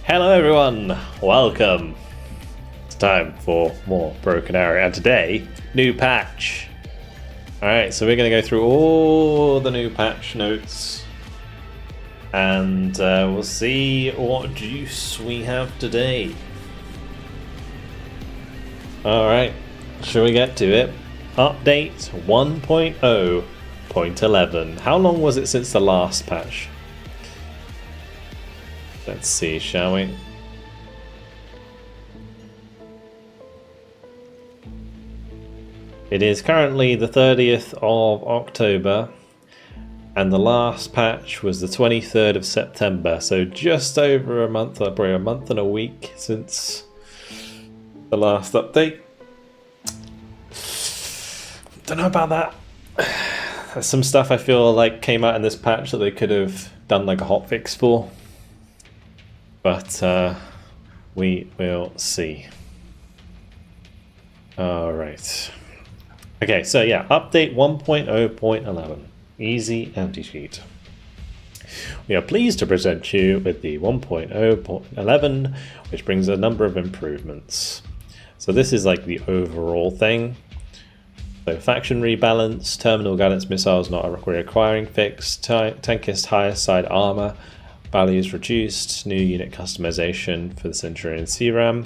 Hello everyone, welcome. It's time for more Broken Arrow, and today, new patch. Alright, so we're going to go through all the new patch notes and we'll see what juice we have today. Alright, shall we get to it? Update 1.0.11. How long was it since the last patch? Let's see, shall we? It is currently the 30th of October, and the last patch was the 23rd of September, so just over a month, probably a month and a week since the last update. Don't know about that. There's some stuff I feel like came out in this patch that they could have done like a hotfix for. But we will see. Alright. Okay, so yeah, update 1.0.11. Easy anti-cheat. We are pleased to present you with the 1.0.11, which brings a number of improvements. So this is like the overall thing. So faction rebalance, terminal guidance missiles not requiring fix, tankist higher side armor, values reduced, new unit customization for the Centurion CRAM.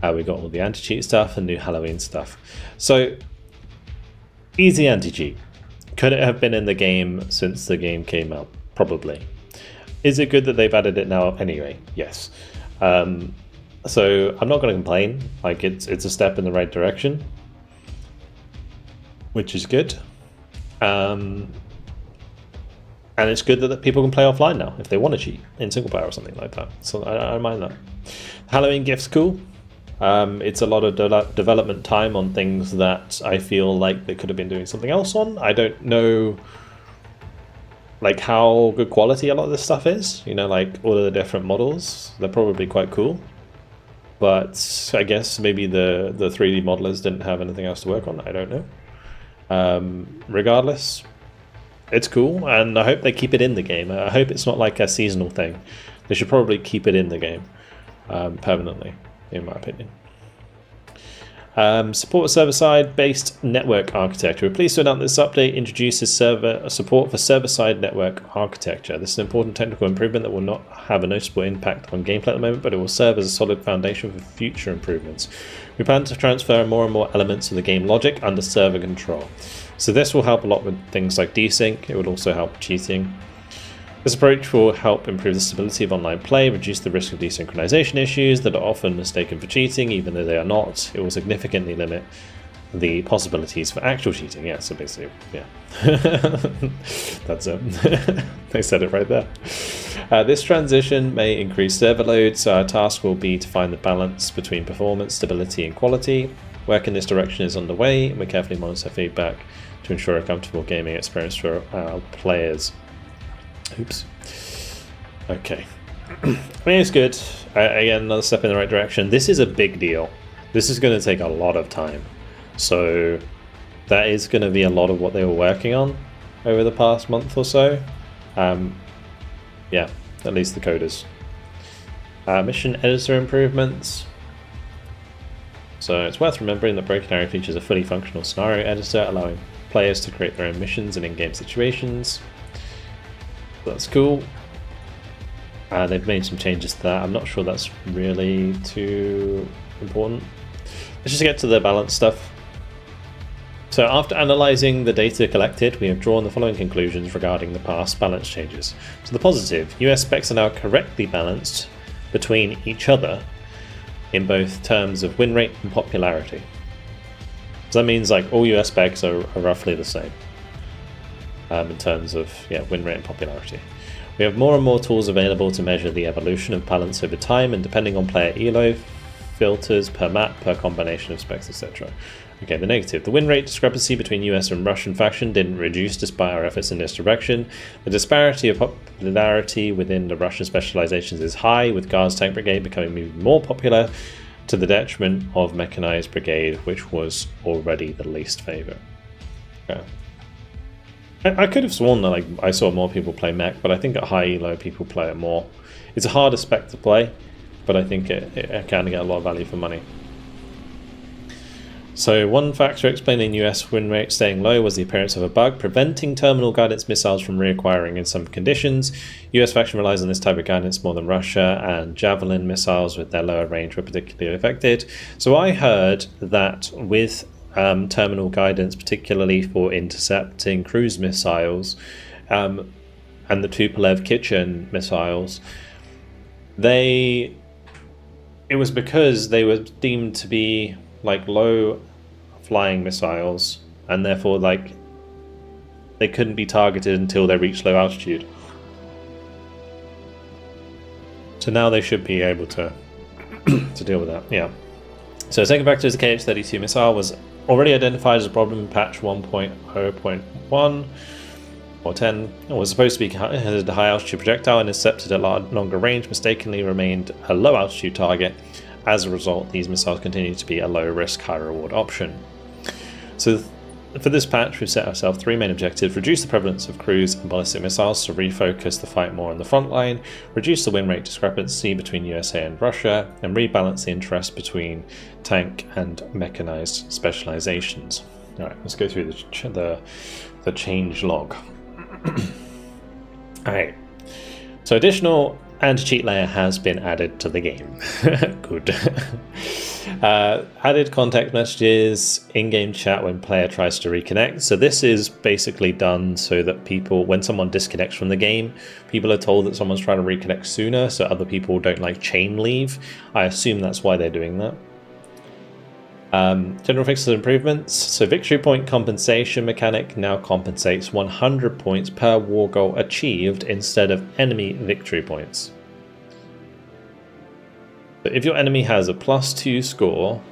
We got all the anti-cheat stuff and new Halloween stuff. So, easy anti-cheat. Could it have been in the game since the game came out? Probably. Is it good that they've added it now anyway? Yes. So, I'm not going to complain. Like, it's a step in the right direction, which is good. And it's good that people can play offline now if they want to cheat in single player or something like that. So I don't mind that. Halloween gift's cool. It's a lot of development time on things that I feel like they could have been doing something else on. I don't know like how good quality a lot of this stuff is. You know, like all of the different models. They're probably quite cool. But I guess maybe the 3D modelers didn't have anything else to work on. I don't know. Regardless, it's cool, and I hope they keep it in the game. I hope it's not like a seasonal thing. They should probably keep it in the game permanently, in my opinion. Support server-side based network architecture. We're pleased to announce this update introduces support for server-side network architecture. This is an important technical improvement that will not have a noticeable impact on gameplay at the moment, but it will serve as a solid foundation for future improvements. We plan to transfer more and more elements of the game logic under server control. So this will help a lot with things like desync. It will also help cheating. This approach will help improve the stability of online play, reduce the risk of desynchronization issues that are often mistaken for cheating, even though they are not. It will significantly limit the possibilities for actual cheating. Yeah, so basically, yeah. That's it. They said it right there. This transition may increase server load, so our task will be to find the balance between performance, stability, and quality. Work in this direction is underway, and we carefully monitor feedback to ensure a comfortable gaming experience for our players. Oops. Okay. I mean, it's good. Again, another step in the right direction. This is a big deal. This is going to take a lot of time. So that is going to be a lot of what they were working on over the past month or so. Yeah, at least the coders. Mission editor improvements. So it's worth remembering that Broken Arrow features a fully functional scenario editor, allowing players to create their own missions and in-game situations. That's cool. They've made some changes to that. I'm not sure that's really too important. Let's just get to the balance stuff. So after analysing the data collected, we have drawn the following conclusions regarding the past balance changes. So the positive, US specs are now correctly balanced between each other in both terms of win rate and popularity. So that means like all US specs are roughly the same in terms of win rate and popularity. We have more and more tools available to measure the evolution of balance over time, and depending on player elo, filters per map, per combination of specs, etc. Okay, the negative. The win rate discrepancy between US and Russian faction didn't reduce despite our efforts in this direction. The disparity of popularity within the Russian specializations is high, with Guards Tank Brigade becoming even more popular to the detriment of Mechanized Brigade, which was already the least favourite. Okay. I could have sworn that I saw more people play mech, but I think at high elo people play it more. It's a harder spec to play. but I think it can get a lot of value for money. So one factor explaining US win rate staying low was the appearance of a bug preventing terminal guidance missiles from reacquiring in some conditions. US faction relies on this type of guidance more than Russia, and Javelin missiles with their lower range were particularly affected. So I heard that with terminal guidance, particularly for intercepting cruise missiles and the Tupolev kitchen missiles, it was because they were deemed to be like low flying missiles, and therefore like they couldn't be targeted until they reached low altitude. So now they should be able to to deal with that. Yeah. So second factor is the KH-32 missile was already identified as a problem in patch 1.0.1 or 10. It was supposed to be a high altitude projectile and intercepted at longer range, mistakenly remained a low altitude target. As a result, these missiles continue to be a low risk, high reward option. So for this patch, we've set ourselves 3 main objectives: reduce the prevalence of cruise and ballistic missiles to refocus the fight more on the front line, reduce the win rate discrepancy between USA and Russia, and rebalance the interest between tank and mechanized specializations. All right, let's go through the change log. All right, so additional anti-cheat layer has been added to the game. Good. Added contact messages, in-game chat when player tries to reconnect. So this is basically done so that people, when someone disconnects from the game, people are told that someone's trying to reconnect sooner, so other people don't like chain leave. I assume that's why they're doing that. General fixes and improvements. So victory point compensation mechanic now compensates 100 points per war goal achieved instead of enemy victory points. But if your enemy has a +2 score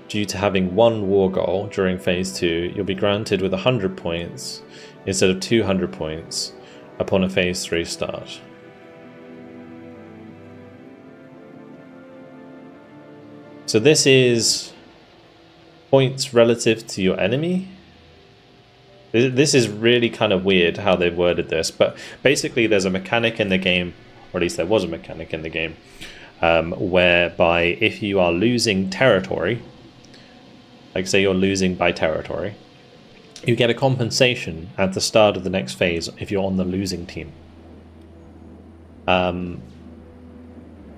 due to having 1 war goal during phase 2, you'll be granted with 100 points instead of 200 points upon a phase 3 start. So this is points relative to your enemy. This is really kind of weird how they've worded this, but basically there's a mechanic in the game, or at least there was a mechanic in the game, whereby if you are losing territory, like say you're losing by territory, you get a compensation at the start of the next phase if you're on the losing team.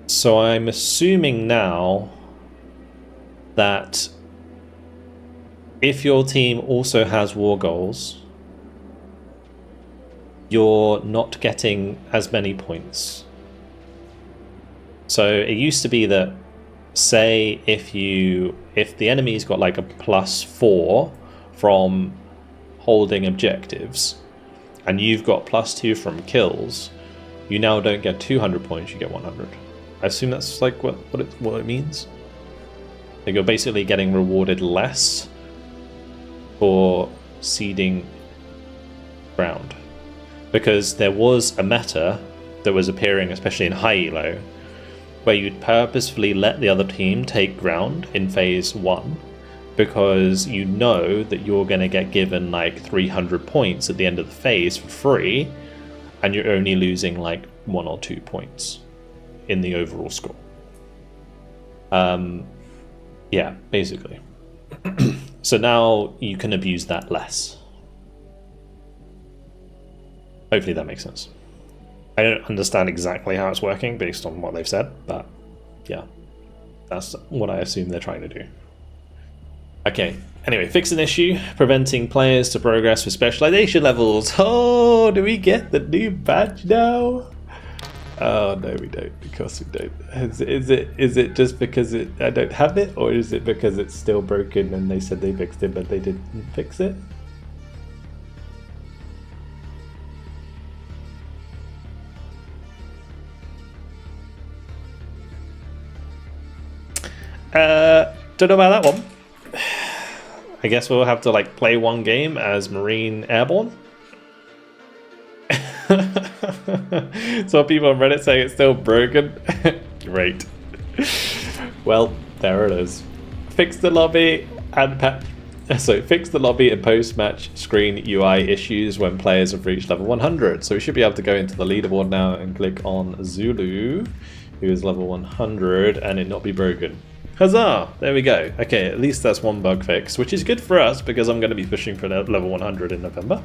So I'm assuming now that if your team also has war goals, you're not getting as many points. So it used to be that, say, if the enemy's got like a +4 from holding objectives, and you've got +2 from kills, you now don't get 200 points, you get 100. I assume that's like what it means. Like you're basically getting rewarded less for ceding ground, because there was a meta that was appearing, especially in high elo, where you'd purposefully let the other team take ground in phase 1 because you know that you're going to get given like 300 points at the end of the phase for free, and you're only losing like 1 or 2 points in the overall score. Yeah, basically. So now you can abuse that less. Hopefully that makes sense. I don't understand exactly how it's working based on what they've said, but yeah, that's what I assume they're trying to do. Okay, anyway, fix an issue, preventing players to progress with specialization levels. Oh, do we get the new badge now? Oh no, we don't. Of course we don't. Is it just because I don't have it, or is it because it's still broken and they said they fixed it but they didn't fix it? Don't know about that one. I guess we'll have to like play one game as Marine Airborne. So people on Reddit saying it's still broken. Great. Well, there it is. Fix the lobby and fix the lobby and post-match screen UI issues when players have reached level 100. So we should be able to go into the leaderboard now and click on Zulu, who is level 100 and it not be broken. Huzzah! There we go. Okay, at least that's one bug fixed, which is good for us because I'm going to be pushing for level 100 in November.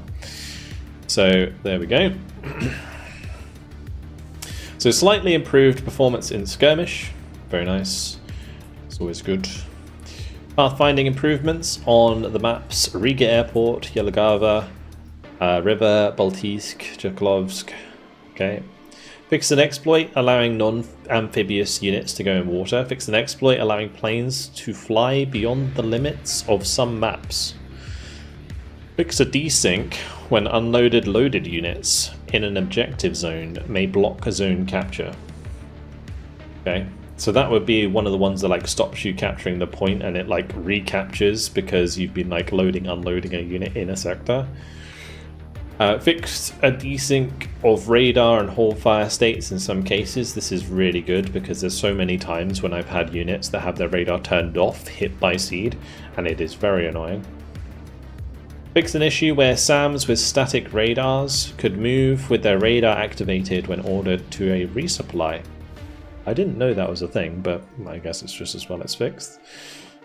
So there we go. So slightly improved performance in skirmish. Very nice. It's always good. Pathfinding improvements on the maps Riga Airport, Jelgava, River, Baltisk, Cheklovsk. Okay. Fixed an exploit allowing non-amphibious units to go in water. Fixed an exploit allowing planes to fly beyond the limits of some maps. Fixed a desync when unloaded loaded units in an objective zone may block a zone capture. Okay, so that would be one of the ones that like stops you capturing the point and it like recaptures because you've been like loading, unloading a unit in a sector. Fixed a desync of radar and whole fire states in some cases. This is really good because there's so many times when I've had units that have their radar turned off, hit by seed, and it is very annoying. Fixed an issue where SAMs with static radars could move with their radar activated when ordered to a resupply. I didn't know that was a thing, but I guess it's just as well it's fixed.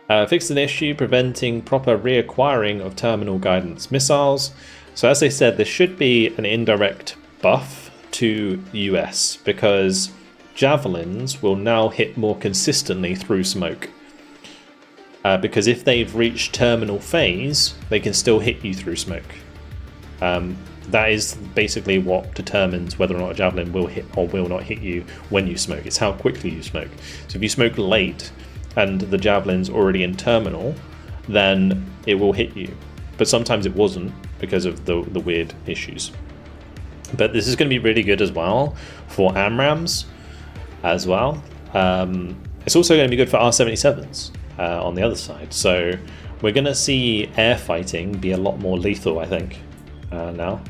Fixed an issue preventing proper reacquiring of terminal guidance missiles. So as I said, there should be an indirect buff to the US because javelins will now hit more consistently through smoke. Because if they've reached terminal phase, they can still hit you through smoke. That is basically what determines whether or not a javelin will hit or will not hit you when you smoke. It's how quickly you smoke. So if you smoke late and the javelin's already in terminal, then it will hit you. But sometimes it wasn't because of the weird issues. But this is going to be really good as well for AMRAAMs as well. It's also going to be good for R77s on the other side. So we're going to see air fighting be a lot more lethal, I think, now.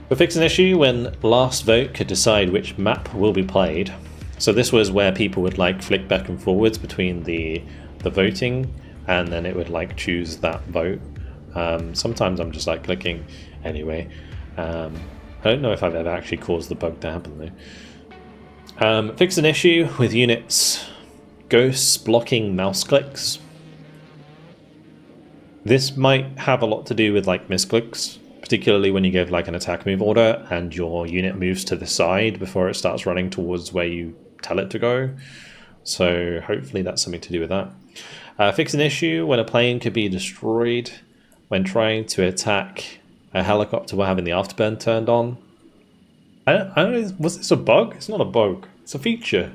We'll fix an issue when last vote could decide which map will be played. So this was where people would like flick back and forwards between the voting, and then it would like choose that vote. Sometimes I'm just like clicking anyway. I don't know if I've ever actually caused the bug to happen though. Fix an issue with units ghosts blocking mouse clicks. This might have a lot to do with like misclicks, particularly when you give like an attack move order and your unit moves to the side before it starts running towards where you tell it to go. So hopefully that's something to do with that. Fix an issue when a plane could be destroyed when trying to attack a helicopter while having the afterburn turned on. I don't know, was this a bug? It's not a bug, it's a feature.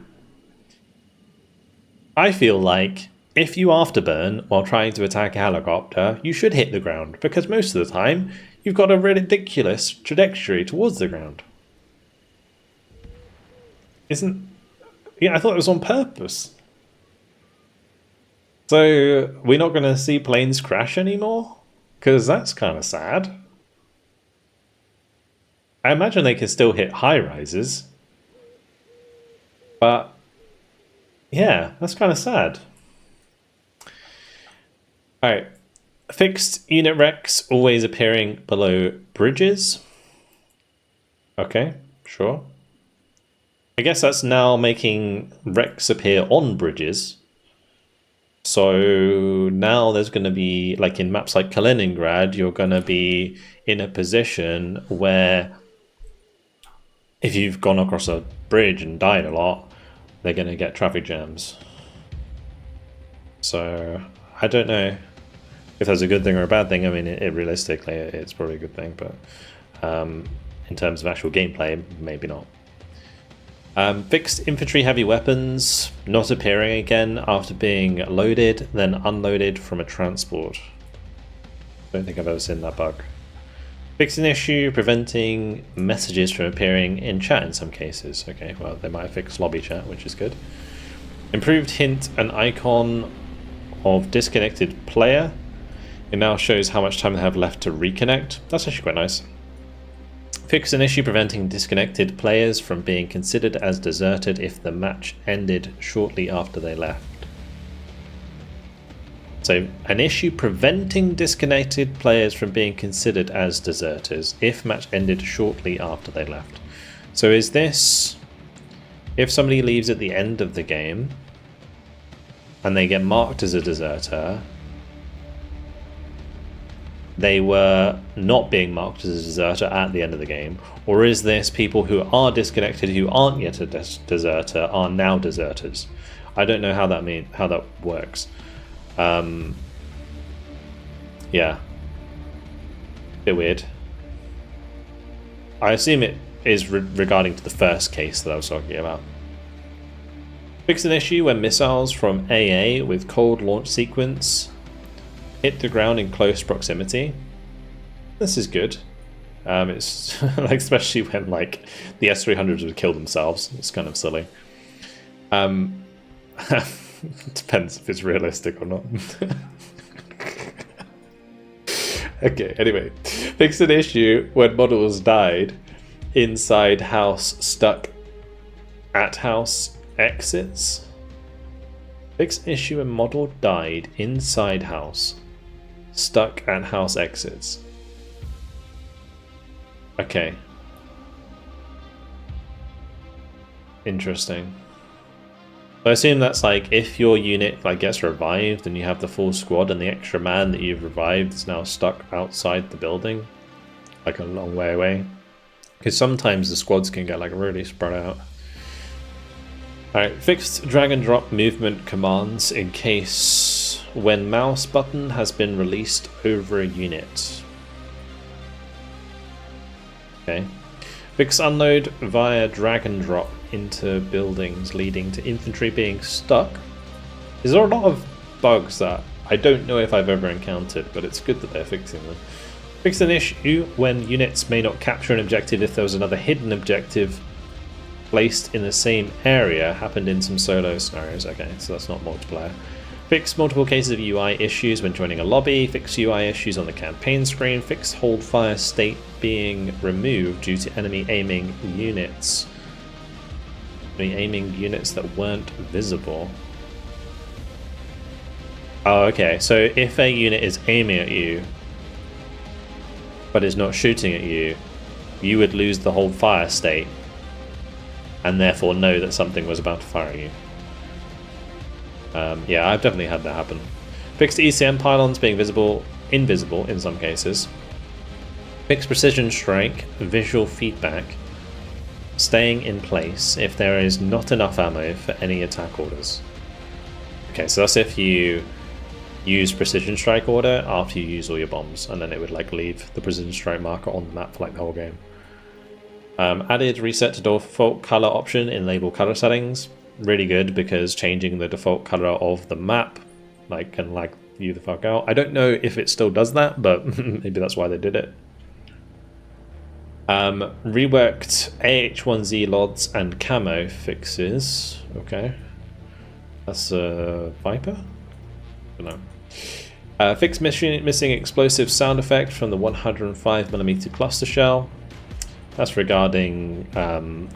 I feel like if you afterburn while trying to attack a helicopter, you should hit the ground, because most of the time you've got a ridiculous trajectory towards the ground. Yeah, I thought it was on purpose. So we're not going to see planes crash anymore? Because that's kind of sad. I imagine they can still hit high rises. But yeah, that's kind of sad. Alright. Fixed unit wrecks always appearing below bridges. Okay, sure. I guess that's now making wrecks appear on bridges. So now there's going to be, like in maps like Kaliningrad, you're going to be in a position where if you've gone across a bridge and died a lot, they're going to get traffic jams. So I don't know if that's a good thing or a bad thing. I mean, realistically, it's probably a good thing, but in terms of actual gameplay, maybe not. Fixed infantry heavy weapons not appearing again after being loaded, then unloaded from a transport. Don't think I've ever seen that bug. Fixed an issue preventing messages from appearing in chat in some cases. Okay, well, they might have fixed lobby chat, which is good. Improved hint and icon of disconnected player. It now shows how much time they have left to reconnect. That's actually quite nice. Fix an issue preventing disconnected players from being considered as deserted if the match ended shortly after they left. So, an issue preventing disconnected players from being considered as deserters if match ended shortly after they left. So is this if somebody leaves at the end of the game and they get marked as a deserter, they were not being marked as a deserter at the end of the game? Or is this people who are disconnected, who aren't yet a deserter, are now deserters? I don't know how that works. Yeah. Bit weird. I assume it is regarding to the first case that I was talking about. Fix an issue when missiles from AA with cold launch sequence hit the ground in close proximity. This is good. It's like, especially when like the S-300s would kill themselves. It's kind of silly. Depends if it's realistic or not. Okay, anyway. Fix an issue when models died inside house stuck at house exits. Fix an issue when model died inside house stuck at house exits. Okay. Interesting. I assume that's like if your unit like gets revived and you have the full squad and the extra man that you've revived is now stuck outside the building, like a long way away. Because sometimes the squads can get like really spread out. Alright, fixed drag and drop movement commands in case when mouse button has been released over a unit. Okay. Fix unload via drag and drop into buildings leading to infantry being stuck. There are a lot of bugs that I don't know if I've ever encountered, but it's good that they're fixing them. Fix an issue when units may not capture an objective if there was another hidden objective placed in the same area. Happened in some solo scenarios. Okay, so that's not multiplayer. Fix multiple cases of UI issues when joining a lobby. Fix UI issues on the campaign screen. Fix hold fire state being removed due to enemy aiming units. Aiming units that weren't visible. Oh, okay. So if a unit is aiming at you, but is not shooting at you, you would lose the hold fire state, and therefore know that something was about to fire at you. Yeah, I've definitely had that happen. Fixed ECM pylons being invisible in some cases. Fixed precision strike, visual feedback, staying in place if there is not enough ammo for any attack orders. Okay, so that's if you use precision strike order after you use all your bombs, and then it would like leave the precision strike marker on the map for like the whole game. Added reset to default color option in label color settings. Really good, because changing the default color of the map like can lag you the fuck out. I don't know if it still does that, but maybe that's why they did it. Reworked AH1Z LODs and camo fixes. Okay. That's a Viper? I don't know. Fix missing explosive sound effect from the 105mm cluster shell. That's regarding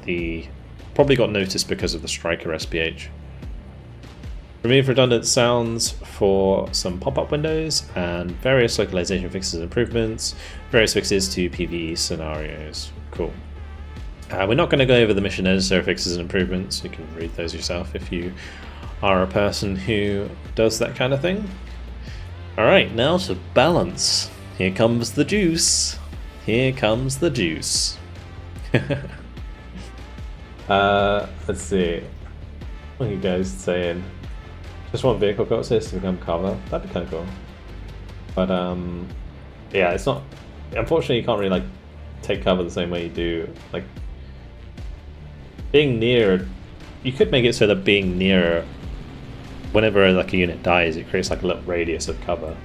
the... Probably got noticed because of the Striker SPH. Remove redundant sounds for some pop-up windows, and various localization fixes and improvements. Various fixes to PvE scenarios. Cool. We're not going to go over the mission editor fixes and improvements. You can read those yourself if you are a person who does that kind of thing. Alright, now to balance. Here comes the juice. Here comes the juice. Let's see. What are you guys saying? Just want vehicle got assist to become cover. That'd be kind of cool. But yeah, it's not. Unfortunately, you can't really like take cover the same way you do. Like being near. You could make it so that being near, whenever like a unit dies, it creates like a little radius of cover.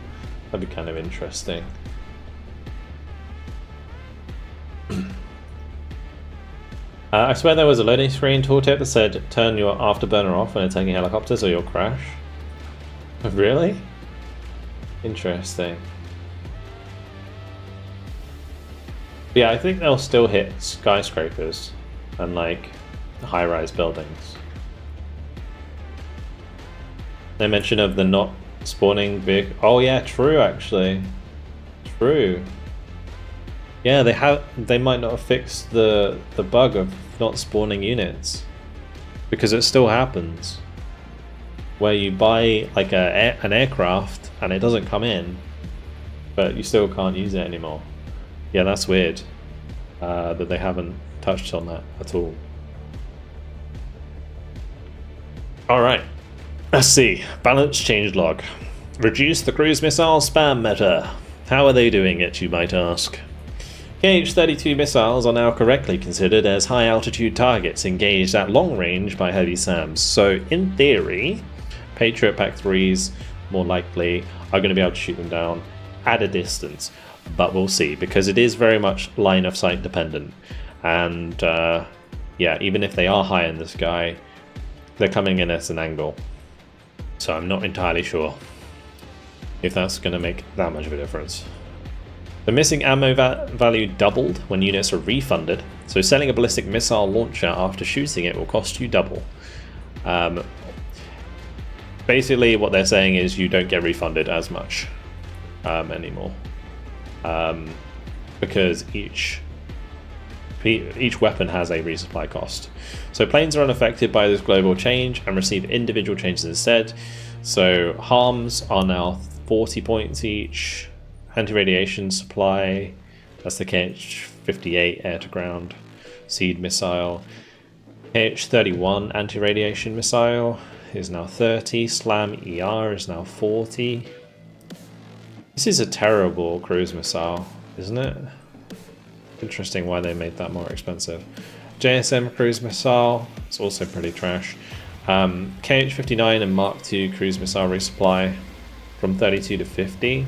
That'd be kind of interesting. I swear there was a loading screen tooltip that said turn your afterburner off when attacking helicopters or you'll crash. Really? Interesting. Yeah, I think they'll still hit skyscrapers and like high-rise buildings. They mention of the not spawning vehicle. Oh yeah, true actually. True. Yeah, they might not have fixed the bug of not spawning units. because it still happens where you buy like an aircraft and it doesn't come in, but you still can't use it anymore. Yeah, that's weird that they haven't touched on that at all. Alright, let's see. Balance changelog. Reduce the cruise missile spam meta. How are they doing it, you might ask? KH-32 missiles are now correctly considered as high-altitude targets engaged at long range by heavy SAMs. So, in theory, Patriot PAC-3s, more likely, are going to be able to shoot them down at a distance. But we'll see, because it is very much line of sight dependent. And, yeah, even if they are high in the sky, they're coming in at an angle. So I'm not entirely sure if that's going to make that much of a difference. The missing ammo value doubled when units are refunded, so selling a ballistic missile launcher after shooting it will cost you double. Basically what they're saying is you don't get refunded as much anymore, because each weapon has a resupply cost. So planes are unaffected by this global change and receive individual changes instead. So harms are now 40 points each. Anti-radiation supply, that's the KH-58 air-to-ground seed missile. KH-31 anti-radiation missile is now 30. Slam ER is now 40. This is a terrible cruise missile, isn't it? Interesting why they made that more expensive. JSM cruise missile, it's also pretty trash. KH-59 and Mark II cruise missile resupply from 32 to 50.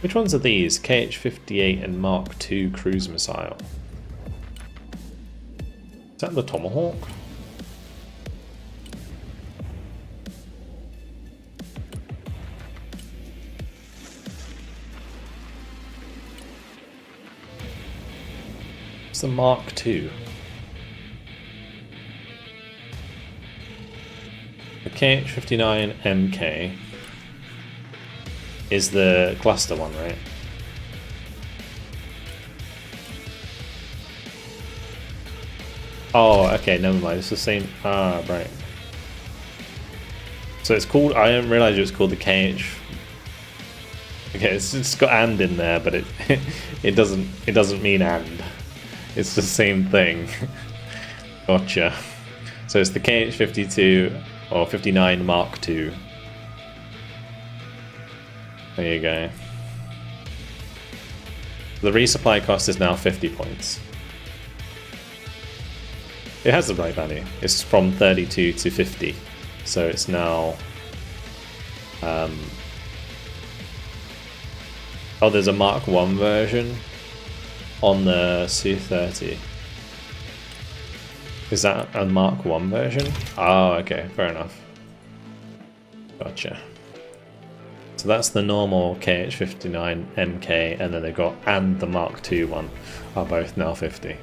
Which ones are these? KH-58 and Mark II cruise missile. Is that the Tomahawk? It's the Mark II. The KH-59 MK is the cluster one, right? Oh, okay, never mind. It's the same. Ah, right. So it's called. I didn't realize it was called the KH. Okay, it's got "and" in there, but it doesn't mean "and." It's the same thing. Gotcha. So it's the KH-52 or 59 Mark II. There you go. The resupply cost is now 50 points. It has the right value. It's from 32 to 50. So it's now... oh, there's a Mark I version on the Su-30. Is that a Mark I version? Oh, okay, fair enough. Gotcha. So that's the normal KH-59 MK, and then they've got and the Mark II one are both now 50.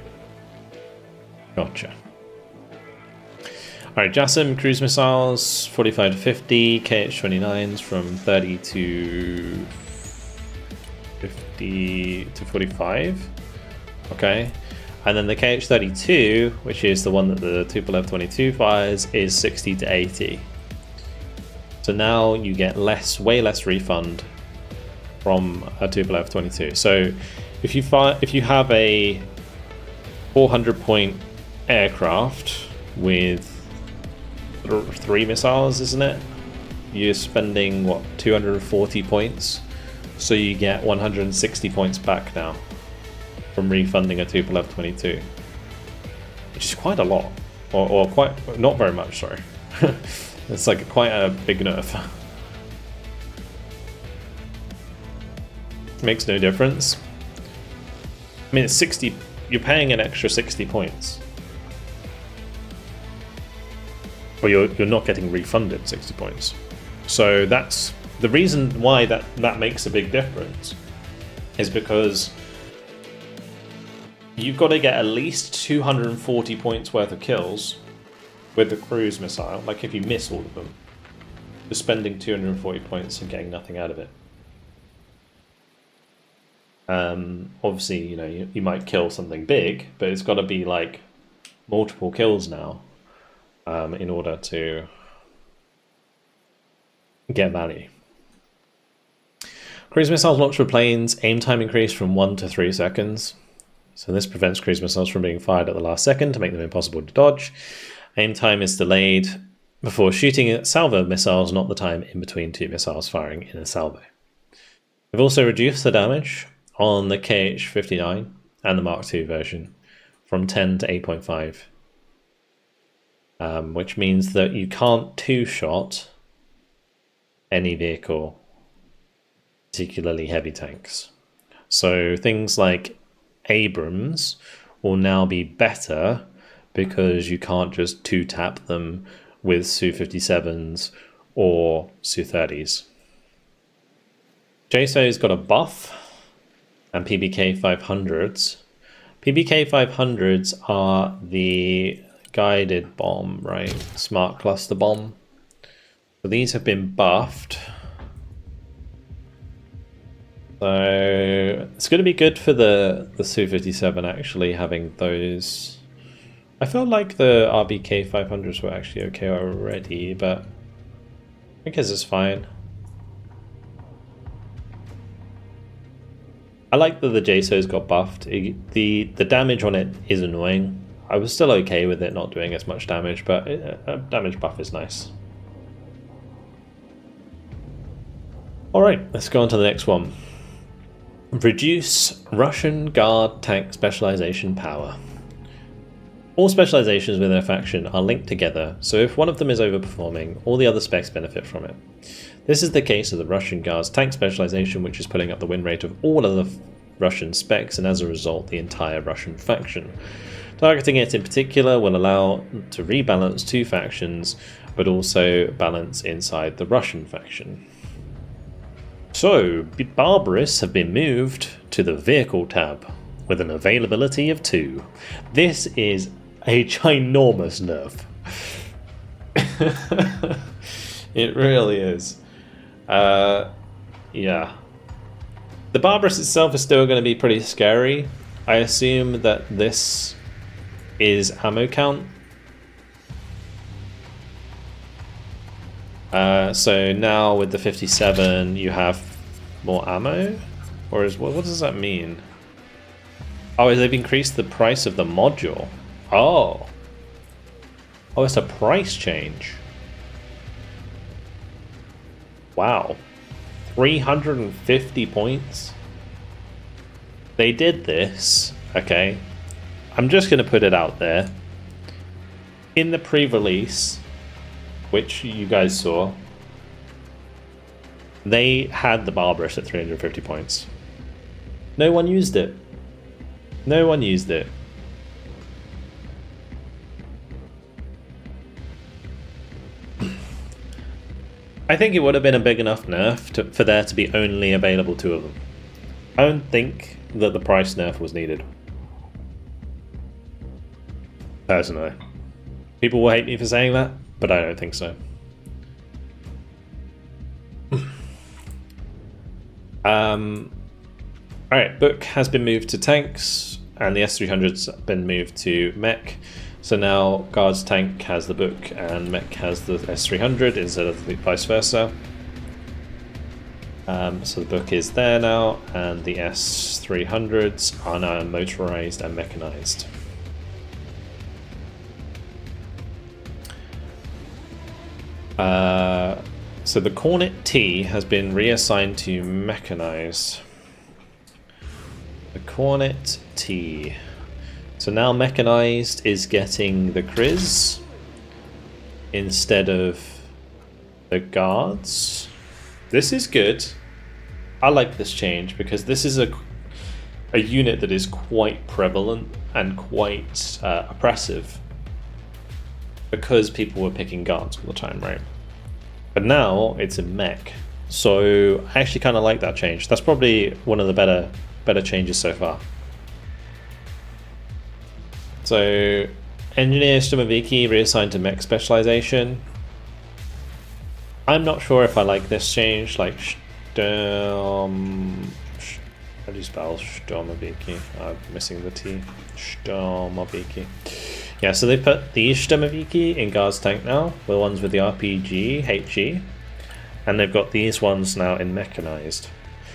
Gotcha. Alright, JASSM cruise missiles 45 to 50, KH-29s from 30 to 50 to 45. Okay. And then the KH-32, which is the one that the Tupolev 22 fires, is 60 to 80. So now you get way less refund from a Tupolev 22. So if you have a 400 point aircraft with 3 missiles, isn't it? You're spending what, 240 points? So you get 160 points back now from refunding a Tupolev 22, which is quite a lot, or quite not very much. Sorry. It's like quite a big nerf. Makes no difference. I mean, it's 60. You're paying an extra 60 points, or you're not getting refunded 60 points. So that's the reason why that makes a big difference. Is because you've got to get at least 240 points worth of kills with the cruise missile. Like if you miss all of them, you're spending 240 points and getting nothing out of it. Obviously, you know, you might kill something big, but it's got to be like multiple kills now in order to get value. Cruise missiles launched with planes, aim time increased from 1 to 3 seconds. So this prevents cruise missiles from being fired at the last second to make them impossible to dodge. Aim time is delayed before shooting at salvo missiles, not the time in between 2 missiles firing in a salvo. They've also reduced the damage on the KH-59 and the Mark II version from 10 to 8.5, which means that you can't two-shot any vehicle, particularly heavy tanks. So things like Abrams will now be better because you can't just two-tap them with Su-57s or Su-30s. JSO's got a buff and PBK 500s. PBK 500s are the guided bomb, right? Smart cluster bomb. So these have been buffed. So it's going to be good for the Su-57 actually having those. I felt like the RBK 500s were actually okay already, but I guess it's fine. I like that the JSO's got buffed. The damage on it is annoying. I was still okay with it not doing as much damage, but a damage buff is nice. Alright, let's go on to the next one. Reduce Russian Guard tank specialization power. All specializations within a faction are linked together, so if one of them is overperforming, all the other specs benefit from it. This is the case of the Russian Guard's tank specialization, which is pulling up the win rate of all other Russian specs, and as a result, the entire Russian faction. Targeting it in particular will allow to rebalance 2 factions, but also balance inside the Russian faction. So, Barbarous have been moved to the Vehicle tab, with an availability of 2. This is a ginormous nerf. It really is. Yeah. The Barbarous itself is still going to be pretty scary. I assume that this is ammo count. So now with the 57 you have more ammo? Or is what does that mean? Oh, they've increased the price of the module. Oh. Oh, it's a price change. Wow. 350 points? They did this, okay. I'm just going to put it out there. In the pre-release, which you guys saw, they had the Barbarous at 350 points. No one used it. No one used it. I think it would have been a big enough nerf for there to be only available 2 of them. I don't think that the price nerf was needed. Personally. People will hate me for saying that, but I don't think so. Alright, book has been moved to tanks, and the S300's been moved to mech. So now Guard's tank has the book and mech has the S300 instead of the vice versa. So the book is there now, and the S300s are now motorized and mechanized. So the Cornet T has been reassigned to mechanized. The Cornet T. So now mechanized is getting the Kriz instead of the guards. This is good. I like this change because this is a unit that is quite prevalent and quite oppressive because people were picking guards all the time, right? But now it's a mech. So I actually kind of like that change. That's probably one of the better changes so far. So, Engineer Stomaviki reassigned to mech specialization. I'm not sure if I like this change, like how do you spell Stomaviki? I'm missing the T. Stomaviki. Yeah, so they put these Sturmoviki in Guard's tank now, the ones with the RPG, HG, and they've got these ones now in Mechanized.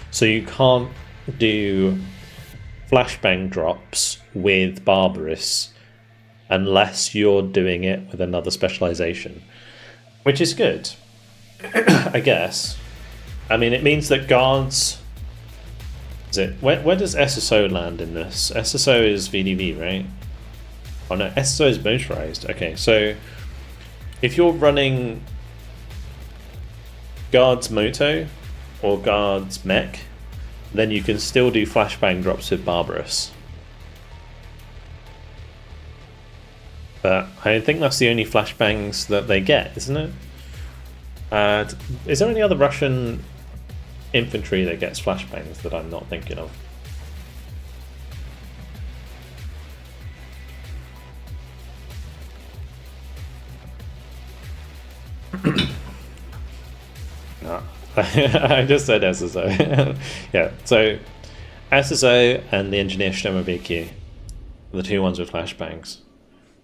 So you can't do flashbang drops with Barbarous unless you're doing it with another specialization, which is good, I guess. I mean, it means that Guards... Is it? Where does SSO land in this? SSO is VDV, right? Oh no, SSO is motorized. Okay, so if you're running Guards Moto or Guards Mech, then you can still do flashbang drops with Barbarous. But I think that's the only flashbangs that they get, isn't it? Is there any other Russian infantry that gets flashbangs that I'm not thinking of? No. I just said SSO. Yeah, so SSO and the Engineer Sturmoviki, the two ones with flashbangs.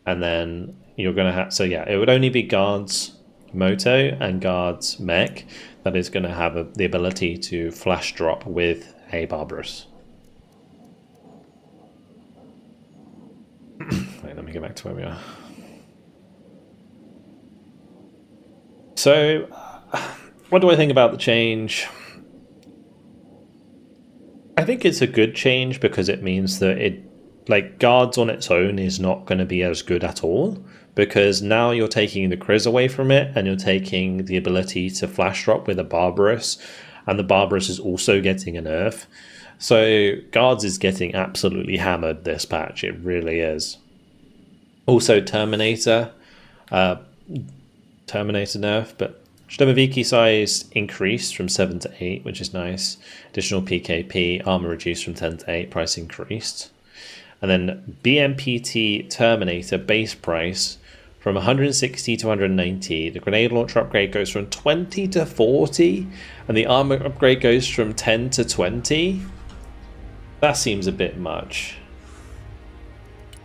And then you're going to have... So yeah, it would only be Guards Moto and Guards Mech that is going to have the ability to flash drop with a Barbarous. Wait, let me go back to where we are. So, what do I think about the change? I think it's a good change because it means that Guards on its own is not going to be as good at all, because now you're taking the Kriz away from it and you're taking the ability to flash drop with a Barbarous, and the Barbarous is also getting a nerf. So Guards is getting absolutely hammered this patch, it really is. Also Terminator nerf, but Sturmoviki size increased from 7 to 8, which is nice. Additional PKP, armor reduced from 10 to 8, price increased. And then BMPT Terminator base price from 160 to 190. The grenade launcher upgrade goes from 20 to 40, and the armor upgrade goes from 10 to 20. That seems a bit much.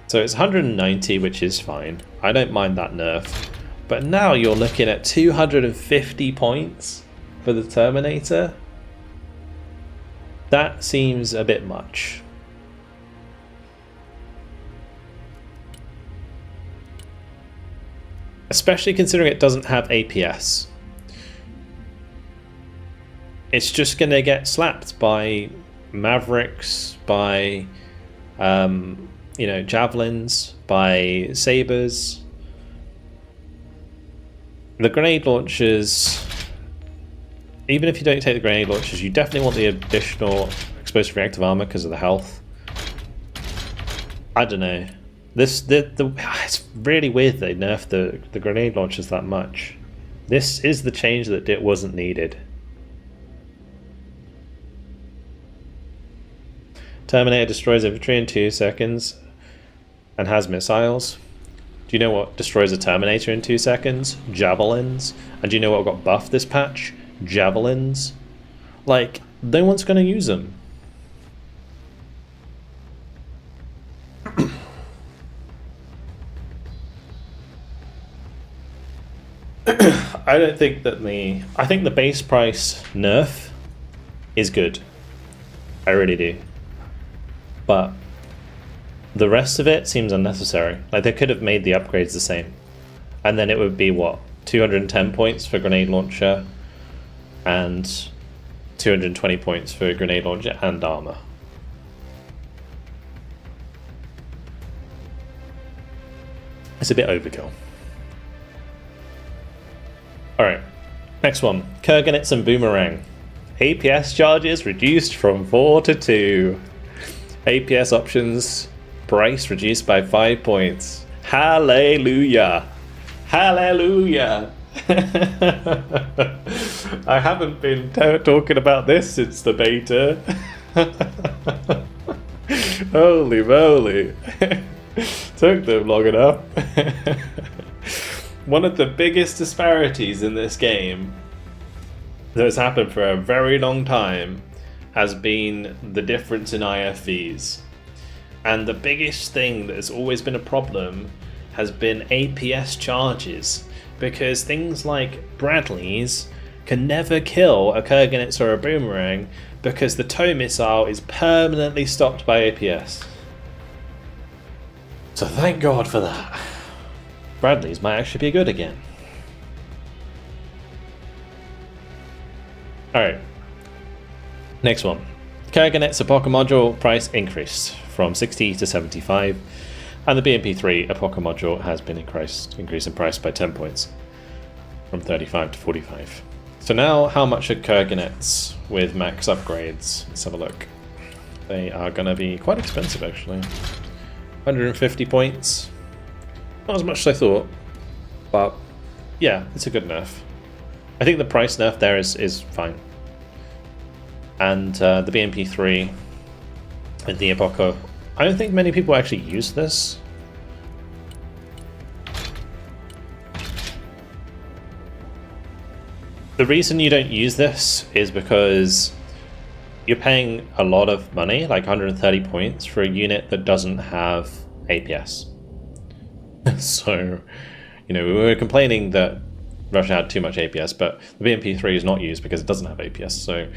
So it's 190, which is fine. I don't mind that nerf. But now you're looking at 250 points for the Terminator. That seems a bit much. Especially considering it doesn't have APS. It's just going to get slapped by Mavericks, by javelins, by sabers. The grenade launchers, even if you don't take the grenade launchers, you definitely want the additional explosive reactive armor because of the health. I don't know. It's really weird they nerfed the grenade launchers that much. This is the change that it wasn't needed. Terminator destroys infantry in 2 seconds and has missiles. Do you know what destroys a Terminator in 2 seconds? Javelins. And do you know what got buffed this patch? Javelins. Like, no one's going to use them. I don't think that I think the base price nerf is good. I really do. But the rest of it seems unnecessary. Like, they could have made the upgrades the same. And then it would be, what, 210 points for grenade launcher and 220 points for grenade launcher and armor. It's a bit overkill. Alright, next one. Kurganits and Boomerang. APS charges reduced from 4 to 2. APS options price reduced by 5 points. Hallelujah! Hallelujah! I haven't been talking about this since the beta. Holy moly. Took them long enough. One of the biggest disparities in this game that has happened for a very long time has been the difference in IFVs. And the biggest thing that has always been a problem has been APS charges, because things like Bradleys can never kill a Kurganets or a Boomerang because the tow missile is permanently stopped by APS. So thank God for that. Bradleys might actually be good again. Alright. Next one. Kurganets Apoca module price increased from 60 to 75, and the BMP3 Apoca module has been increased in price by 10 points, from 35 to 45. So now, how much are Kurganets with max upgrades? Let's have a look. They are going to be quite expensive, actually. 150 points. Not as much as I thought, but yeah, it's a good nerf. I think the price nerf there is fine. And the BMP3 and the Apoca, I don't think many people actually use this. The reason you don't use this is because you're paying a lot of money, like 130 points, for a unit that doesn't have APS. So, you know, we were complaining that Russia had too much APS, but the BMP3 is not used because it doesn't have APS. So,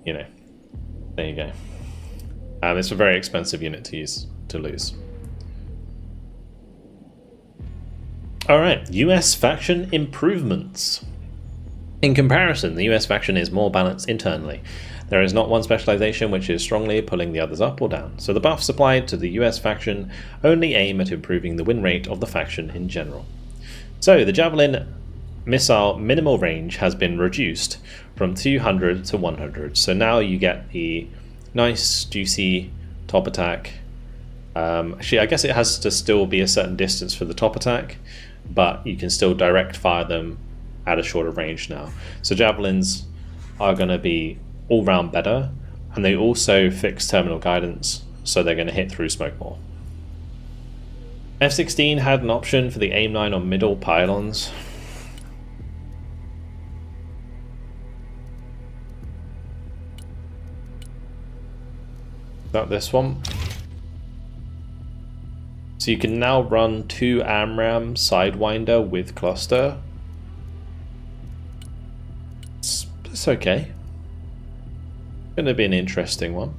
you know, there you go. It's a very expensive unit to lose. Alright, US faction improvements. In comparison, the US faction is more balanced internally. There is not one specialization which is strongly pulling the others up or down, so the buffs applied to the US faction only aim at improving the win rate of the faction in general. So the Javelin missile minimal range has been reduced from 200 to 100, so now you get the nice juicy top attack. Actually, I guess it has to still be a certain distance for the top attack, but you can still direct fire them at a shorter range now. So Javelins are going to be all round better, and they also fix terminal guidance, so they're going to hit through smoke more. F-16 had an option for the aim 9 on middle pylons. Not this one. So you can now run 2 AMRAAM Sidewinder with cluster. It's okay. Going to be an interesting one.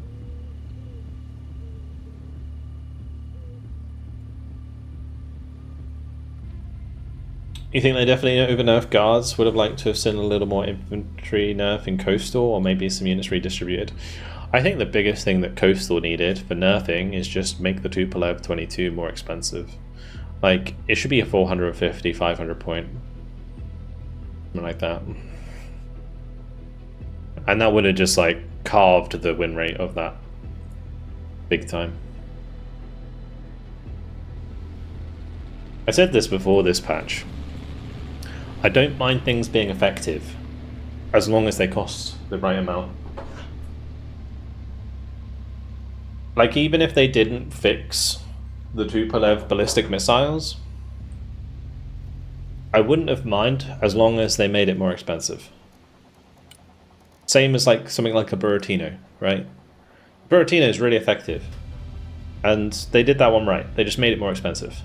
You think they definitely over nerf guards? Would have liked to have seen a little more infantry nerf in coastal, or maybe some units redistributed. I think the biggest thing that coastal needed for nerfing is just make the Tupolev 22 more expensive. Like, it should be a 450, 500 point, something like that. And that would have just like carved the win rate of that big time. I said this before this patch. I don't mind things being effective as long as they cost the right amount. Like, even if they didn't fix the Tupolev ballistic missiles, I wouldn't have mind as long as they made it more expensive. Same as like something like a Buratino, right? Buratino is really effective, and they did that one right. They just made it more expensive.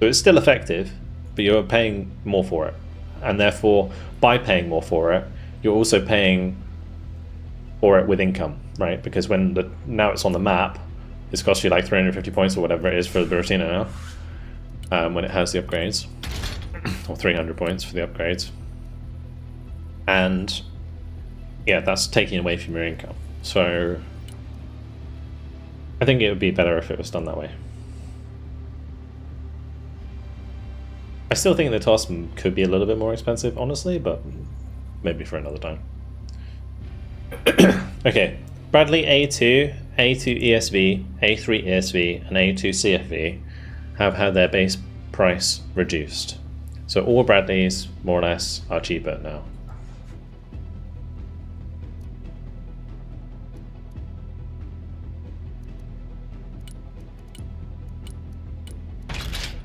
So it's still effective, but you're paying more for it. And therefore, by paying more for it, you're also paying for it with income, right? Because when now it's on the map, it's cost you like 350 points or whatever it is for the Buratino now, when it has the upgrades, or 300 points for the upgrades. And yeah, that's taking away from your income. So I think it would be better if it was done that way. I still think the TOS could be a little bit more expensive, honestly, but maybe for another time. Okay, Bradley A2, A2 ESV, A3 ESV, and A2 CFV have had their base price reduced. So all Bradleys, more or less, are cheaper now.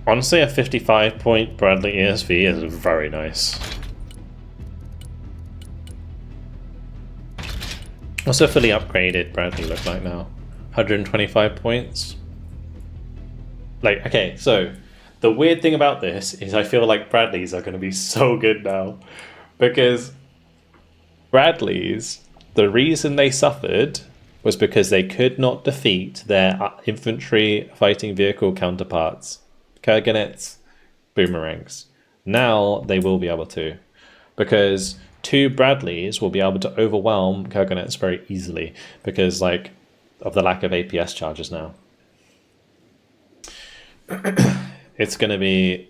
Honestly, a 55 point Bradley ESV is very nice. What's a fully upgraded Bradley look like now? 125 points? Like, okay, so The weird thing about this is I feel like Bradleys are going to be so good now. Because Bradleys, the reason they suffered was because they could not defeat their infantry fighting vehicle counterparts, Kurganets, boomerangs. Now they will be able to, because 2 Bradleys will be able to overwhelm Kurganets very easily because like of the lack of APS charges now. It's gonna be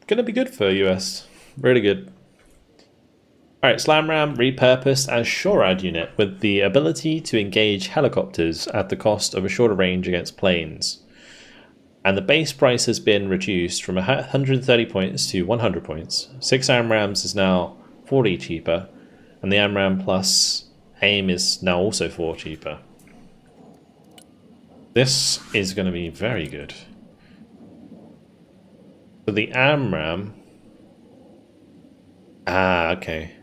good for US. Really good. Alright, Slam Ram repurposed as Shorad unit with the ability to engage helicopters at the cost of a shorter range against planes. And the base price has been reduced from 130 points to 100 points. 6 AMRAMs is now 40 cheaper, and the AMRAM plus AIM is now also 4 cheaper. This is going to be very good. So the AMRAM... okay.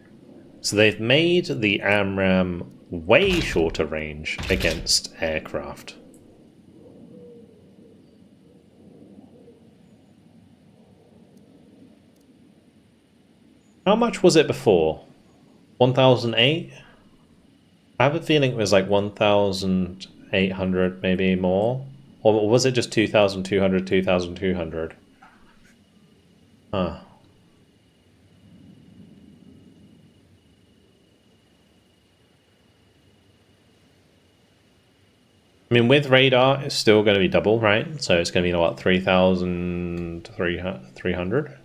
So they've made the AMRAM way shorter range against aircraft. How much was it before? 1,008? I have a feeling it was like 1,800, maybe more. Or was it just 2,200, 2,200? Huh. I mean, with radar, it's still going to be double, right? So it's going to be, what, 3,300?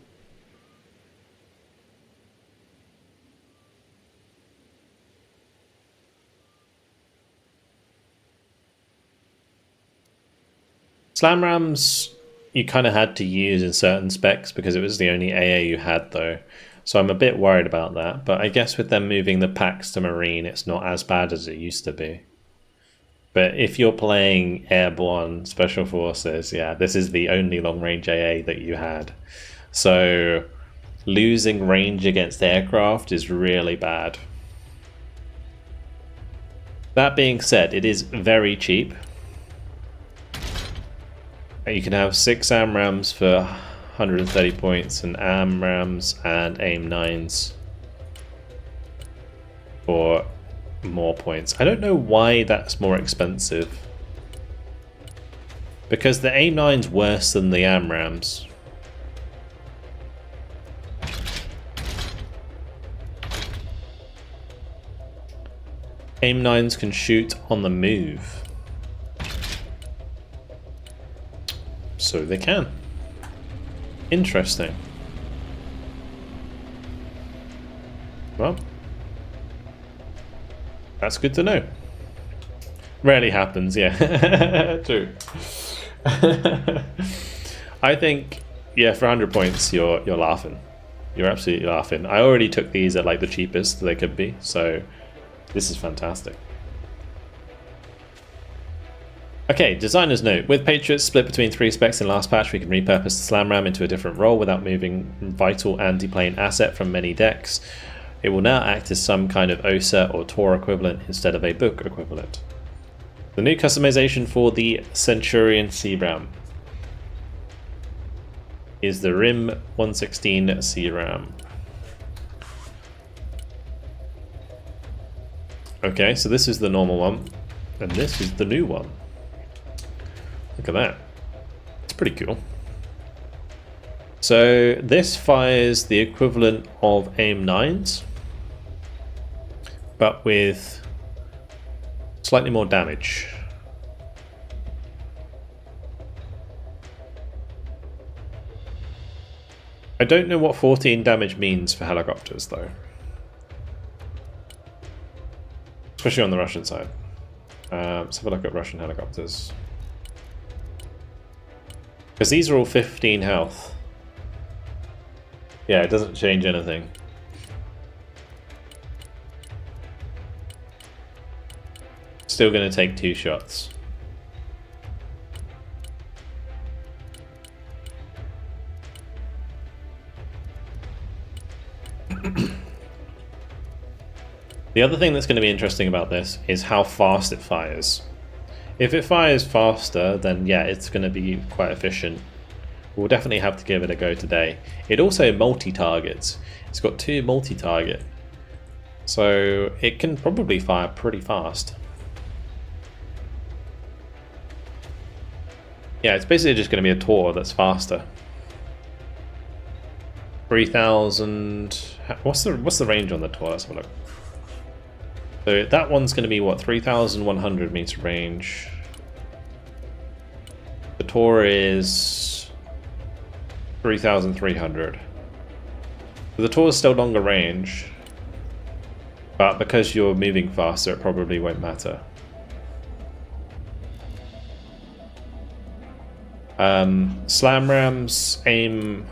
Slam Rams, you kind of had to use in certain specs because it was the only AA you had, though. So I'm a bit worried about that. But I guess with them moving the packs to Marine, it's not as bad as it used to be. But if you're playing Airborne Special Forces, yeah, this is the only long-range AA that you had. So losing range against aircraft is really bad. That being said, it is very cheap. You can have 6 AMRAMs for 130 points and AMRAMs and AIM-9s for more points. I don't know why that's more expensive. Because the AIM-9's worse than the AMRAMs. AIM-9s can shoot on the move. So they can. Interesting. Well, that's good to know. Rarely happens, yeah. True. I think, yeah, for 100 points, you're laughing. You're absolutely laughing. I already took these at like the cheapest they could be, so this is fantastic. Okay, designer's note. With Patriots split between 3 specs in last patch, we can repurpose the Slam Ram into a different role without moving vital anti-plane asset from many decks. It will now act as some kind of OSA or Tor equivalent instead of a book equivalent. The new customization for the Centurion C-Ram is the RIM 116 C-Ram. Okay, so this is the normal one, and this is the new one. Look at that. It's pretty cool. So this fires the equivalent of AIM-9s, but with slightly more damage. I don't know what 14 damage means for helicopters, though. Especially on the Russian side. Let's have a look at Russian helicopters. Because these are all 15 health. Yeah, it doesn't change anything. Still going to take 2 shots. The other thing that's going to be interesting about this is how fast it fires. If it fires faster, then yeah, it's going to be quite efficient. We'll definitely have to give it a go today. It also multi-targets. It's got 2 multi-target. So it can probably fire pretty fast. Yeah, it's basically just going to be a Tor that's faster. 3,000. What's the range on the Tor? Let's have a look. So that one's going to be what, 3,100 meter range. The Tor is 3,300. The Tor is still longer range, but because you're moving faster, it probably won't matter. Slam rams, aim,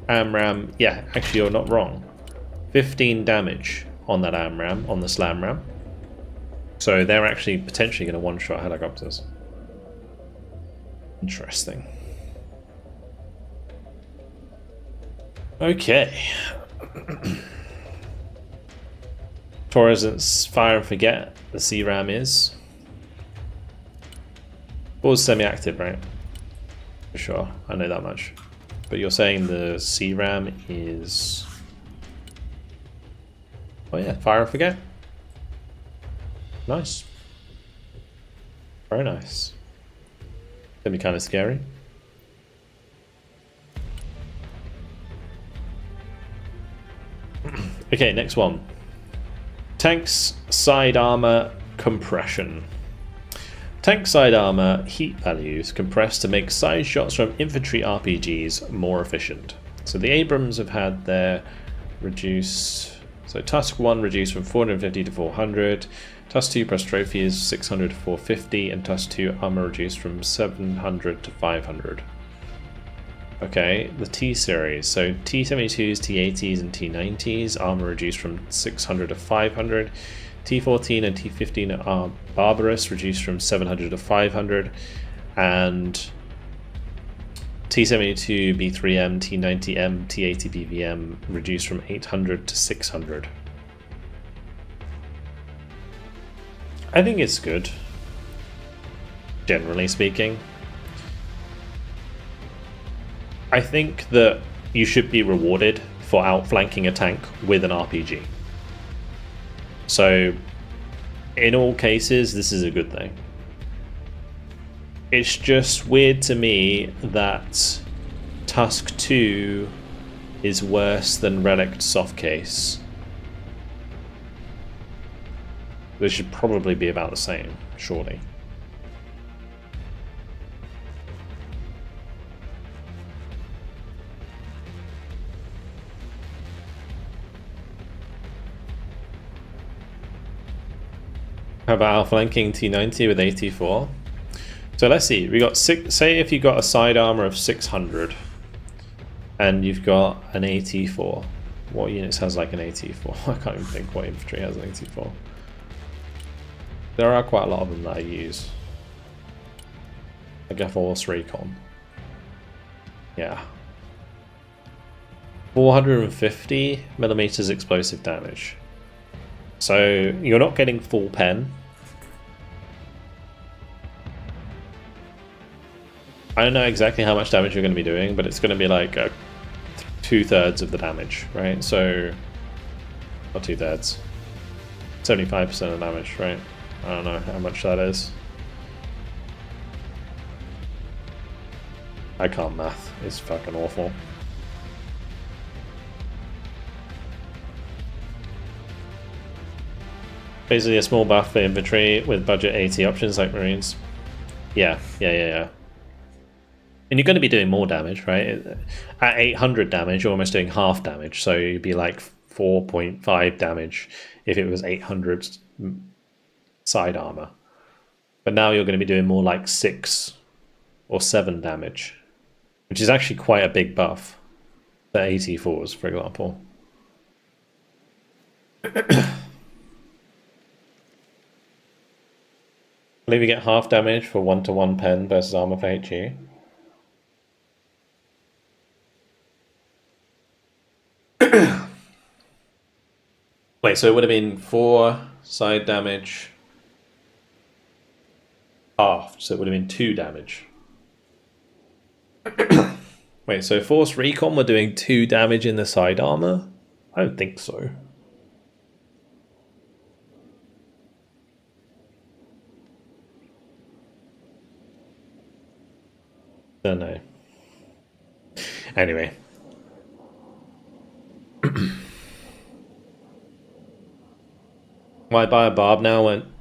AMRAM. Yeah, actually, you're not wrong. 15 damage on that AMRAM, on the slam ram. So they're actually potentially going to one-shot helicopters. Interesting. Okay. Tor isn't fire and forget. The C-ram is. Tor's semi-active, right? For sure, I know that much. But you're saying the C-ram is... Oh yeah, fire and forget. Nice. Very nice. Gonna be kind of scary. Okay, next one. Tanks side armor compression. Tank side armor heat values compressed to make side shots from infantry RPGs more efficient. So the Abrams have had their reduced. So Tusk 1 reduced from 450 to 400. Tusk 2 plus trophy is 600 to 450, and Tusk 2 armor reduced from 700 to 500. Okay, the T series. So T72s, T80s, and T90s armor reduced from 600 to 500. T14 and T15 are Barbarous, reduced from 700 to 500, and T72 B3M, T90M, T80 BVM reduced from 800 to 600. I think it's good, generally speaking. I think that you should be rewarded for outflanking a tank with an RPG. So, in all cases, this is a good thing. It's just weird to me that Tusk 2 is worse than Relic Softcase. They should probably be about the same, surely. How about outflanking T90 with 84? So let's see, we got say if you got a side armor of 600 and you've got an AT4. What units has like an AT4? I can't even think what infantry has an AT4. There are quite a lot of them that I use. Like Force Recon. Yeah. 450 millimeters explosive damage. So you're not getting full pen. I don't know exactly how much damage you're going to be doing, but it's going to be like 2/3 of the damage, right? So, not 2/3, 75% of damage, right? I don't know how much that is. I can't math. It's fucking awful. Basically a small buff for infantry with budget AT options like Marines. Yeah. And you're going to be doing more damage, right? At 800 damage, you're almost doing half damage. So you'd be like 4.5 damage if it was 800 side armor. But now you're going to be doing more like 6 or 7 damage, which is actually quite a big buff for AT4s, for example. I believe you get half damage for 1-to-1 pen versus armor for HE. Wait, so it would have been 4 side damage half, so it would have been 2 damage. Wait, so Force Recon were doing 2 damage in the side armor? I don't think so. Don't know. Anyway. Why buy a barb now when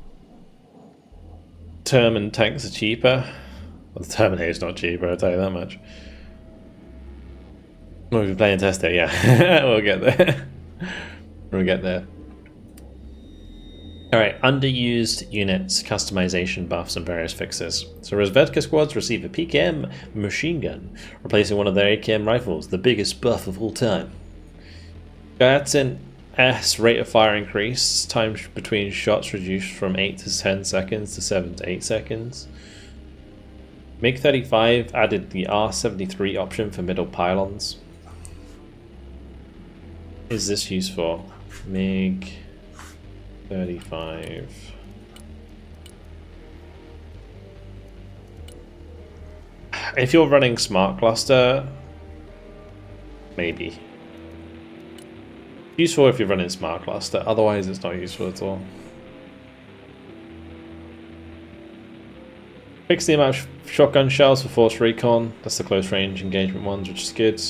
Term and tanks are cheaper? Well, the Terminator's not cheaper, I'll tell you that much. We'll be playing Tester, yeah. We'll get there. We'll get there. Alright, underused units, customization buffs, and various fixes. So Rozvedka squads receive a PKM machine gun, replacing one of their AKM rifles, the biggest buff of all time. Guyatsin S rate of fire increase, time between shots reduced from 8 to 10 seconds to 7 to 8 seconds. MiG-35 added the R-73 option for middle pylons. Is this useful? MiG-35. If you're running Smart Cluster, maybe. Useful if you're running Smart Cluster, otherwise it's not useful at all. Fix the amount of shotgun shells for Force Recon, that's the close range engagement ones, which is good.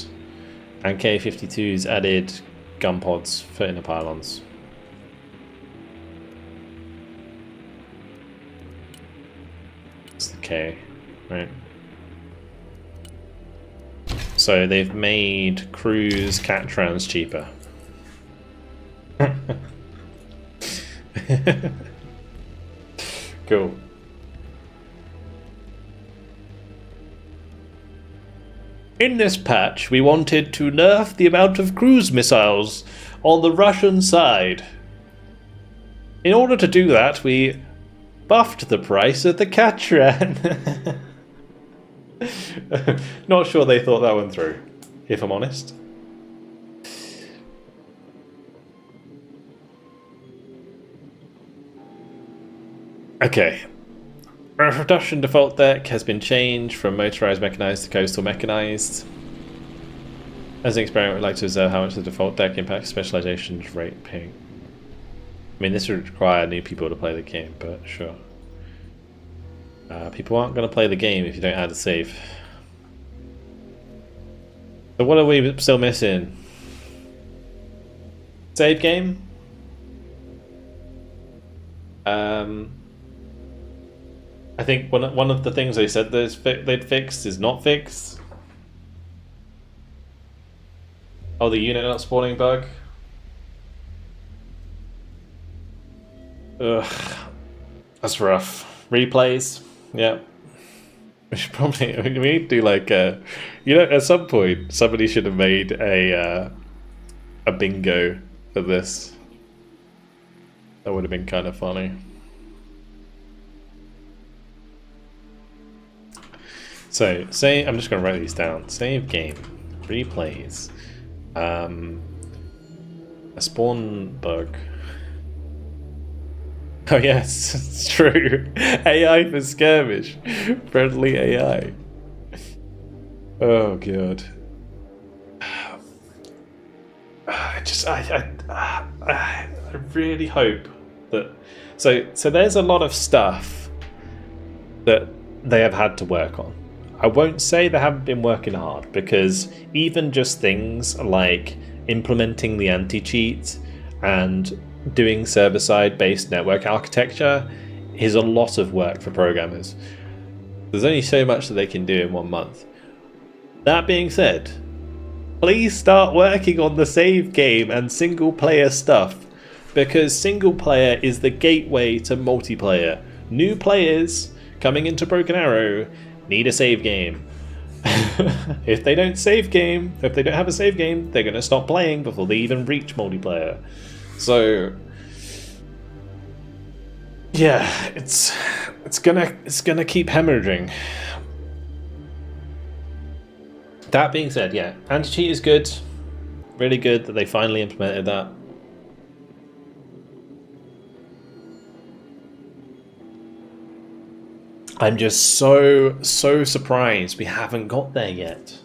And K-52's added gun pods for inner pylons. It's the K, right? So they've made cruise Catrans cheaper. Cool. In this patch, we wanted to nerf the amount of cruise missiles on the Russian side. In order to do that, we buffed the price of the Katran. Not sure they thought that one through, if I'm honest. Okay. Production default deck has been changed from motorized mechanized to coastal mechanized. As an experiment, we'd like to observe how much the default deck impacts specialization's rate ping. I mean, this would require new people to play the game, but sure. People aren't going to play the game if you don't add a save. So what are we still missing? Save game? I think one of the things they said they'd fixed is not fixed. Oh, the unit not spawning bug. Ugh, that's rough. Replays, yeah. We should probably we need to do like a, you know, at some point somebody should have made a bingo for this. That would have been kind of funny. So, say, I'm just going to write these down. Save game, replays, a spawn bug. Oh yes, it's true. AI for skirmish, friendly AI. Oh god. I really hope that. So there's a lot of stuff that they have had to work on. I won't say they haven't been working hard, because even just things like implementing the anti-cheat and doing server-side based network architecture is a lot of work for programmers. There's only so much that they can do in 1 month. That being said, please start working on the save game and single player stuff, because single player is the gateway to multiplayer. New players coming into Broken Arrow need a save game. If they don't save game, if they don't have a save game, they're going to stop playing before they even reach multiplayer. So yeah, it's gonna keep hemorrhaging. That being said, yeah, anti-cheat is good. Really good that they finally implemented that. I'm just so surprised we haven't got there yet.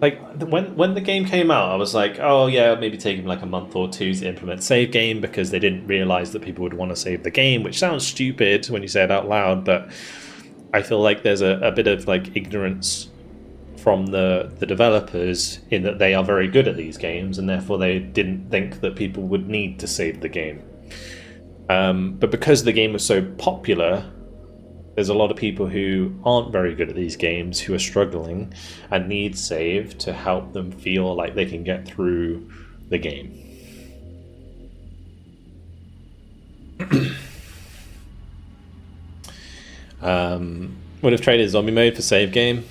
Like, when the game came out, I was like, oh yeah, maybe taking like a month or two to implement save game because they didn't realize that people would want to save the game, which sounds stupid when you say it out loud, but I feel like there's a bit of like ignorance from the developers in that they are very good at these games and therefore they didn't think that people would need to save the game. But because the game was so popular, there's a lot of people who aren't very good at these games who are struggling and need save to help them feel like they can get through the game. Would have traded zombie mode for save game.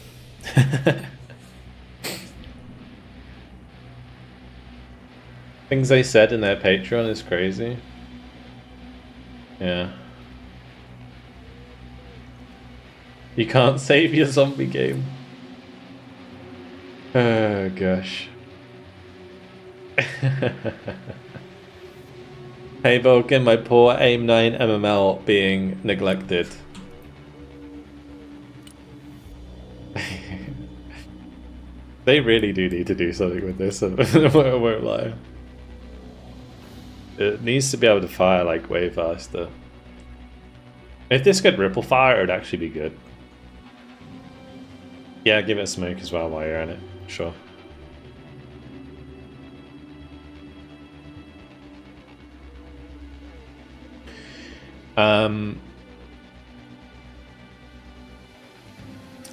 Things they said in their Patreon is crazy. Yeah. You can't save your zombie game. Oh gosh. Hey Vulcan, my poor AIM 9 MML being neglected. They really do need to do something with this. I won't lie. It needs to be able to fire like way faster. If this could ripple fire, it would actually be good. Yeah, give it a smoke as well while you're in it. Sure.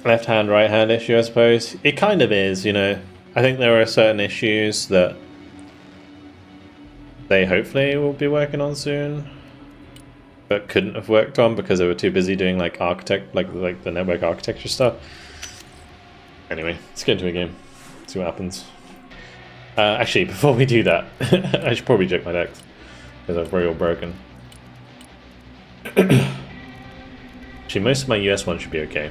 Left hand, right hand issue, I suppose. It kind of is, you know. I think there are certain issues that they hopefully will be working on soon, but couldn't have worked on because they were too busy doing like like the network architecture stuff. Anyway, let's get into a game. See what happens. Actually, before we do that, I should probably check my decks because I'm very all broken. Actually, most of my US ones should be okay.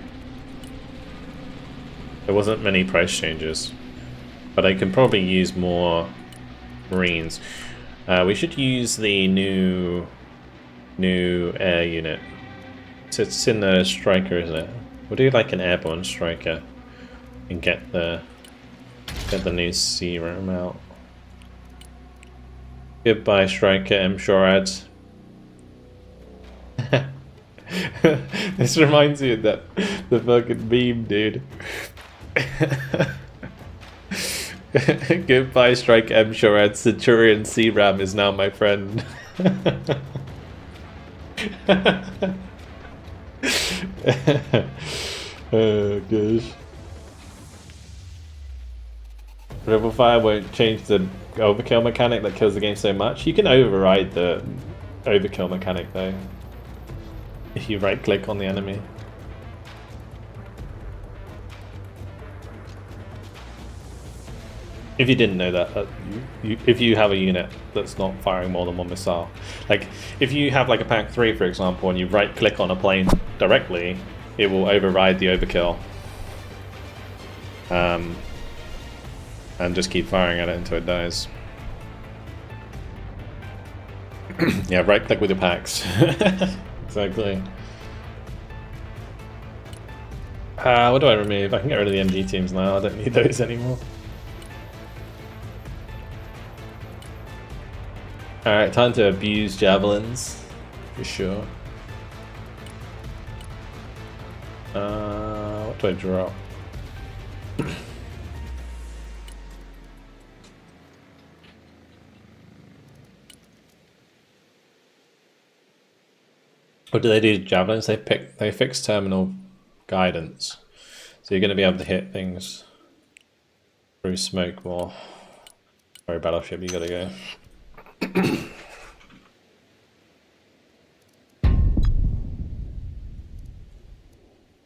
There wasn't many price changes, but I can probably use more Marines. We should use the new air unit. So it's in the striker, isn't it? We'll do like an airborne striker and get the new serum out. Goodbye, striker M. Shorad. This reminds me of the fucking meme, dude. Goodbye, Strike M. Shorad. Centurion C-Ram is now my friend. Oh gosh. Rebel Fire won't change the overkill mechanic that kills the game so much. You can override the overkill mechanic though, if you right click on the enemy. If you didn't know that, if you have a unit that's not firing more than one missile, like if you have like a pack 3 for example and you right click on a plane directly, it will override the overkill and just keep firing at it until it dies. Yeah, right click with your packs. Exactly. What do I remove? I can get rid of the MG teams now, I don't need those anymore. Alright, time to abuse javelins, for sure. What do I draw? What do they do to javelins? They fix terminal guidance. So you're gonna be able to hit things through smoke more. Sorry, battleship, you gotta go.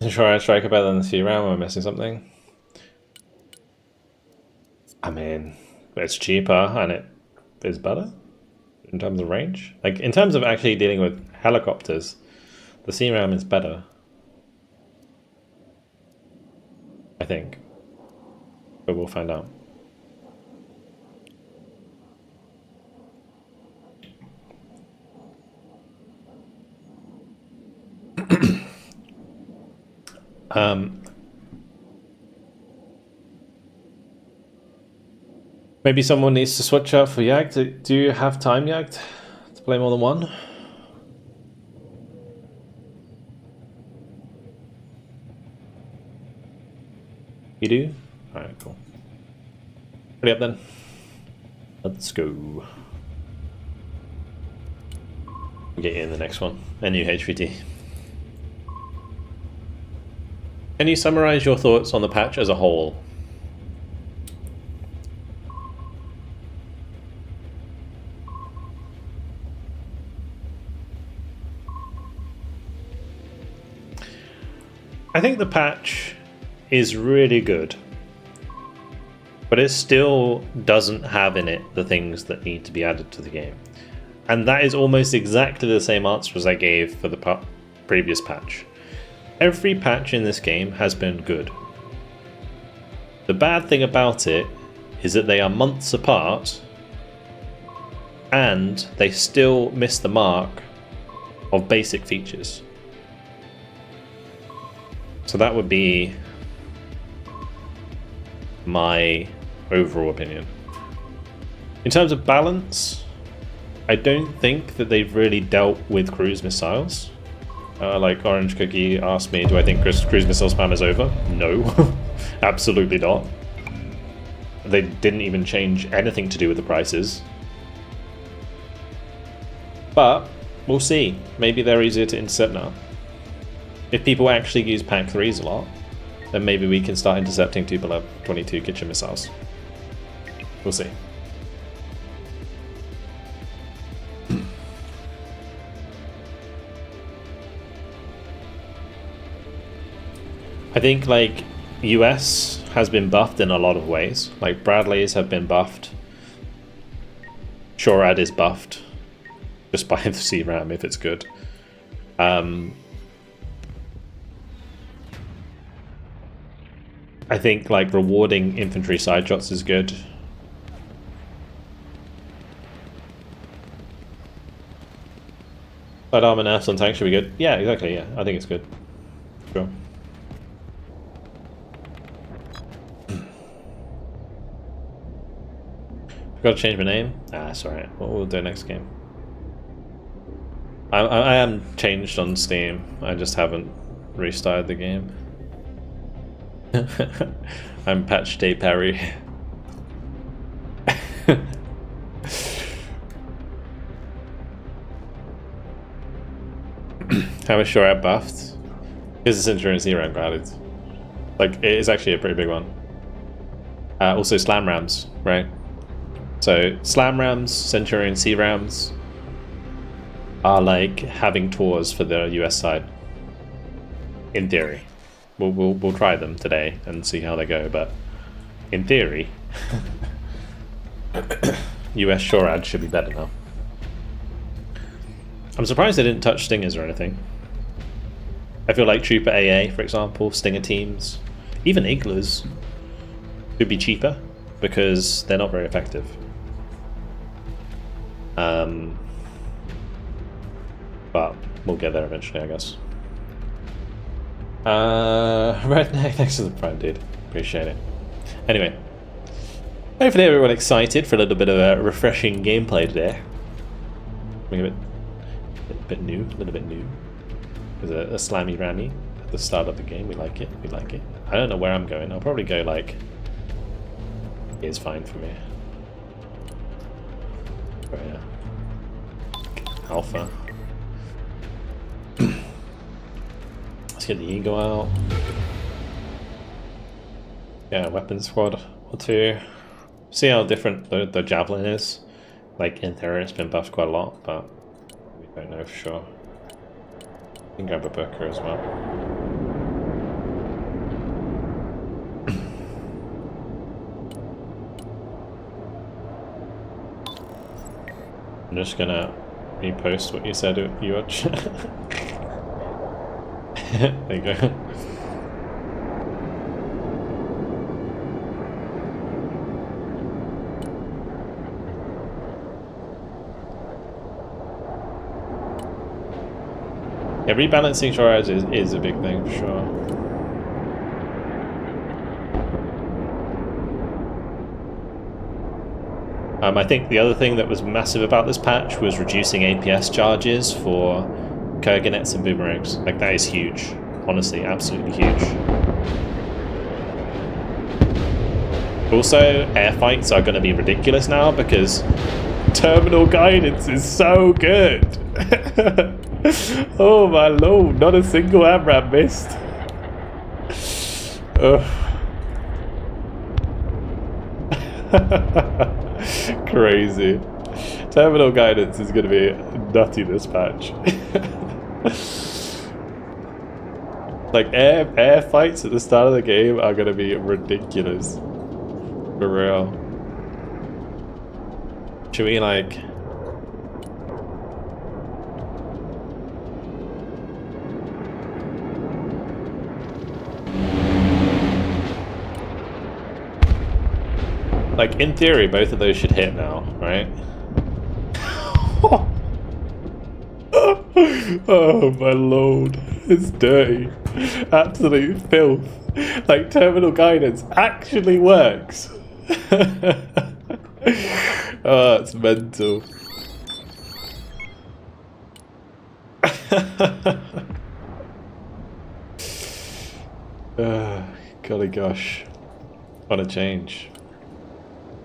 Try a striker better than the C-Ram. Am I missing something? I mean, it's cheaper and it is better in terms of range. Like in terms of actually dealing with helicopters, the C-Ram is better, I think, but we'll find out. Maybe someone needs to switch out for Yagd. Do you have time, Yagd, to play more than one? You do? Alright, cool. Ready up then. Let's go. I'll get you in the next one. A new HVT. Can you summarize your thoughts on the patch as a whole? I think the patch is really good, but it still doesn't have in it the things that need to be added to the game. And that is almost exactly the same answer as I gave for the previous patch. Every patch in this game has been good. The bad thing about it is that they are months apart and they still miss the mark of basic features. So that would be my overall opinion. In terms of balance, I don't think that they've really dealt with cruise missiles. Like Orange Cookie asked me, do I think cruise missile spam is over? No, absolutely not. They didn't even change anything to do with the prices. But we'll see. Maybe they're easier to intercept now. If people actually use pack 3s a lot, then maybe we can start intercepting 2 below 22 kitchen missiles. We'll see. I think like US has been buffed in a lot of ways. Like Bradley's have been buffed. Shorad is buffed. Just by the CRAM if it's good. I think like rewarding infantry side shots is good. Side armor nerfs on tanks should be good. Yeah, exactly, yeah. I think it's good. Sure. Forgot to change my name? Ah, it's alright. We'll do next game. I am changed on Steam. I just haven't restarted the game. I'm Patch Day Perry. How much sure I buffed? Because it's insurance zero granted. Like it is actually a pretty big one. Also slam rams, right? So slam rams, Centurion C rams are like having tours for the US side. In theory. We'll try them today and see how they go, but in theory, US Shorad should be better now. I'm surprised they didn't touch stingers or anything. I feel like Trooper AA, for example, stinger teams, even igloos could be cheaper because they're not very effective. But we'll get there eventually, I guess. Redneck, thanks for the prime, dude. Appreciate it. Anyway, hopefully everyone excited for a little bit of a refreshing gameplay today. A bit new, a little bit new. There's a slammy rammy at the start of the game. We like it. We like it. I don't know where I'm going. I'll probably go like. It's fine for me. Oh yeah. Alpha. Let's get the ego out. Yeah, weapon squad or two. See how different the javelin is. Like in theory it's been buffed quite a lot, but we don't know for sure. You can grab a Booker as well. I'm just gonna repost what you said, you watch. There you go. Yeah, rebalancing Shorad is a big thing for sure. I think the other thing that was massive about this patch was reducing APS charges for Kurganets and boomerangs. Like, that is huge. Honestly, absolutely huge. Also, air fights are going to be ridiculous now because terminal guidance is so good. Oh my lord, not a single AMRAAM missed. Crazy. Terminal guidance is going to be nutty this patch. Like air fights at the start of the game are going to be ridiculous. For real. Should we like... Like, in theory, both of those should hit now, right? Oh my lord, it's dirty. Absolute filth. Like, terminal guidance actually works. Oh, it's mental. Golly gosh. What a change.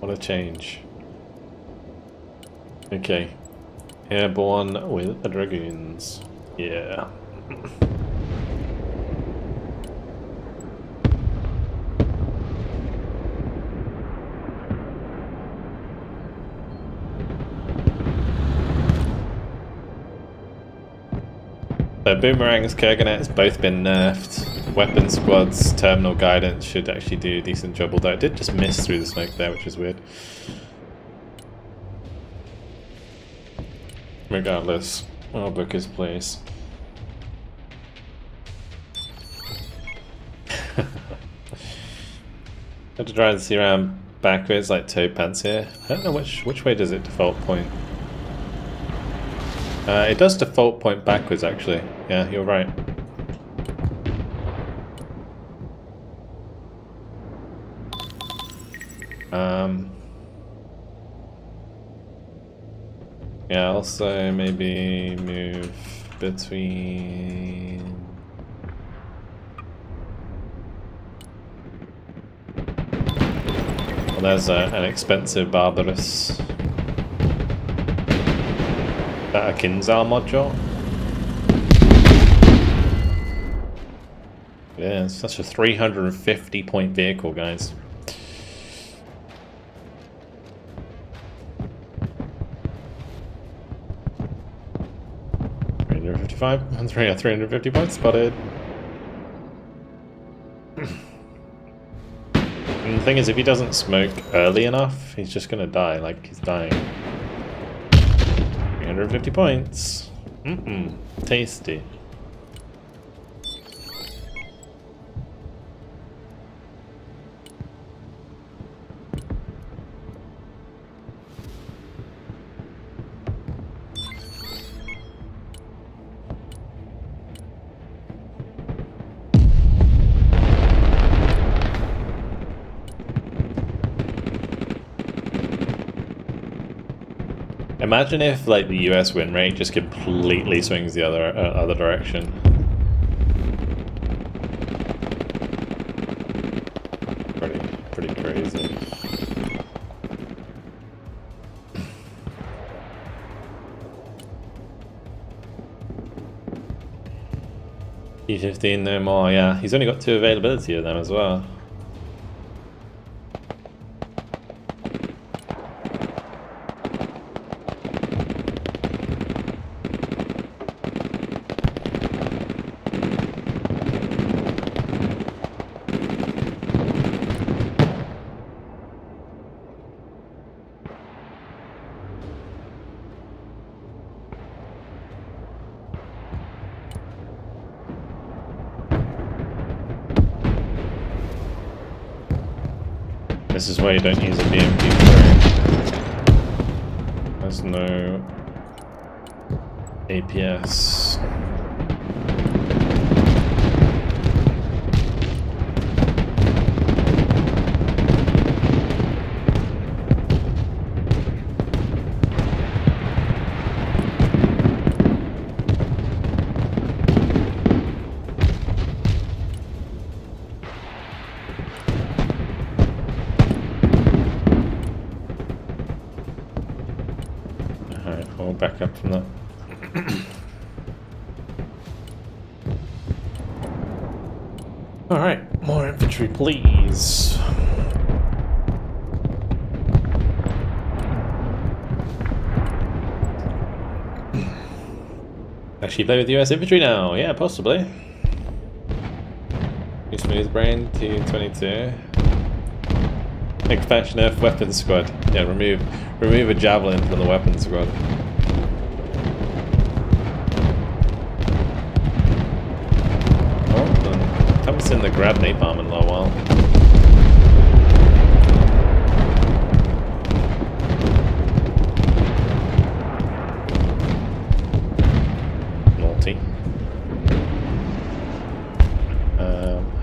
What a change. Okay. Airborne with the Dragoons. Yeah. So boomerangs, Kurganets, both been nerfed. Weapon squads, terminal guidance should actually do a decent job, although it did just miss through the smoke there, which is weird. Regardless, I'll book his place. Have to try and see around backwards like toe pants here. I don't know which way does it default point. It does default point backwards actually. Yeah, you're right. Yeah, also maybe move between... Well, there's an expensive Barbarous. Is that a Kinzhal module? Yeah, it's such a 350 point vehicle, guys. 350 points spotted. And the thing is, if he doesn't smoke early enough, he's just gonna die, like he's dying. 350 points. Tasty. Imagine if, like, the US win rate just completely swings the other direction. Pretty crazy. E15 no more, yeah. He's only got 2 availability of them as well. This is why you don't use a BMP for. There's no APS. Alright, I'll back up from that. Alright, more infantry, please. Actually play with US infantry now, yeah, possibly. New Smooth Brain, T22. Expansion F weapons squad. Yeah, remove a javelin from the weapons squad. Oh, haven't seen the grab napalm in a little while. Naughty.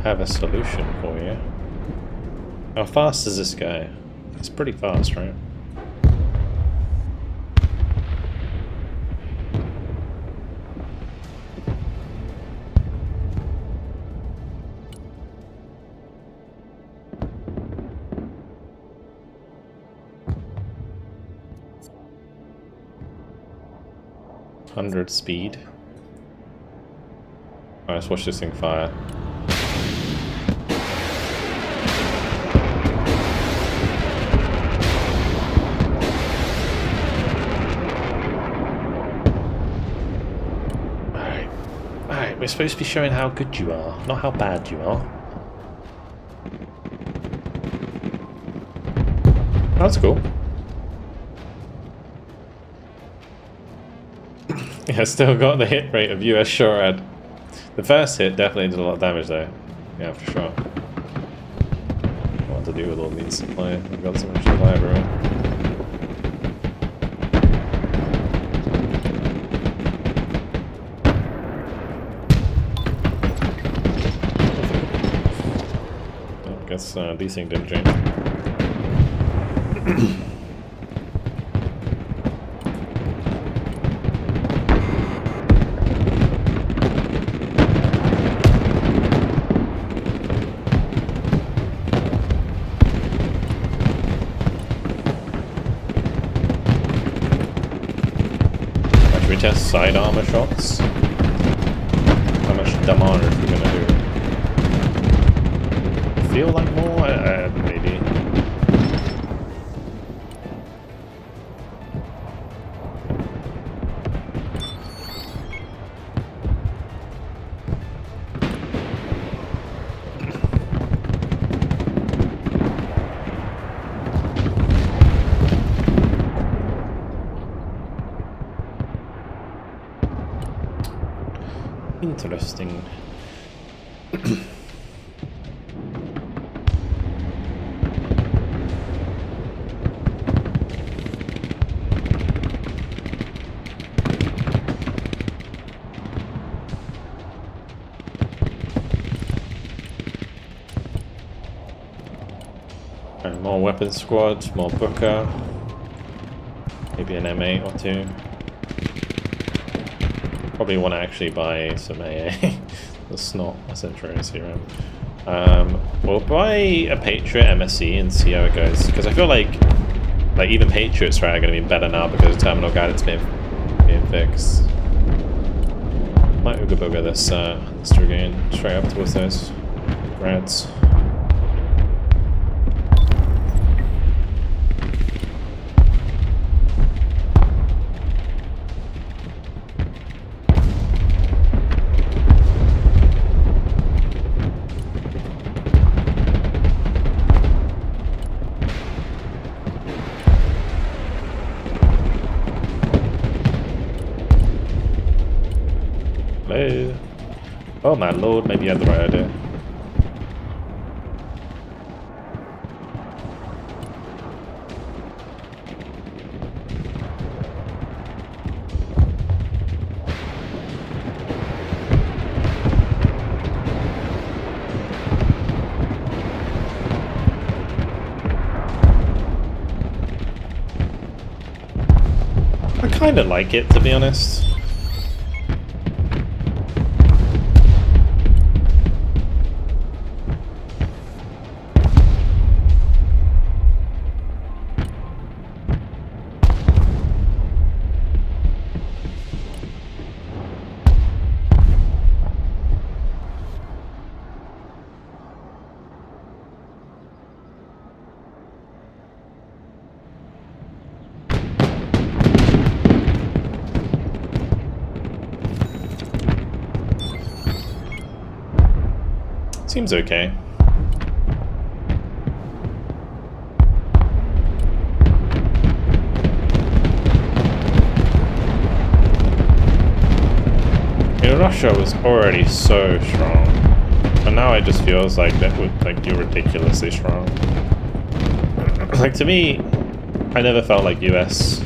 Have a solution for you. How fast is this guy? It's pretty fast, right? $100 speed. Alright, let's watch this thing fire. We're supposed to be showing how good you are, not how bad you are. That's cool. Yeah, still got the hit rate of US Shorad. The first hit definitely did a lot of damage though. Yeah, for sure. What to do with all these supply? We've got so much supply everywhere. Guess these things didn't change. Should we test side armor shots? How much damage are we gonna do? Feel like more? Maybe. Interesting. And more weapons squads, more Booker, maybe an M8 or two. Probably want to actually buy some AA. That's not a century around. We'll buy a Patriot MSC and see how it goes, because I feel like even Patriots are going to be better now because of terminal guidance being fixed. Might Ooga Booga this Dragoon straight up towards those grads. Hello. Oh my lord, maybe you had the right idea. I kinda like it, to be honest. Seems okay. Russia was already so strong, and now it just feels like that would you're ridiculously strong. Like, to me, I never felt like US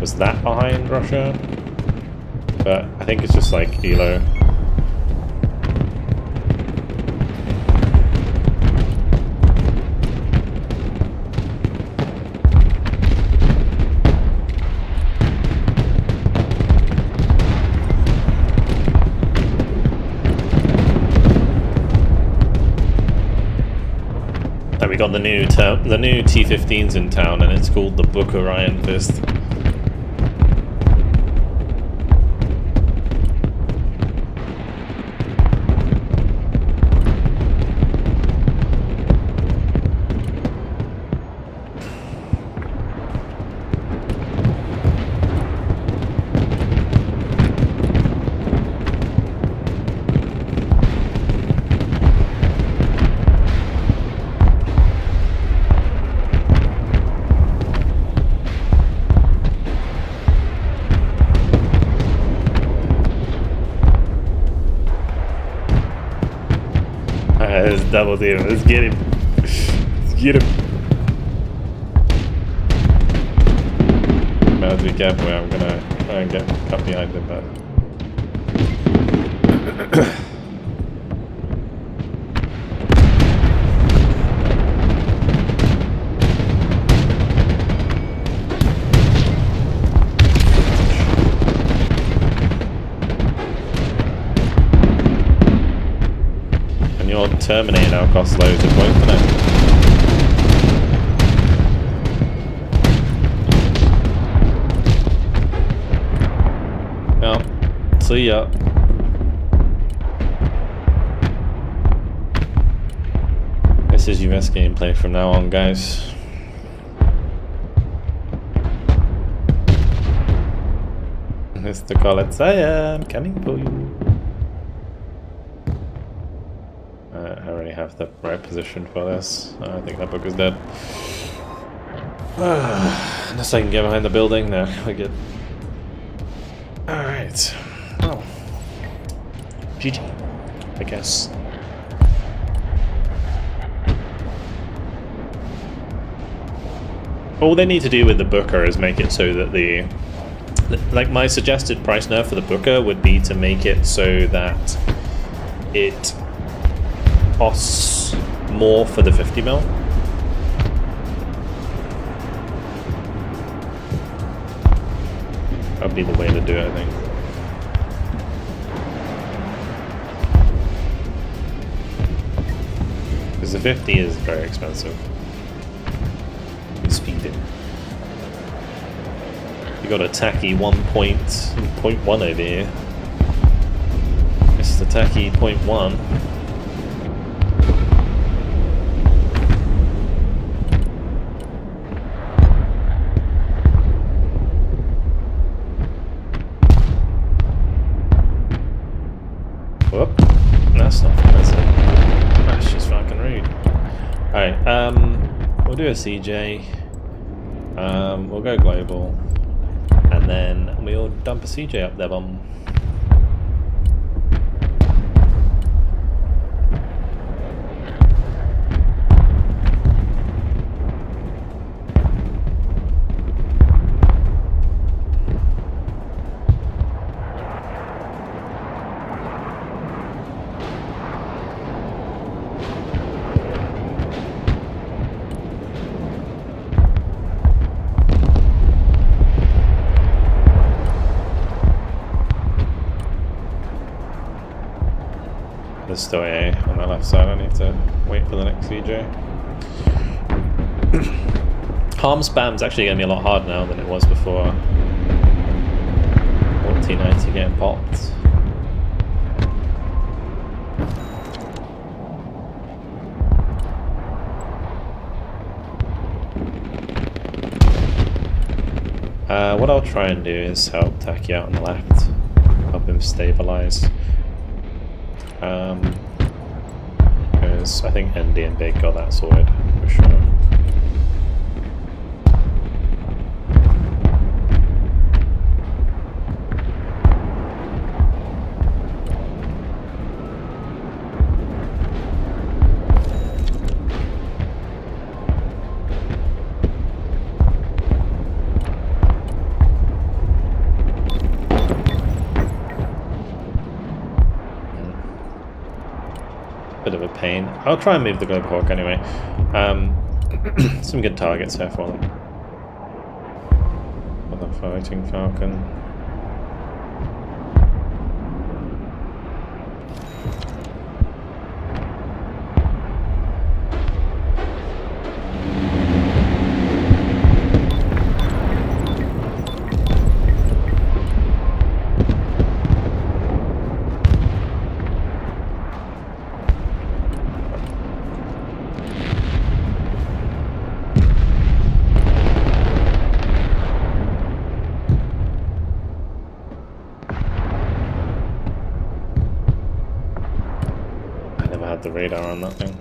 was that behind Russia, but I think it's just like ELO. We got the new T-15s in town, and it's called the Booker Iron Fist. Let's double team him. Let's get him. Let's get him. Now, to be careful. I'm gonna try and get cut behind him, but. Terminate now costs loads of points, doesn't it? Well, see ya. This is US gameplay from now on, guys. Mr. Collins, I am coming for you. I already have the right position for this. I think that book is dead. Unless I can get behind the building, no, we're good. Alright. Oh. GG, I guess. All they need to do with the Booker is make it so that like, my suggested price nerf for the Booker would be to make it so that it costs more for the 50mm. That'd be the way to do it, I think. Because the 50 is very expensive. Speed it. You got a tacky 1.1 over here. It's the tacky 0.1. Whoop, that's not fancy. That's just fucking rude. Alright, we'll do a CJ. We'll go global. And then we'll dump a CJ up there, bum. There's still AA on the left side. I need to wait for the next VJ. Harm spam's actually going to be a lot harder now than it was before. T90 getting popped. What I'll try and do is help Taki out on the left, help him stabilize. because I think ND and Big got that sorted for sure. Bit of a pain. I'll try and move the Global Hawk anyway. Some good targets here for them. For the Fighting Falcon. The radar on that thing.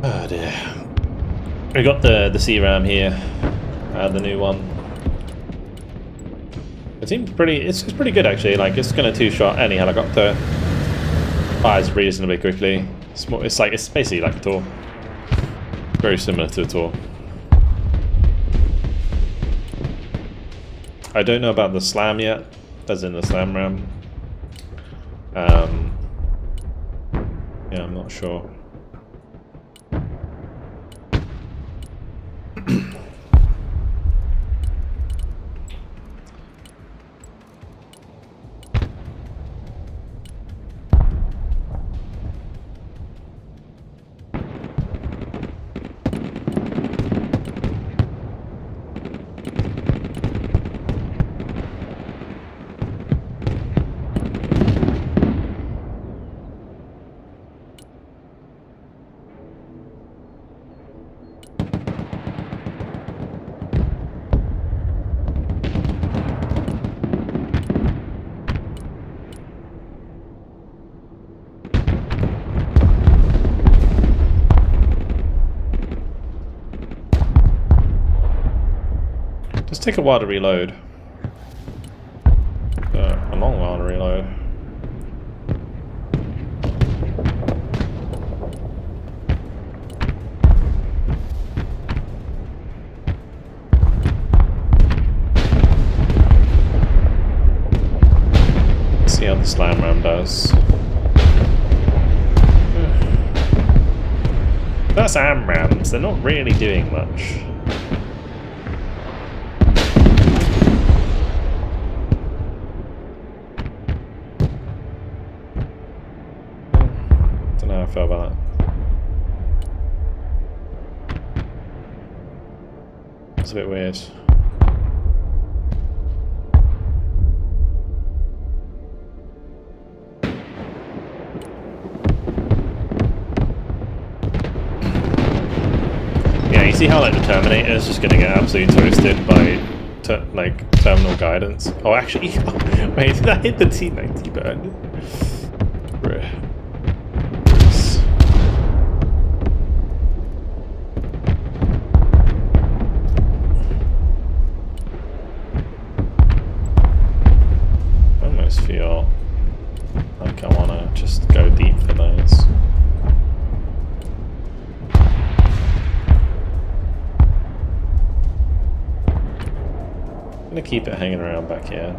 Oh dear. We got the CRAM here, the new one. It seems pretty. It's pretty good actually. Like it's gonna two-shot any helicopter. Fires reasonably quickly. It's basically like a Tor. Very similar to a Tor. I don't know about the slam yet. As in the slam ram. Yeah, I'm not sure. Just take a while to reload. A long while to reload. Let's see how the slam ram does. That's AMRAMs, they're not really doing much. Don't know how I feel about that. It's a bit weird. You see how like the Terminator is just going to get absolutely toasted by terminal guidance? Oh, actually, wait, did I hit the T90 burn? I almost feel like I want to just go deep for those. I'm gonna keep it hanging around back here.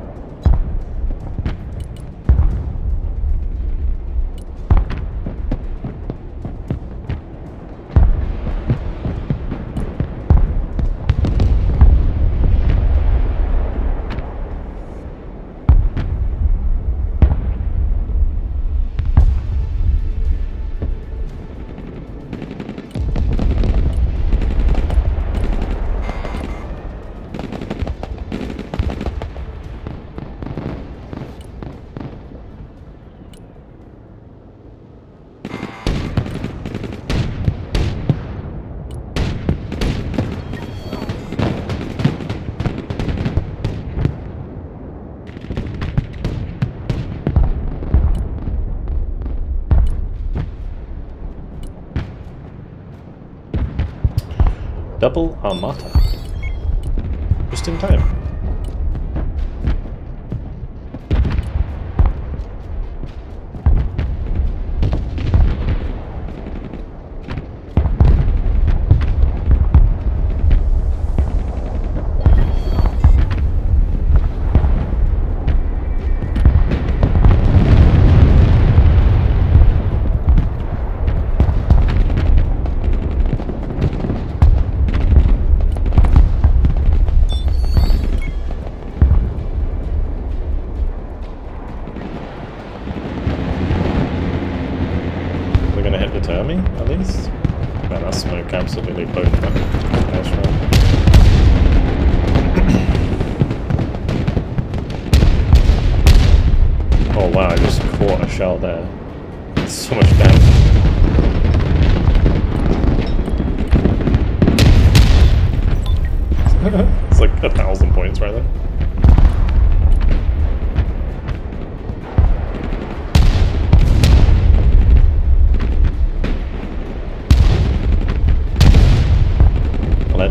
Double Armata. Just in time. At least. Man, that smoke absolutely blown that. Nice run. Oh wow, I just caught a shell there. It's so much damage. It's like 1,000 points right there.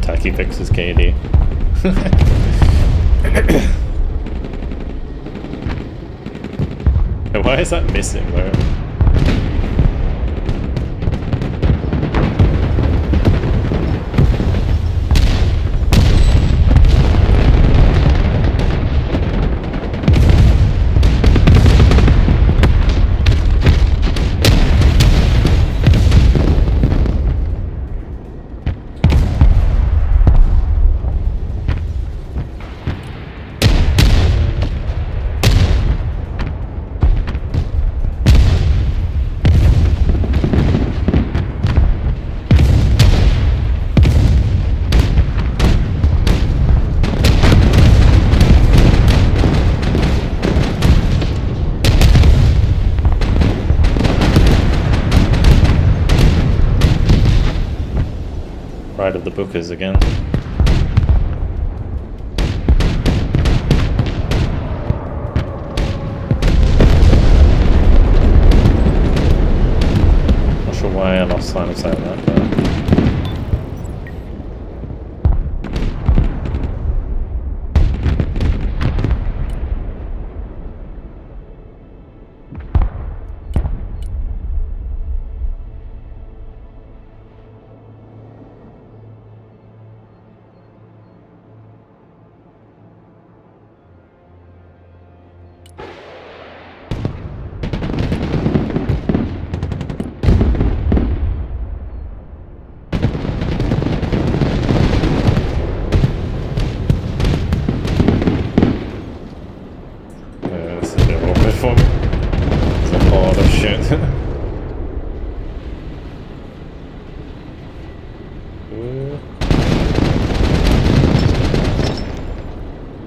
Tacky fixes KD. And why is that missing though? Pride of the Bookers again. Not sure why I lost line of sight of that, but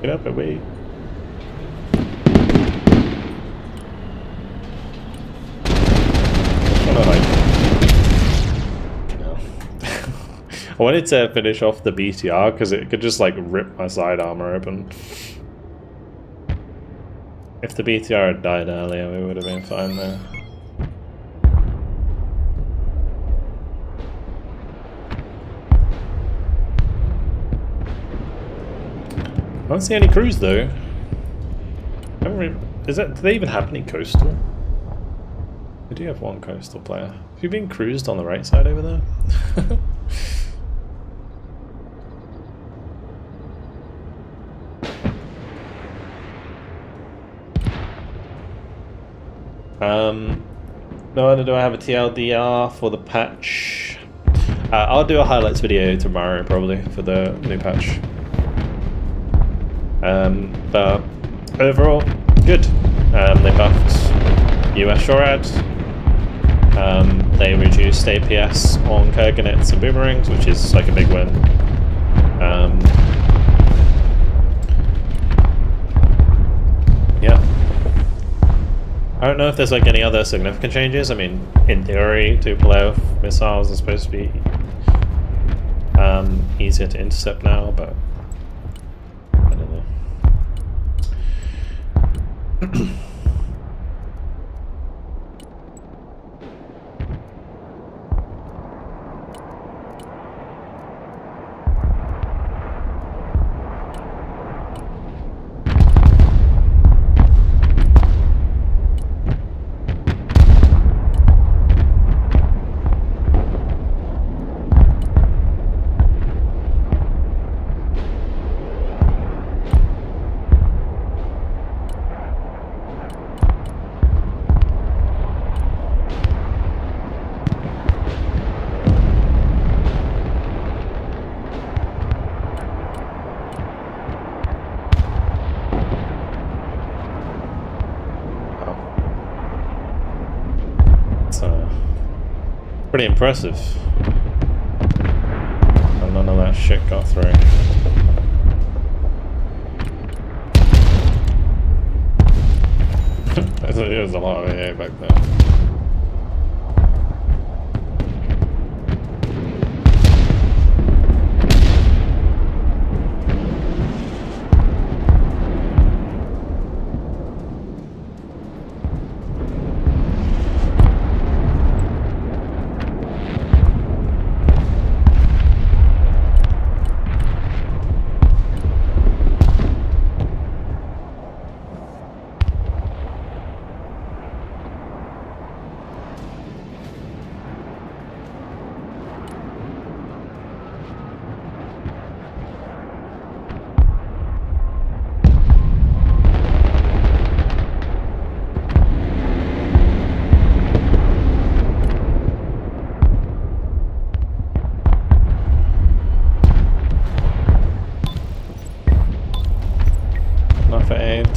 get up and wait. I wanted to finish off the BTR because it could just like rip my side armor open. If the BTR had died earlier, we would have been fine there. I don't see any crews though. Is that? Do they even have any coastal? We do have one coastal player. Have you been cruised on the right side over there? No, do I have a TLDR for the patch? I'll do a highlights video tomorrow probably for the new patch. But overall, good. They buffed US Shorad. They reduced APS on Kurganets and Boomerangs, which is like a big win. Yeah. I don't know if there's like any other significant changes. I mean, in theory, two-player missiles are supposed to be easier to intercept now, but I don't know. Pretty impressive. And none of that shit got through. There was a lot of AA back there.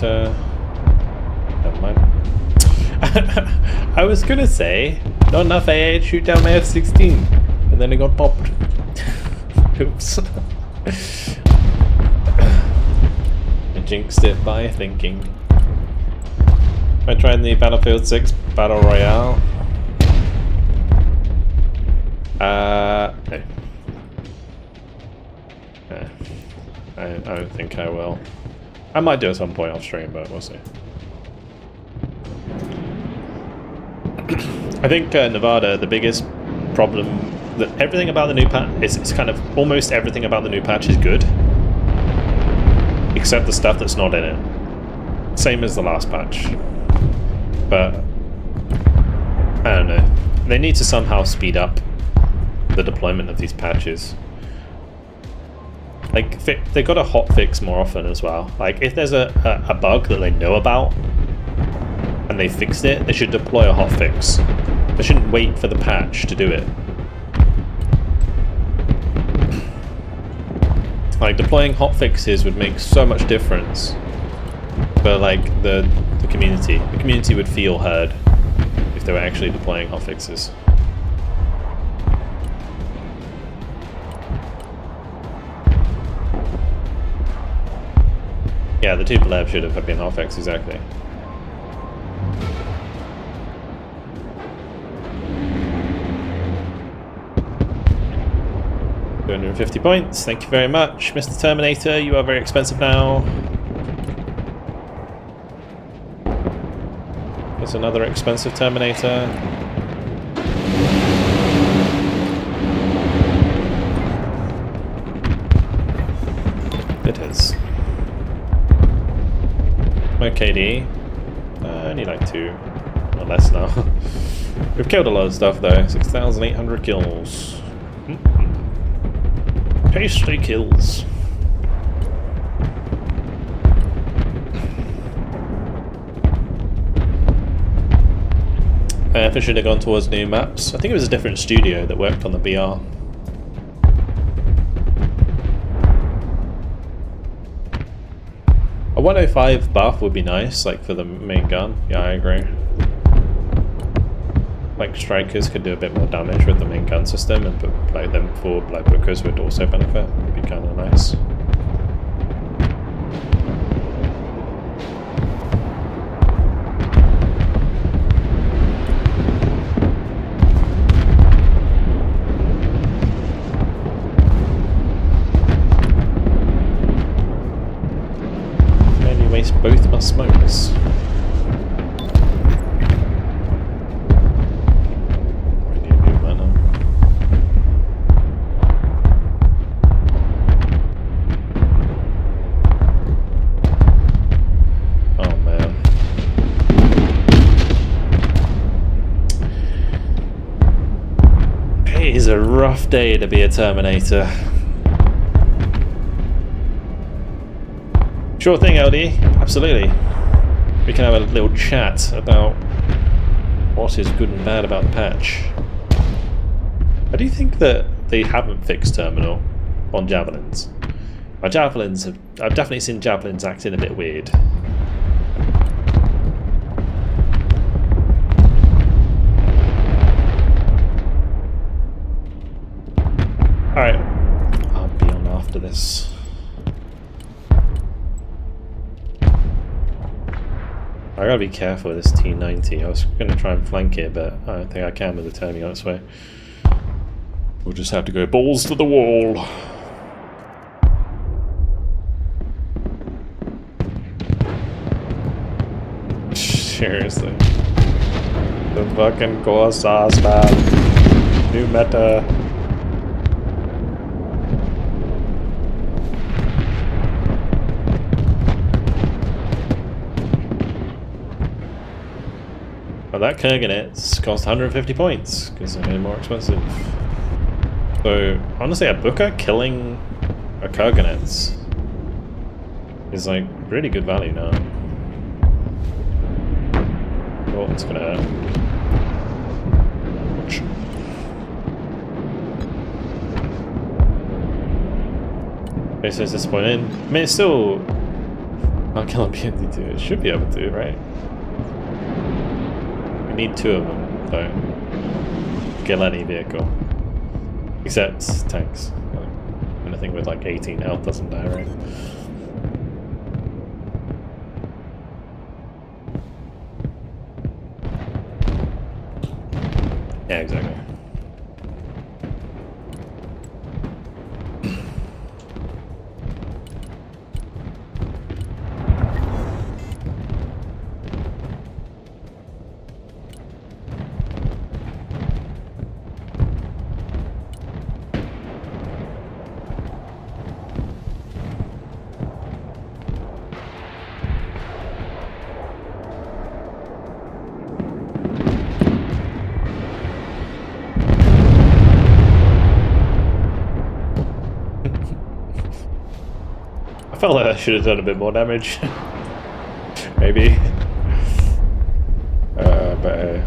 Never mind. I was gonna say, not enough AA to shoot down my F-16, and then it got popped. Oops. I jinxed it by thinking. I tried the Battlefield 6 Battle Royale. No. I don't think I will. I might do it at some point off stream, but we'll see. I think Nevada, the biggest problem, that everything about the new patch, it's kind of almost everything about the new patch is good, except the stuff that's not in it. Same as the last patch. But I don't know. They need to somehow speed up the deployment of these patches. Like, they've got to hotfix more often as well. Like, if there's a bug that they know about and they fixed it, they should deploy a hotfix. They shouldn't wait for the patch to do it. Like, deploying hotfixes would make so much difference for, like, the community. The community would feel heard if they were actually deploying hotfixes. Yeah, the 2 Pleb should have been hotfix, exactly. $250 points, thank you very much. Mr. Terminator, you are very expensive now. There's another expensive Terminator. It is. My KD, only like 2, or less now. We've killed a lot of stuff though, 6,800 kills. Tasty kills. I should have gone towards new maps. I think it was a different studio that worked on the BR. A 105 buff would be nice, like for the main gun. Yeah, I agree. Like strikers could do a bit more damage with the main gun system, and like them for like bookers would also benefit. Would be kind of nice. Both my smokes. Oh man. It is a rough day to be a Terminator. Sure thing, LD. Absolutely. We can have a little chat about what is good and bad about the patch. I do think that they haven't fixed terminal on javelins. My javelins have... I've definitely seen javelins acting a bit weird. Alright, I'll be on after this. I gotta be careful with this T90. I was gonna try and flank it, but I don't think I can with the turning on its way. We'll just have to go balls to the wall. Seriously. The fucking core sauce, man. New meta. Well, that Kurganets cost 150 points because they made it more expensive. So, honestly, a Booker killing a Kurganets is like really good value now. Oh, it's gonna hurt. Ouch. Okay, so it's disappointing. I mean, it's still. Can't kill a BND2. It should be able to, right? We need 2 of them, though. Kill any vehicle. Except tanks. Anything with like 18 health doesn't die, right? Yeah, exactly. I felt like I should have done a bit more damage. Maybe. But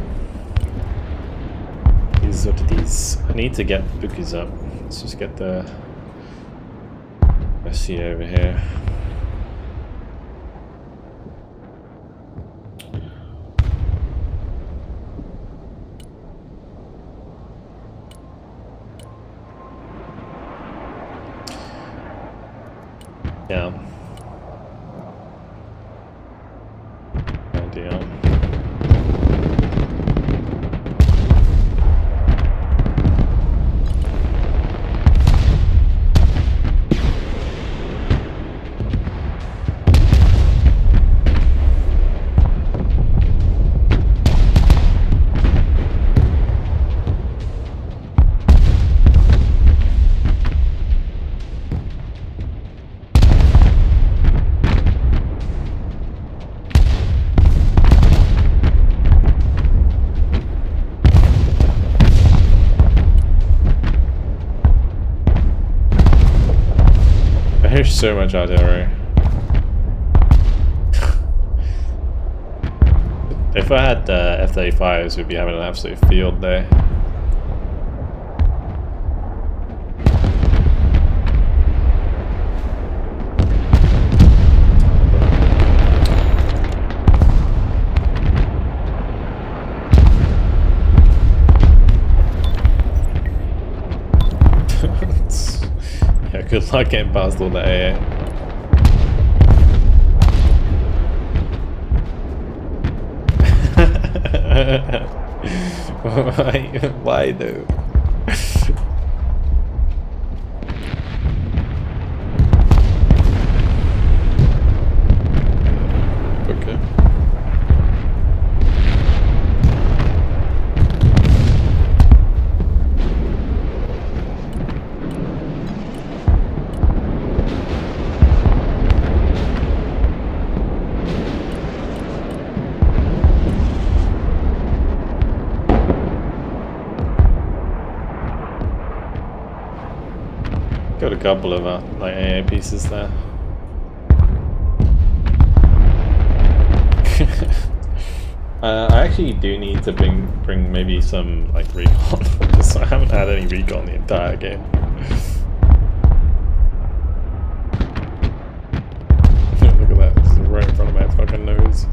these are these. I need to get the bookies up. Let's just get the SC over here. Yeah. Ideal. There's so much artillery. If I had F-35s, we'd be having an absolute field day. Yeah, good luck getting past all the AA. Why though? Okay. Got a couple of like AA pieces there. I actually do need to bring maybe some like recon because I haven't had any recon the entire game. Look at that, this is right in front of my fucking nose.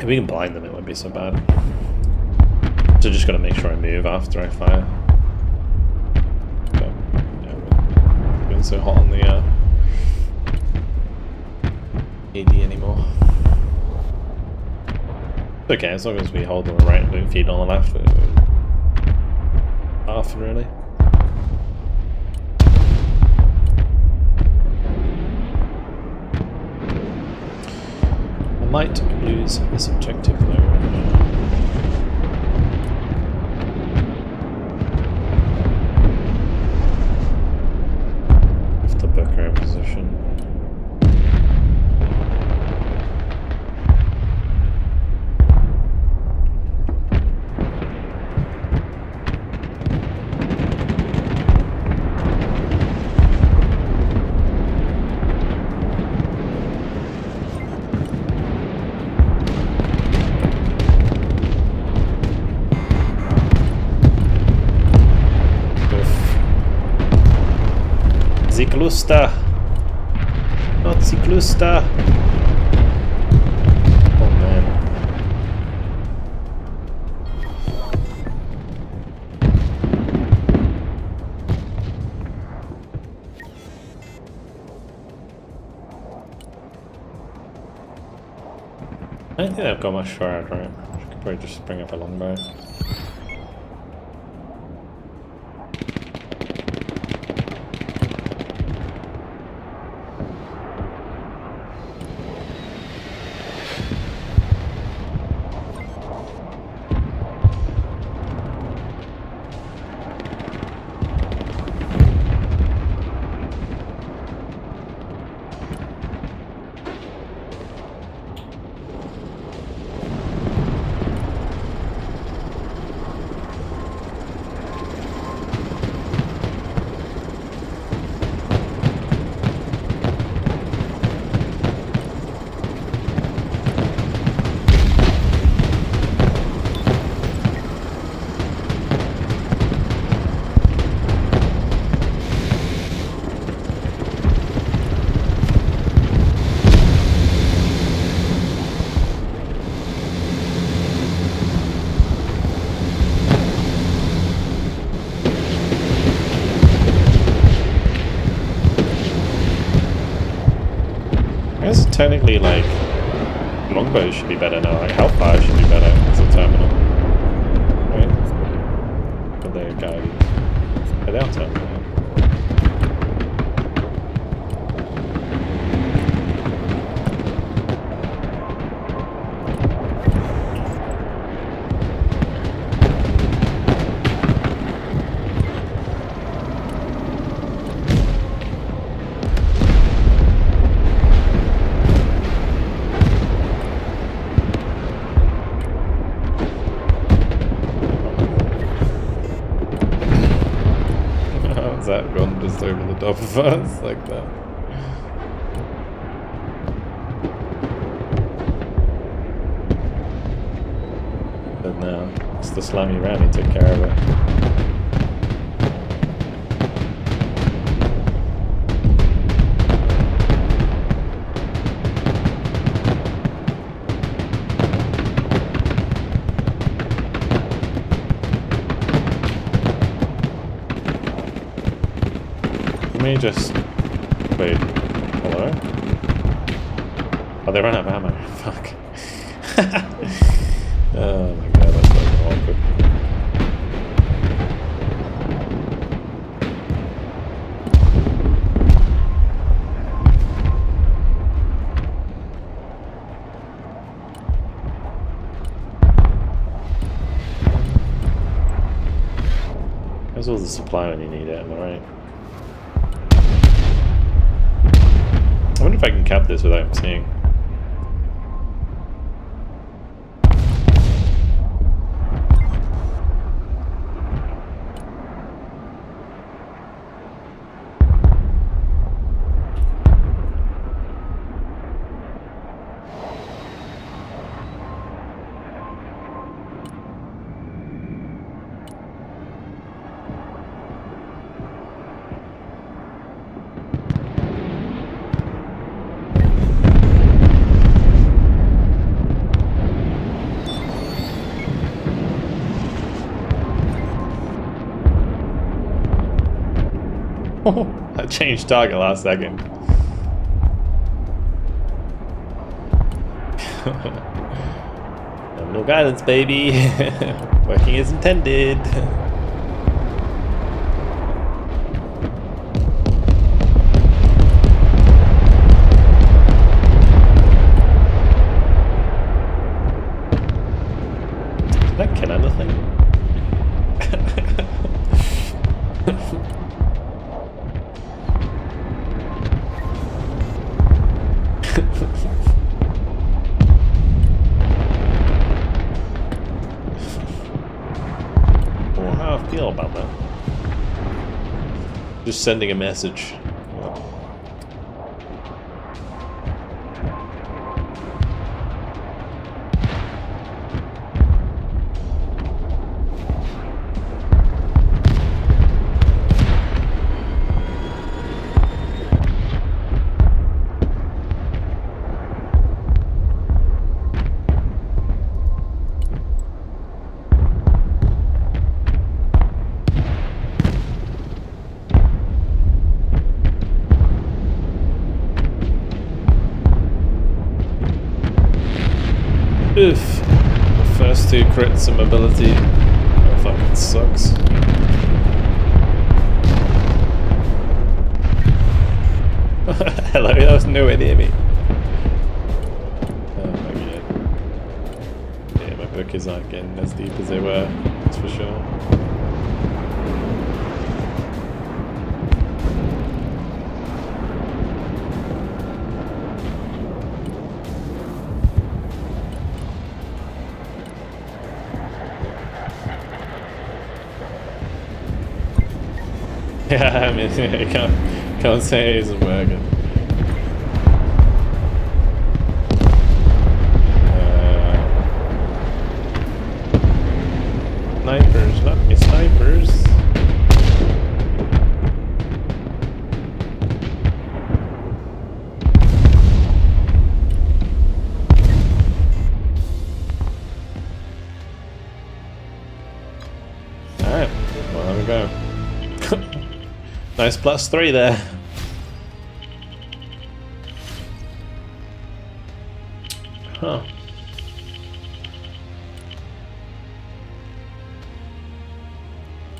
If we can blind them, it won't be so bad. So just gotta make sure I move after I fire. But, yeah, we're being so hot on the AD anymore. It's okay, as long as we hold on the right and don't feed on the left, we're half really. I might lose this objective though. Have to book our position. Ciclusta! Not ciclusta! Oh man. I don't think I've got my Shorad, right? I could probably just bring up a longbow. Technically, like, longbows should be better now, like hellfire should be better as a terminal. Right? But they go. But they are terminal. That run just over the top of us like that. But now it's the slammy rally took care of it. Let me just wait. Hello? Oh, they ran out of ammo. Fuck. Oh my god, that's like awkward. There's all the supply when you need it, am I right? I wonder if I can cap this without seeing. I changed target last second. No guidance, baby. Working as intended. Did I kill anything? How I feel about that? Just sending a message. Oof. The first two crits and mobility. That fucking sucks. Hello, that was nowhere near me. Maybe yeah, my bookers aren't getting as deep as they were, that's for sure. Yeah, I mean, you can't say it isn't working. Snipers, not me snipers. Alright, well, there we go. Nice +3 there. Huh.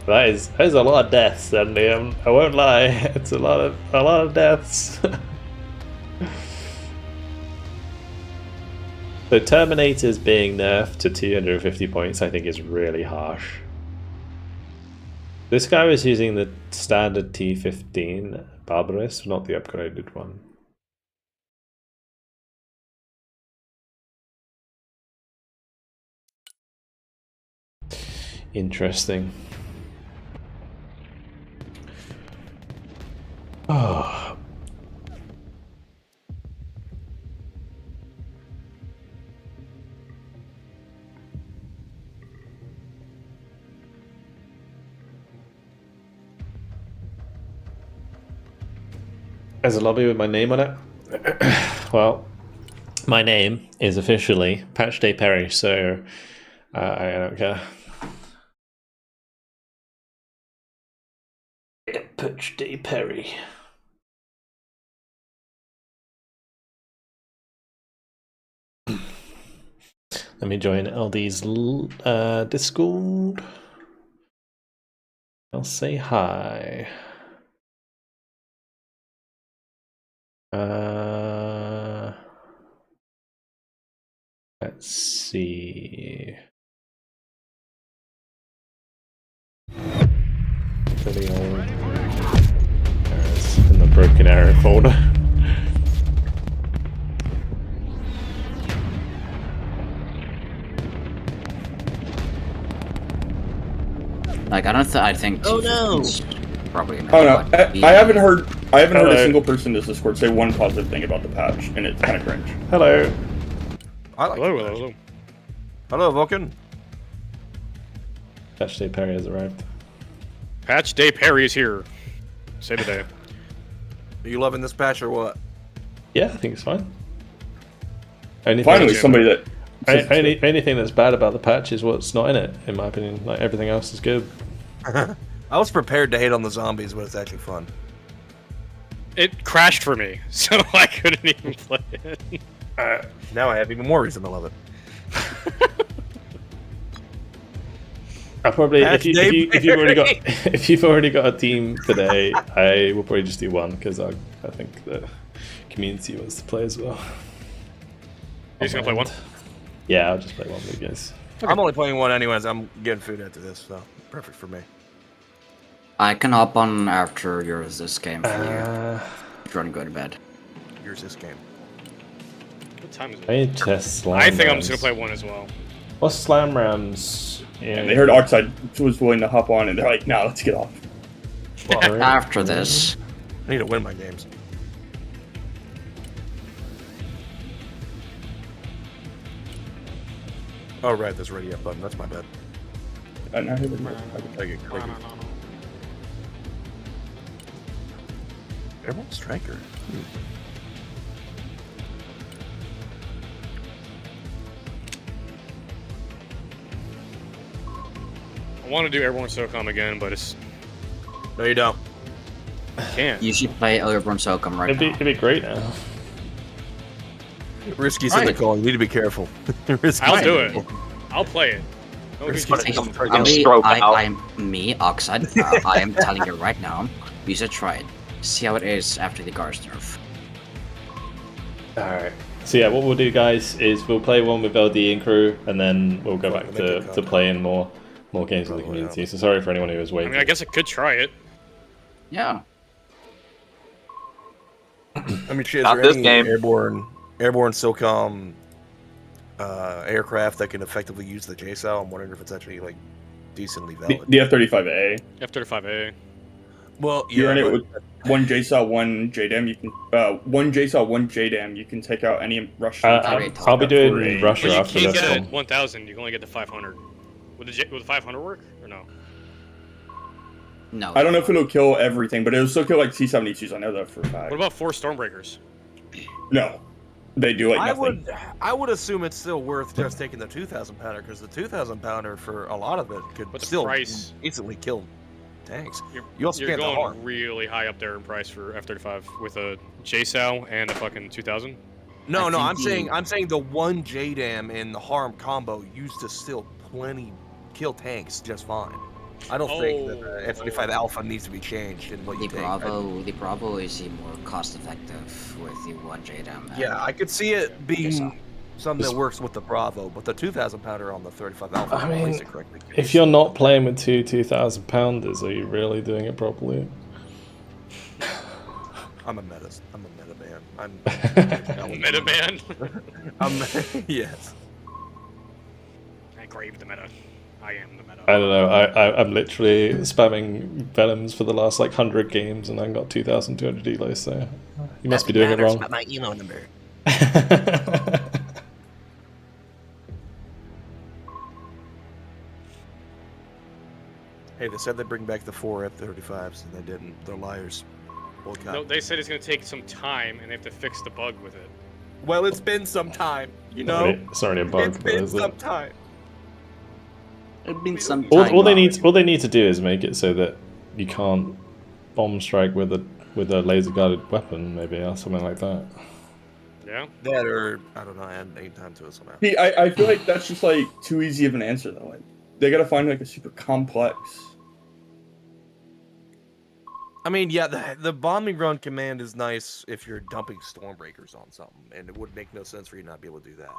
That is a lot of deaths, and I won't lie, it's a lot of deaths. So Terminators being nerfed to 250 points I think is really harsh. This guy was using the standard T15 Barbarous, not the upgraded one. Interesting. Oh. There's a lobby with my name on it. Well, my name is officially Patch Day Perry, so I don't care. Patch Day Perry. Let me join LD's Discord. I'll say hi. Let's see. Pretty old. There's in the broken arrow folder. Like I think. Oh no! Probably. Oh no! I haven't heard a single person in this Discord say one positive thing about the patch, and it's kind of cringe. Hello. I like Hello, Vulcan. Patch Day Perry has arrived. Patch Day Perry is here. Say the day. Are you loving this patch or what? Yeah, I think it's fine. Anything Finally, somebody that. Anything that's bad about the patch is what's not in it, in my opinion. Like everything else is good. I was prepared to hate on the zombies, but it's actually fun. It crashed for me, so I couldn't even play it. Now I have even more reason to love it. I probably That's if you've already got a team today, I will probably just do one because I think the community wants to play as well. You're just gonna play one? Yeah, I'll just play one with you guys. Okay. I'm only playing one anyways. I'm getting food after this, so perfect for me. I can hop on after yours this game for you. If you want to go to bed. Yours this game. What time is it? I need to slam I think I'm rams. just gonna play one as well. What's slam rams? Yeah. And they heard Oxide was willing to hop on, and they're like, "Nah, let's get off." Well, After this. I need to win my games. Oh right, there's ready up button. That's my bad. And I heard I get crazy. Airborne Striker. I want to do Airborne SOCOM again, but it's No, you don't. can't. You should play Airborne SOCOM right now. It'd be great now. Risky's in the call. You need to be careful. Risky's I'll in do the it. call. I'll play it. No Risky's big deal. I'm me, Oxide. I am telling you right now, you should try it. See how it is after the Gar's nerf. Alright. So yeah, what we'll do, guys, is we'll play one with LD and crew, and then we'll go back to playing more games with the community. So sorry for anyone who was I waiting. mean, I guess I could try it. Yeah. I mean, shit, Not is there this any game. airborne SOCOM aircraft that can effectively use the JSOW? I'm wondering if it's actually like decently valid. The F-35A. F-35A. Well, You run yeah, it with one JSOW, one JDAM. You can one JSOW, one JDAM. You can take out any Russian. I'll be doing Russia But you after can't this get a one. 1000. You can only get the 500. Would the 500 work or no? No. I don't know if it'll kill everything, but it'll still kill like T-72s. I know that for a fact. What about 4 Stormbreakers? No, they do like nothing. I would assume it's still worth just taking the 2,000 pounder because the 2,000 pounder for a lot of it could But the still price- instantly kill tanks. You're, You also you're can't going harm. really high up there in price for F-35 with a JSOW and a fucking 2000. No, I no, think I'm saying the one JDAM and the harm combo used to still plenty kill tanks just fine. I don't think that the F-35 Alpha needs to be changed in what you The take. Bravo is the more cost-effective with the 1 JDAM. Yeah, I could see it being JSOW. something that works with the Bravo, but the 2,000 pounder on the 35 Alpha, I mean, plays it correctly. If you're not playing with 2,000 pounders, are you really doing it properly? I'm a meta man. I'm Meta man. yes. I crave the meta. I am the meta. I don't know. I'm literally spamming Venoms for the last like 100 games, and I've got 2,200 elo. So you must be doing it wrong. My elo number. Hey, they said they'd bring back the 4 F-35s, and they didn't. They're liars. No, they said it's going to take some time, and they have to fix the bug with it. Well, it's been some time, you know. It's already a bug. It's but been is it? some time. It's been some All time. they need to do is make it so that you can't bomb strike with a laser guided weapon, maybe, or something like that. Yeah. That or I don't know. Add aim time to it somehow. See, I feel like that's just like too easy of an answer though. Like, they gotta find like a super complex. I mean, yeah, the bombing run command is nice if you're dumping Stormbreakers on something, and it would make no sense for you not to be able to do that.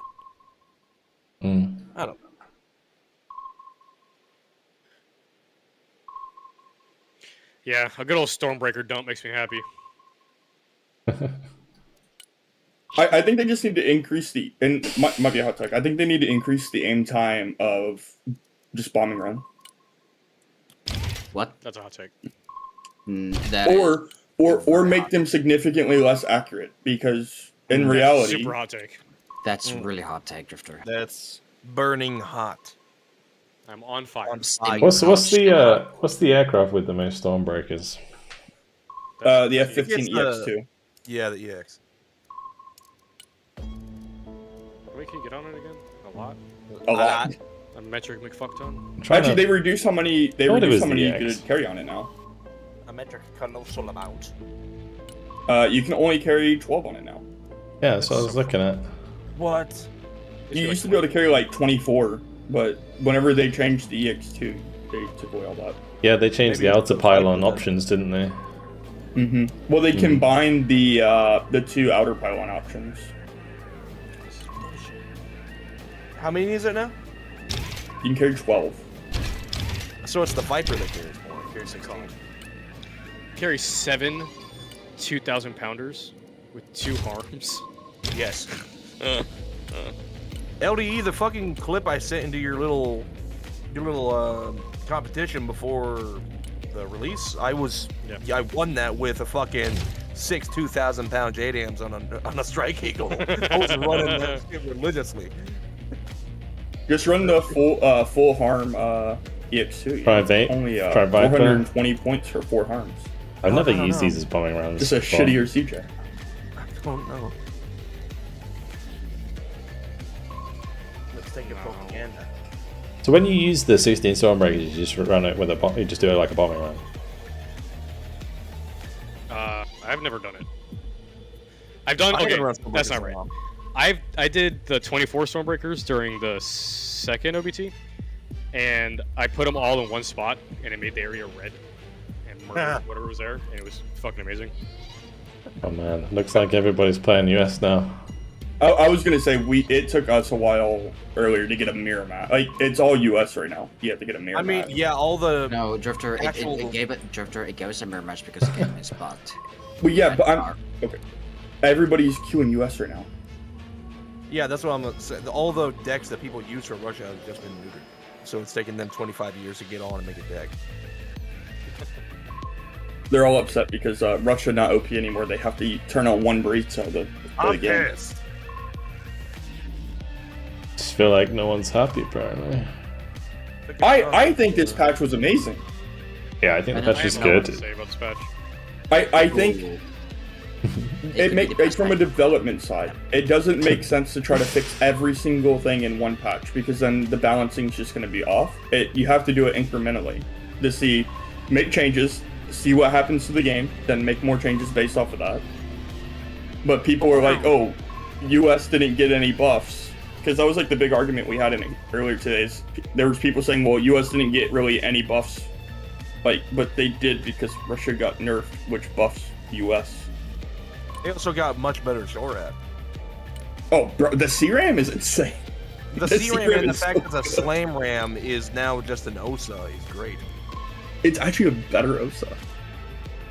I don't know. Yeah, a good old Stormbreaker dump makes me happy. I think they just need to increase the, and might be a hot take. I think they need to increase the aim time of just bombing run, What? That's a hot take. or make them significantly less accurate, because in reality, Super hot take. That's really hot take, Drifter. That's burning hot. I'm on fire. What's the aircraft with the most Stormbreakers? the F-15 EX2. Yeah, the EX. Wait, can you get on it again? A lot? A lot. A metric McFuckton? Actually, they reduce how many thought it was you the EX. could carry on it now. A metric colossal amount. You can only carry 12 on it now. Yeah, that's what I was looking at. What? You used to be able to carry like 24, but whenever they changed the EX2, they took away all that. Yeah, they changed Maybe the it's outer the fight pylon with options, didn't they? Mm-hmm. Well, they combined the 2 outer pylon options. How many is it now? You can carry 12. So it's the Viper that carries more. It carries 16. Carry 7 2,000 pounders with 2 harms. Yes. LDE, the fucking clip I sent into your little competition before the release, I won that with a fucking 6 2,000-pound JDAMs on a Strike Eagle. I was running that shit religiously. Just run the full harm EX2. Private. Only Viper. 420 points for 4 harms. I've never I don't used know. these as bombing rounds. Just a before. shittier CJ. I don't know. Let's take a propaganda. So when you use the 16 Stormbreakers, you just run it with a you just do it like a bombing round. I've never done it. I've done okay. That's not right. I did the 24 Stormbreakers during the second OBT, and I put them all in one spot, and it made the area red and murdered whatever was there, and it was fucking amazing. Oh man, looks like everybody's playing US now. I was gonna say it took us a while earlier to get a mirror map. Like it's all US right now. You have to get a mirror map. I mean, yeah, all the No, Drifter, actual... it gave us a mirror match because the game is bugged. Well, yeah, but I'm okay. Everybody's queuing US right now. Yeah, that's what I'm gonna say. All the decks that people use from Russia have just been neutered. So it's taken them 25 years to get on and make a deck. They're all upset because Russia not OP anymore. They have to turn on one breach out of the game. Pissed. Just feel like no one's happy apparently. I think this patch was amazing. Yeah, I think the patch is I have good. nothing to say about this patch. I think it's from a development side. It doesn't make sense to try to fix every single thing in one patch because then the balancing's just going to be off. You have to do it incrementally to make changes, see what happens to the game, then make more changes based off of that. But people were like, "Oh, US didn't get any buffs," because that was like the big argument we had earlier today. There was people saying, "Well, US didn't get really any buffs." But they did because Russia got nerfed, which buffs US. They also got much better Shorad. Oh, bro, the CRAM is insane. The CRAM and the fact that the Slam Ram is now just an OSA is great. It's actually a better OSA.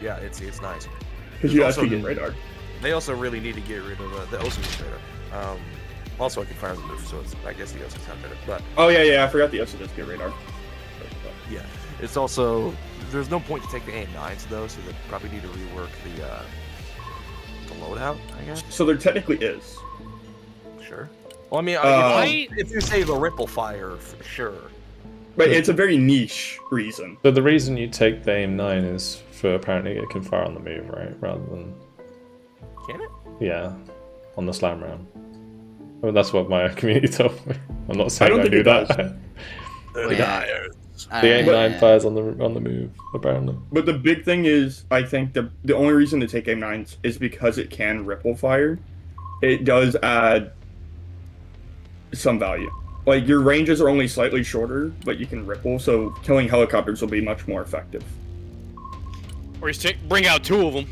Yeah, it's nice. Because you actually get radar. They also really need to get rid of the OSA radar. Also, I can fire the move, so I guess the OSA's not better. But oh yeah, I forgot the OSA does get radar. Yeah, it's also there's no point to take the AM9s though, so they probably need to rework the loadout, I guess. So there technically is. Sure. Well, I mean, if you say the ripple fire, for sure. But it's a very niche reason. But the reason you take the aim-9 is for apparently it can fire on the move, right? Rather than... Can it? Yeah, on the slam round. I mean, that's what my community told me. I'm not saying I do think that. Yeah. The aim-9 fires on the move, apparently. But the big thing is, I think the only reason to take aim-9s is because it can ripple fire. It does add some value. Like, your ranges are only slightly shorter, but you can ripple, so killing helicopters will be much more effective. Or just bring out 2 of them.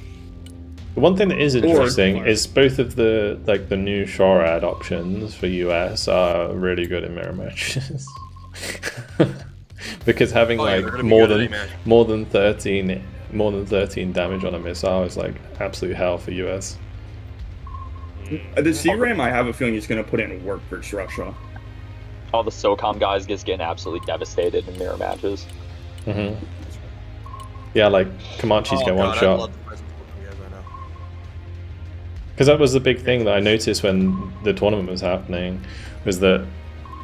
The one thing that is interesting is both of the new Shorad options for US are really good in mirror matches. Because having more than 13 damage on a missile is like absolute hell for US. The CRAM, I have a feeling, is going to put in work versus Russia. All the SOCOM guys just getting absolutely devastated in mirror matches. Mm-hmm. Yeah, like Comanche's get one shot. Because that was the big thing that I noticed when the tournament was happening, was that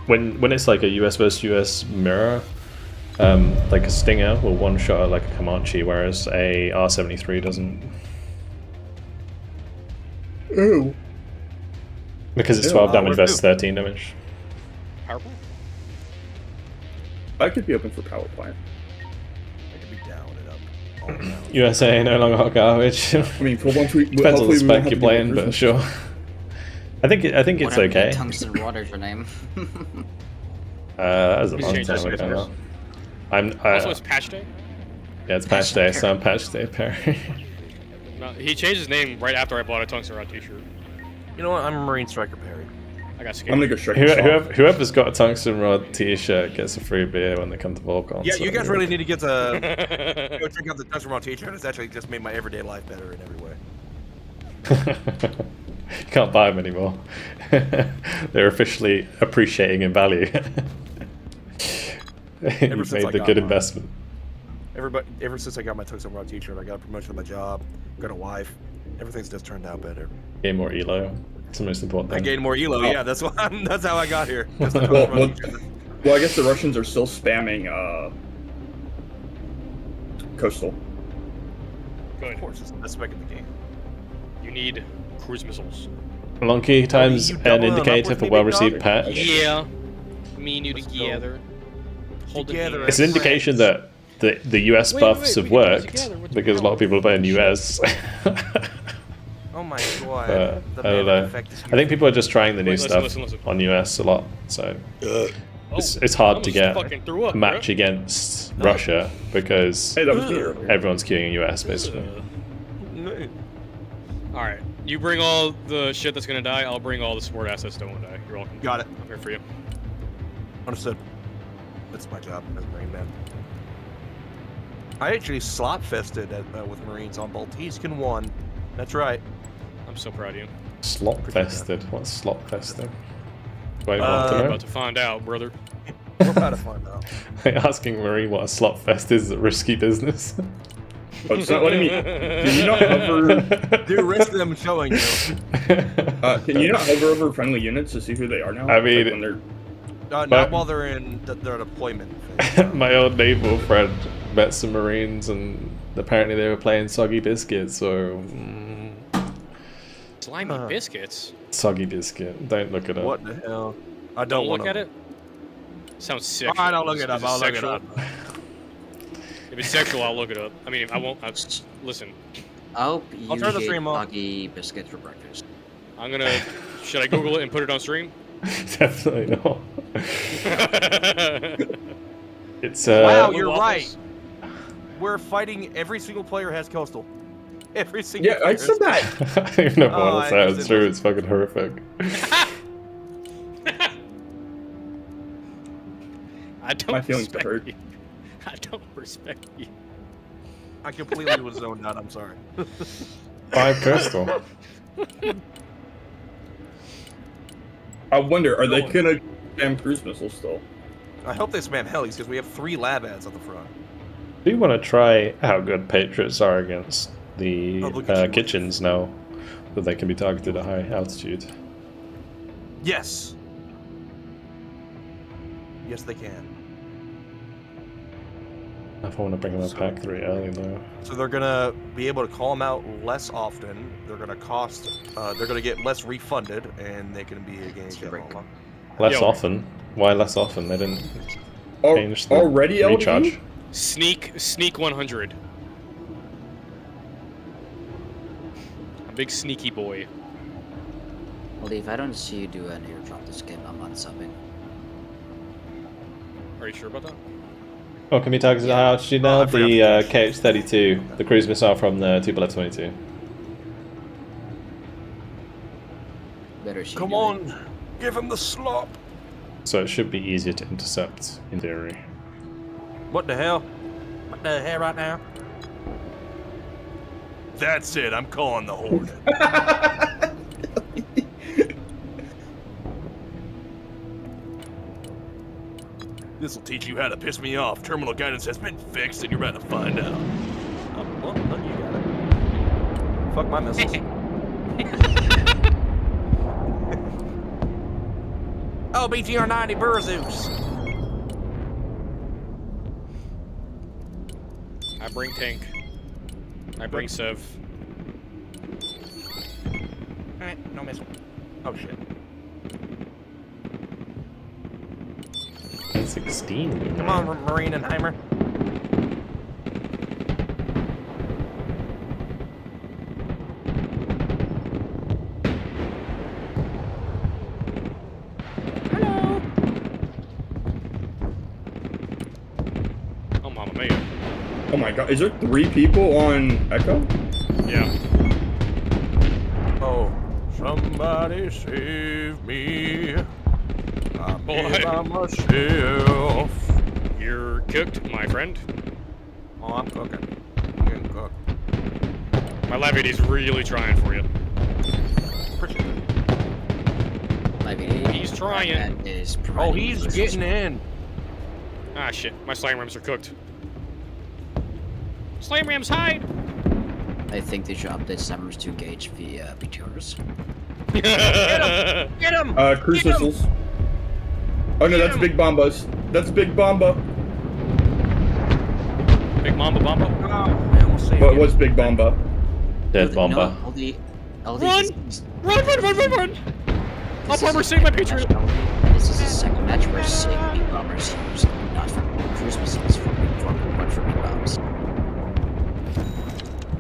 when it's like a US versus US mirror, like a Stinger will one shot like a Comanche, whereas a R73 doesn't. Ooh. Because it's 12 damage versus 13 damage. Power plant? I could be open for power plant. I could be down it up USA no longer hot garbage. I mean, for once we Depends on the hopefully we won't spec have you're to deal playing, with but Christmas. sure. I think it's okay. Tungsten water's your name. That was a Please long change time this ago. Also, it's patch day. Yeah, it's patch day, so I'm patch day, Perry. No, he changed his name right after I bought a Tungsten Rod t-shirt. You know what? I'm a Marine Striker Perry. I got I'm scared. gonna go straight. to Whoever's got a Tungsten Rod t-shirt gets a free beer when they come to Vulcan. Yeah, so you guys really need to get to go check out the Tungsten Raw t-shirt. It's actually just made my everyday life better in every way. You can't buy them anymore. They're officially appreciating in value. You've since made I the got good mine. investment. Ever since I got my Tungsten Raw t-shirt, I got a promotion on my job, got a wife. Everything's just turned out better. Gain more elo. It's the most important I thing. gained more elo. Yeah, that's why. That's how I got here. Just the Well, Tungsten Raw well, t-shirt. well, I guess the Russians are still spamming coastal. Good. Of course, it's the best spec in the game. You need cruise missiles. Lonky times you an doubling up indicator with for me, well-received big patch. Yeah. Me and you Let's go. together. Hold Together hands. It's an indication that the US Wait, buffs wait, have we can do it worked together. What's because a lot of people are playing US. Oh my god. I The don't man know. effect is I think people are just trying the new Wait, listen, stuff listen. on US a lot, so Oh, it's hard to I get almost fucking threw up, a match bro. against Russia because Hey, that was me earlier. everyone's queuing US basically. Alright, you bring all the shit that's gonna die, I'll bring all the support assets that won't die. You're welcome. Got it. I'm here for you. Understood. That's my job as a Marine man. I actually slot fested with Marines on Baltiscan 1. That's right. I'm so proud of you. Slot fested. What's slot fested? Wait, You're want to know? about to find out, brother. We're about to find out. Asking Marine what a slot fest is a risky business. Oh, it's not letting me. Can you not hover? Do risk them showing you. Can you not hover over friendly units to see who they are now? I mean- Like when they're. Not while they're in their deployment phase. My old naval friend met some Marines and apparently they were playing Soggy Biscuit, so... Slimy biscuits? Soggy Biscuit. Don't look it up. What the hell? I Don't don't look want at it? Sounds sexual. I don't look it up. Is I'll look it sexual? up. If it's sexual, I'll look it up. I mean, I won't. Listen, I hope you I'll turn the ate stream off. soggy biscuits for breakfast. I'm gonna. Should I Google it and put it on stream? Definitely not. It's Wow, Blue you're waffles? right. We're fighting. Every single player has coastal. Every single. Yeah, player I has said that. I don't even know Oh, what I to say. just It's didn't true. It's fucking horrific. I don't My feelings respect hurt. you. I don't respect you. I completely was zoned out. I'm sorry. 5 crystal. I wonder, are they gonna spam cruise missiles still? I hope they spam helis because we have 3 lab ads at the front. Do you want to try how good Patriots are against the Oh, look at you. kitchens now that they can be targeted at high altitude? Yes. Yes, they can. If I want to bring them up pack 3 early though. So they're gonna be able to call them out less often. They're gonna cost. They're gonna get less refunded, and they can be engaged at all. Less Yo. often? Why less often? They didn't change the Already recharge. LD? Sneak 100. A big sneaky boy. Well, if I don't see you do an airdrop this game, I'm unsubbing. Are you sure about that? Oh, can be targeted at high altitude now? I forgot The to KH-32, the cruise missile from the 2F-22. Better see Come you do it. on, give him the slop. So it should be easier to intercept in theory. What the hell? What the hell right now? That's it. I'm calling the Hornet. This'll teach you how to piss me off. Terminal guidance has been fixed, and you're about to find out. Oh, well, no, you got it. Fuck my missiles. Oh, BTR-90 Burzoos. I bring tank. I bring Sev. Alright, no missile. Oh, shit. 16. Come on, Marine and Heimer. Oh my god, is there 3 people on Echo? Yeah. Oh, somebody save me. I'm Boy. here by myself. You're cooked, my friend. Oh, I'm cooking. I'm getting cooked. My Levity's really trying for you. Appreciate it. He's trying. Oh, he's getting in. Ah, shit. My slam rams are cooked. Slam rams, hide! I think they should update Summers to gauge the BTRs. Get him! Cruise missiles. Oh no, that's Big Bombas. That's Big Bomba. Big Mamba Bomba. Oh, man, we'll see. What was Big Bomba? Dead bomba. Run! Up armor, save my Patriot! This is the second match where seeing big bombers used not for cruise missiles but for big bombs.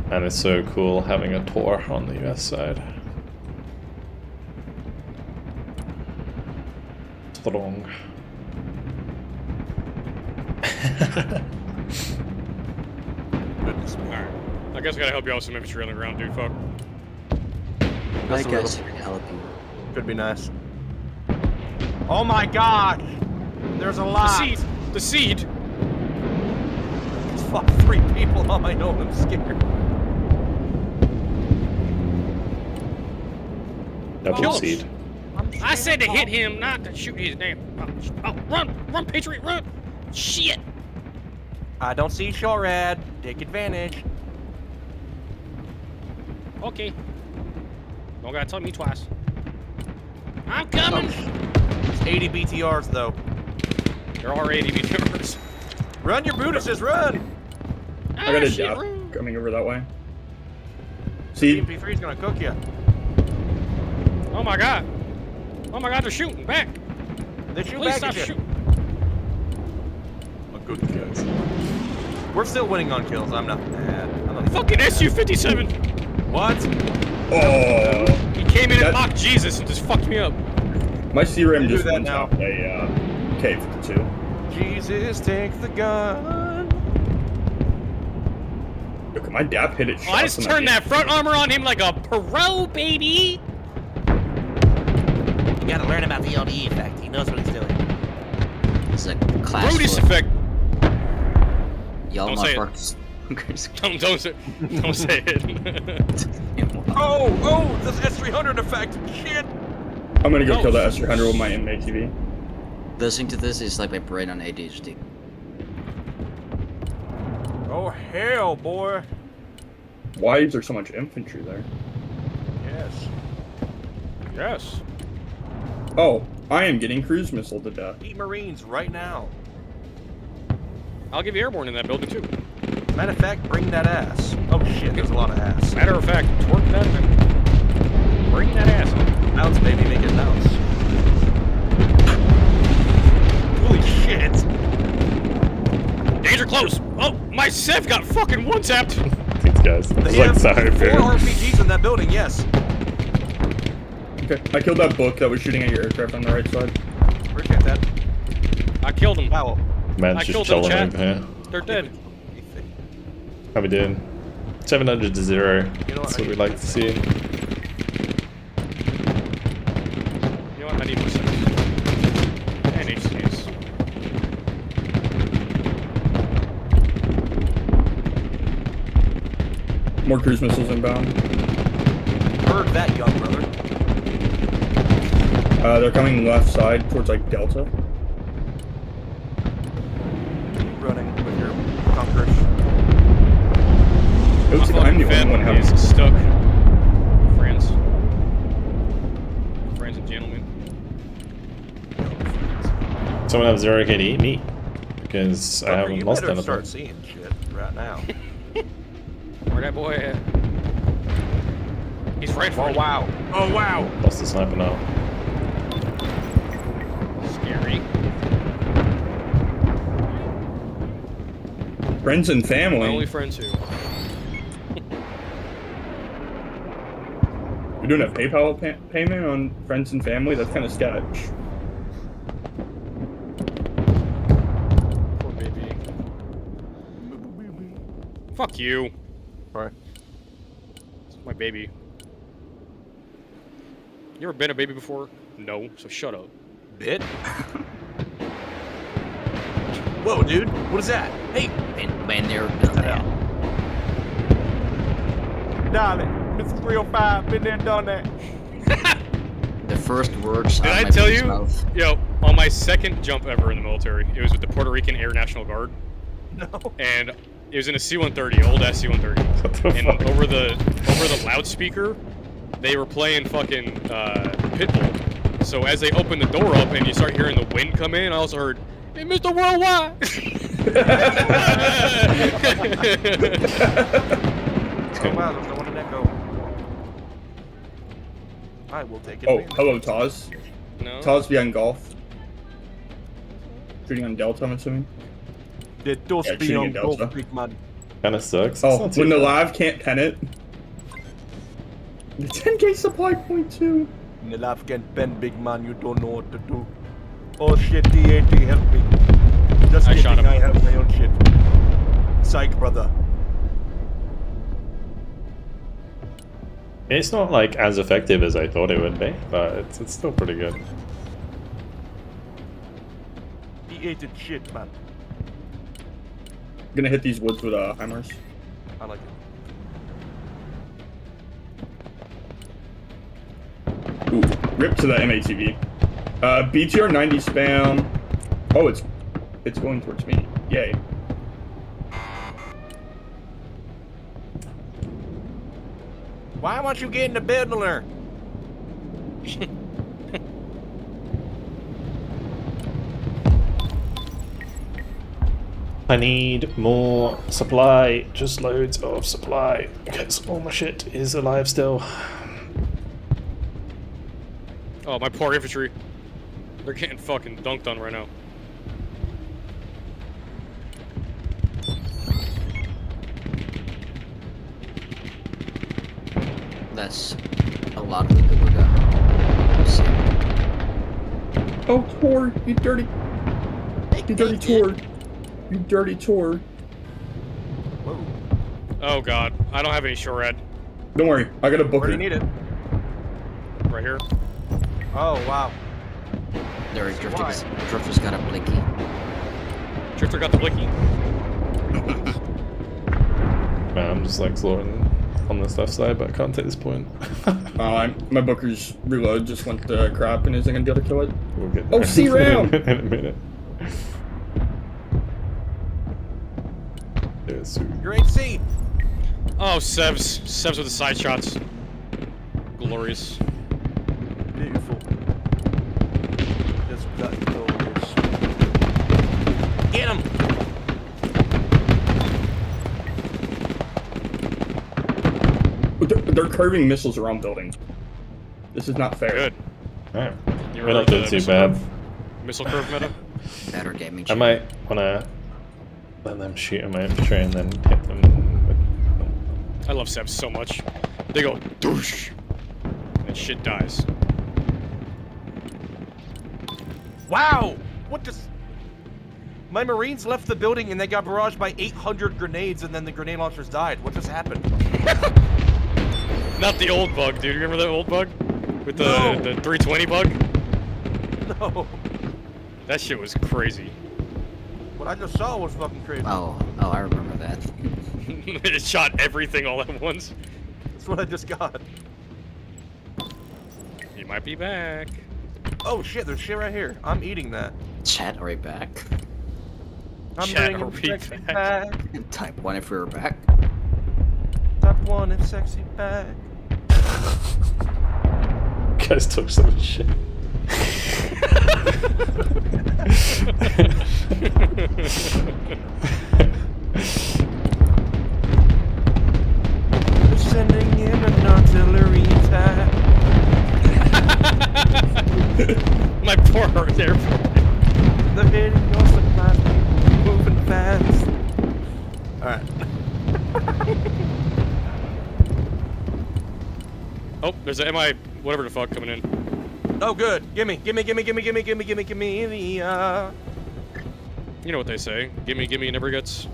And it's so cool having a Tor on the US side. Strong. Alright. I guess I gotta help you out with some infantry on the ground, dude. Fuck. I a guess little. I can help you. Could be nice. Oh my god! There's a lot. The seed! It's fuck 3 people. Oh, I know. I'm scared. Double Kill seed. I said to hit him, not to shoot his damn. Oh, run, Patriot, run! Shit! I don't see Shorad. Take advantage. Okay. Don't gotta tell me twice. I'm coming! It's 80 BTRs though. There are 80 BTRs. Run your Brutuses, run! I got a shit, Jap run. coming over that way. See? MP3 is gonna cook you. Oh my god. Oh my god, they're shooting back. They shoot Please back stop at you. shooting. A good kills. We're still winning on kills. I'm not mad. I'm not Fucking SU-57! What? Oh, He came in That- and mocked Jesus and just fucked me up. my CRAM You do just that went now. out a K-52. Jesus, take the gun. Look, my DAP hit it. Oh, I just turned that front armor on him like a pro, baby! You gotta learn about the LDE effect. He knows what he's doing. It's a class Brutus full of effect. y'all Don't say it. motherfuckers. Don't say it. Oh, this S300 effect. Shit. I'm gonna go No. kill that S300 with my MATV. Listening to this is like my brain on ADHD. Oh, hell, boy. Why is there so much infantry there? Yes. Yes. Oh, I am getting cruise missile to death. Eat Marines right now. I'll give you airborne in that building too. Matter of fact, bring that ass. Oh shit, there's a lot of ass. Matter of fact, twerk that and bring that ass up. Bounce, baby, make it bounce. Holy shit. Danger close! Oh, my Sev got fucking one-tapped! These guys. They It's like have Sire 4 Fair. RPGs in that building, yes. Okay, I killed that book that was shooting at your aircraft on the right side. Appreciate that. I killed him. Wow. Man's I just killed them, chilling chat. over here. They're dead. How we doing? 700 to 0. You know what, That's I what we need like to to see. You know what? I need more seconds. And HCs. More cruise missiles inbound. Heard that, young brother. They're coming left side towards like Delta. Keep running with your conquerors. It looks like I'm the only one having. is stuck. Friends. Friends and gentlemen. Someone have 0 K to eat meat? Because I haven't you lost better anything. start seeing shit right now. Where that boy at? He's right for Oh it. wow. Oh wow. Lost the sniper now. Scary. Friends and My family. only friend too. You're doing a PayPal payment on friends and family? That's kind of sketch. Poor baby. Fuck you. Sorry. It's my baby. You ever been a baby before? No, so shut up. Bit? Whoa, dude. What is that? Hey! Been there, done that. Darling, Mr. 305, been there and done that. The first words Did out I of my tell baby's you? mouth. Yo, on my second jump ever in the military, it was with the Puerto Rican Air National Guard. No. And it was in a C-130, old ass C-130. And over the loudspeaker, they were playing fucking Pitbull. So as they opened the door up and you start hearing the wind come in, I also heard, "Hey, Mr. Worldwide." Oh wow, there's no one in Echo. I will take it. Oh, hello, Taz. No. Taz behind golf. Shooting on Delta, I'm assuming. The dos Yeah, be shooting on at golf, Delta. big man. Kinda sucks. Oh, It's not too when the bad. live can't pen it. The 10k supply point too. In the life can pen, big man, you don't know what to do. Oh shit, DAT, help me. Just I kidding, shot him. I have my own shit. Psych, brother. It's not like as effective as I thought it would be, but it's still pretty good. DAT shit, man. I'm gonna hit these woods with hammers. I like it. Ooh, rip to the MATV. BTR 90 spam. Oh, it's going towards me. Yay. Why won't you get in the building? I need more supply, just loads of supply, because all my shit is alive still. Oh, my poor infantry. They're getting fucking dunked on right now. That's a lot of the people got. Let's see. Oh, Tor, you dirty. You dirty Tor. You dirty Tor. Whoa. Oh god, I don't have any Shorad. Don't worry, I got a Where booker. do you need it? Right here. Oh, wow. There, Why? Drifter's got a blicky. Drifter got the blicky. Man, I'm just like exploring on the left side, but I can't take this point. My booker's reload just went to crap and isn't gonna be able to kill it. We'll get Oh, there C round! in a minute. Yeah, sweet. You're 8C. Oh, Sevs. Sevs with the side shots. Glorious. Beautiful. Just got glorious. Get him! They're curving missiles around buildings. This is not fair. Good. Alright. You We're ever not heard doing the too missile bad. curve? Missile curve meta? Better gaming. I chip. might wanna let them shoot at my infantry and then hit them with... I love Sevs so much. They go doosh, and shit dies. Wow! What just... My Marines left the building and they got barraged by 800 grenades and then the grenade launchers died. What just happened? Not the old bug, dude. You remember that old bug? With the, No. the 320 bug? No. That shit was crazy. What I just saw was fucking crazy. Oh, I remember that. It shot everything all at once. That's what I just got. He might be back. Oh shit, there's shit right here. I'm eating that. Chat, are we back? I'm Chat, bringing are we sexy back? back. Type 1 if we were back. Top 1 if sexy back. You guys talk so much shit. We're sending in an artillery attack. My poor airport. They're hitting your supplies, moving fast. Alright. Oh, there's a MI whatever the fuck coming in. Oh good. Gimme the You know what they say. Gimme, gimme never gets.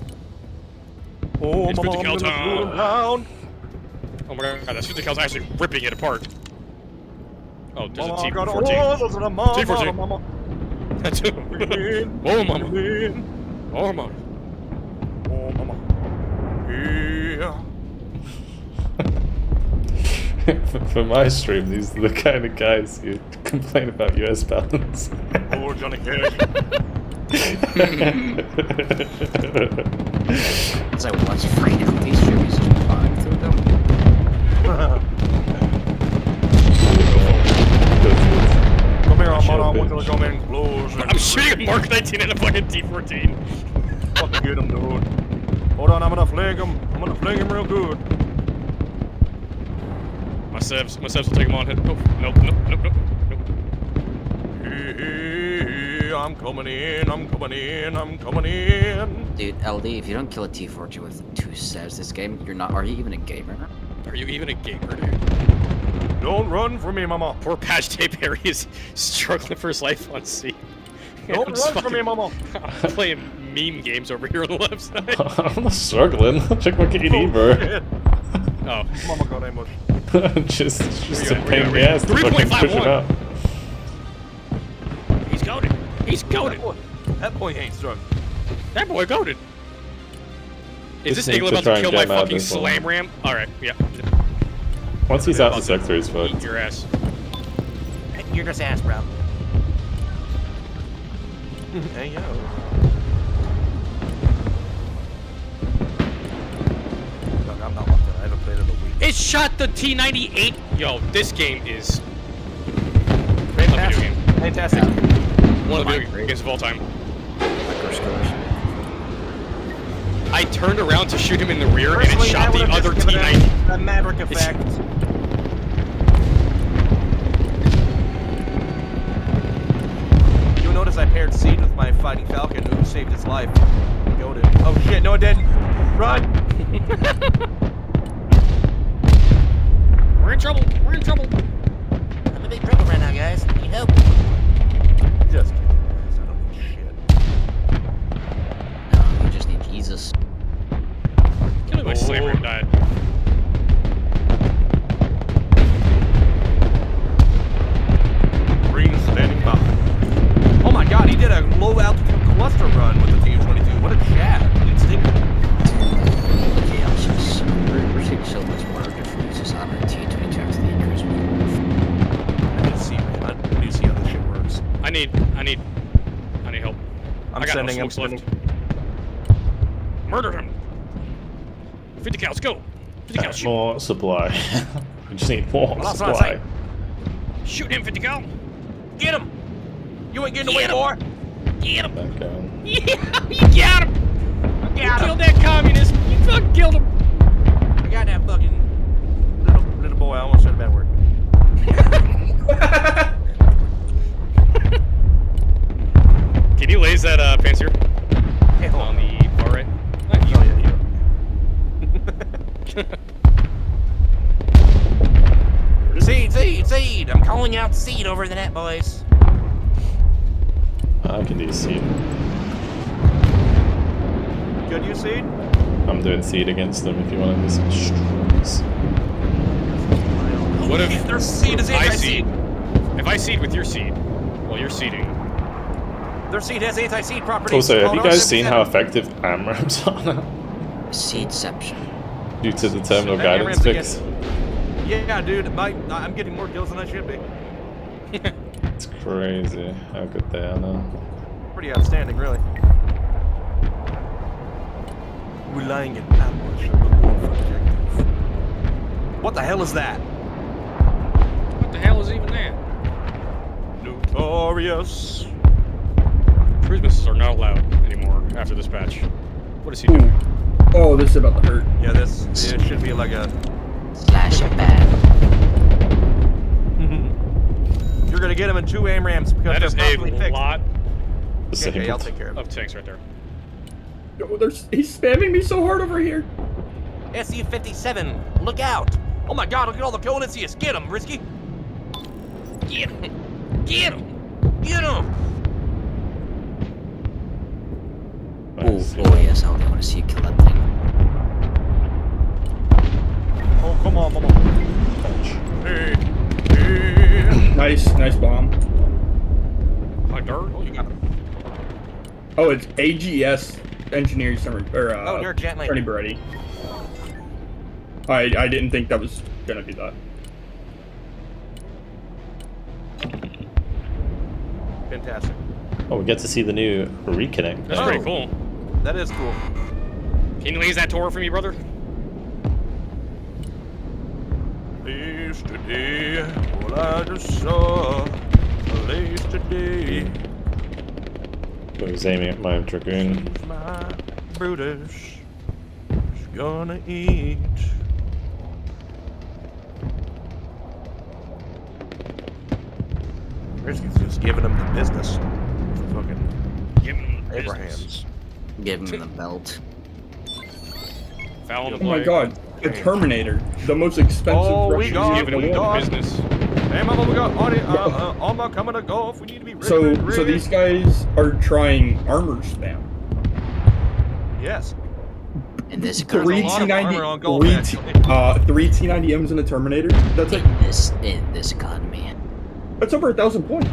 Oh, It's mama, 50 cal I'm gonna time. shoot 'em down. Oh my god, that's 50 cal's actually ripping it apart. Oh, there's Mama, a I got T14. those are the mama, T14. mama. That's it. Oh, mama. Oh, mama. Oh, mama. Yeah. For my stream, these are the kind of guys who complain about US balance. Oh, Johnny Cash. So what's free difficulties? Should we just climb through them? Come here, Amara. I want you to come in close. I'm shooting a Mark 19 and a fucking T14. Fucking get him, dude. Hold on, I'm gonna flag him. I'm gonna flag him real good. My Sevs will take him on. Nope, nope, nope, nope, nope, nope. Hey, I'm coming in, I'm coming in, I'm coming in. Dude, LD, if you don't kill a T14 with 2 Sevs this game, you're not. Are you even a gamer? Are you even a gamer, dude? Don't run from me, mama. Poor Patch Tape Harry is struggling for his life on C. Don't run from me, mama. I'm playing meme games over here on the left side. I'm not struggling. Check my KD, bro. Oh. Mama got ambush. just a Where pain you in the at? ass to fucking push him 3.51. out. He's goaded. He's goaded. That boy ain't struggling. That boy goaded. Is Just this need nigga to about try to and kill get my him out fucking this one. slam ram? Alright, yeah. Once he's out the sector, he's Eat fucked. your ass. You're just ass, bro. Hey, yo. Look, I'm not locked in. I haven't played it in a week. It shot the T98. Yo, this game is Fantastic. game. Fantastic. one of the video games of all time. I turned around to shoot him in the rear and it Personally, I shot the would've other just given T90. it The Maverick effect. You'll notice I paired Seed with my fighting Falcon, who saved his life. Goated. Oh shit, no it didn't. Run! We're in trouble. We're in trouble. I'm in big trouble right now, guys. Need help. Just kidding, guys. I don't need shit. No, you just need Jesus. Killing my slammer died. Green standing by. Oh my god, he did a low altitude cluster run with the TU-22. What a chat. It's stinking. Okay, I'm just we're taking so much more difference just on our T22 after the increase. I need to see, man. I need to see how this shit works. I need help. I'm I got sending no him. smokes left. Murder him. 50 cows, go. 50 cows, shoot. More supply. We just need more Well, that's what I'm supply. Shoot him, 50 cow. Get him! You ain't getting away, boy! Get him. Back down. Yeah, you got him. You killed that communist. You fucking killed him. I got that fucking little boy. I almost said a bad word. Can you laze that Panzer Hey, hold on on. the far right? Seed! I'm calling out Seed over the net, boys. I can do seed. Good, you Seed? I'm doing seed against them if you want to do some strings. What if Their Seed is I anti-Seed. seed? If I seed with your seed, while you're seeding, Their Seed has anti-Seed properties. Also, have Call you it guys seen how R77. effective AMRAMs are now? Seedception. Due to the terminal That guidance AMRAMs fix? Yeah, dude. I'm getting more kills than I should be. It's crazy how good they are now. Pretty outstanding, really. Relying in ambush on the wolf objective. What the hell is that? what the hell is even that? Notorious. Cruise missiles are not allowed anymore after this patch. What is he doing? Oh, this is about to hurt. Yeah, this it should be like a. Slash it bad. You're gonna get them in 2 AMRAMs because That is they're properly a fixed. lot Okay, I'll take care of it. of tanks right there. Oh, he's spamming me so hard over here. SU-57, look out! Oh my god, look at all the coincidences. Get him, Risky. Get him! Get him! Get him! Oh boy, yes, I want to see you kill that thing. come on, mama. Hey, hey. Nice bomb. My dirt. Oh, you got him. Oh, it's AGS Engineering Summer or Oh, you're gently. Attorney Beretti. I didn't think that was gonna be that. Fantastic. Oh, we get to see the new reconnect. That's pretty cool. That is cool. Can you lease that tour for me, brother? Yesterday, all I just saw. Yesterday, So he's aiming at my Dragoon. my Brutus is gonna eat. Risky's just giving him the business. Fucking Give him the Abrahams. Give him the belt. Foul in Oh the my play. god, the Terminator, the most expensive Oh, we Russian got- in the Giving him world. the business. Hey, mama, we got Alma coming to golf. We need to be ready. So ready. these guys are trying armor spam. Yes. In this Three economy. armor on golf, T90, actually. three T90Ms in a Terminator. That's like In this economy. that's over 1,000 points.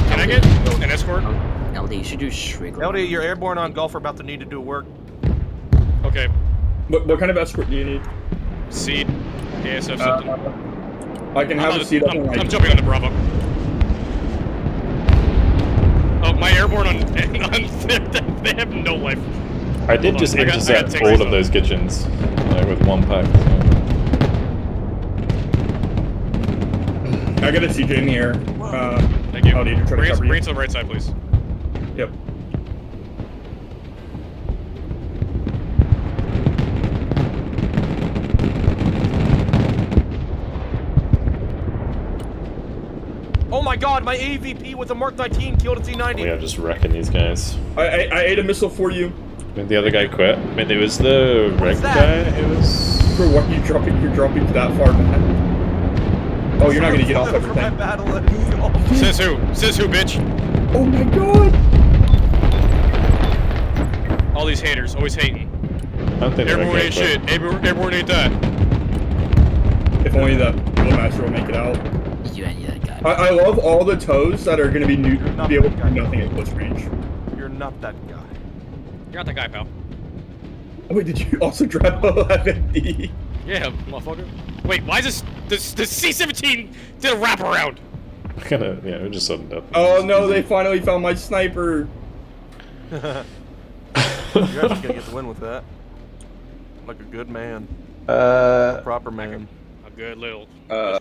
Can I get an escort? LD, you should do Shriek. LD, you're airborne on golf. We're about to need to do work. Okay. What kind of escort do you need? Seed. ASF something. I can have a seat up on I'm jumping on the Bravo. Oh, my airborne on they have no life. I did Hold on, just I gotta intercept take all these of off. those kitchens with one pack. I got a CJ in the air. Thank you. I'll need to try to cover you. Bring it to the right side, please. Yep. Oh my god, my AVP with a Mark 19 killed a T90. We are just wrecking these guys. I ate a missile for you. I mean, the other guy quit. I mean, it was the red that? guy. It was. For what you're dropping that far back. Oh, you're not gonna get off For my everything. battle at golf. Says who? Says who, bitch? Oh my god! All these haters, always hating. I don't think Airborne they're ain't shit. Airborne ain't that. If only the little master will make it out. You ain't that guy. I love all the toes that are gonna be not be able that to guy. do nothing at close range. You're not that guy. You're not that guy, pal. Oh wait, did you also drive a 11D? Yeah, motherfucker. Wait, why is this C-17 did a wraparound? Yeah, we're just sudden death. Oh no, they finally found my sniper. You're actually gonna get the win with that. Like a good man. Proper man. A good little.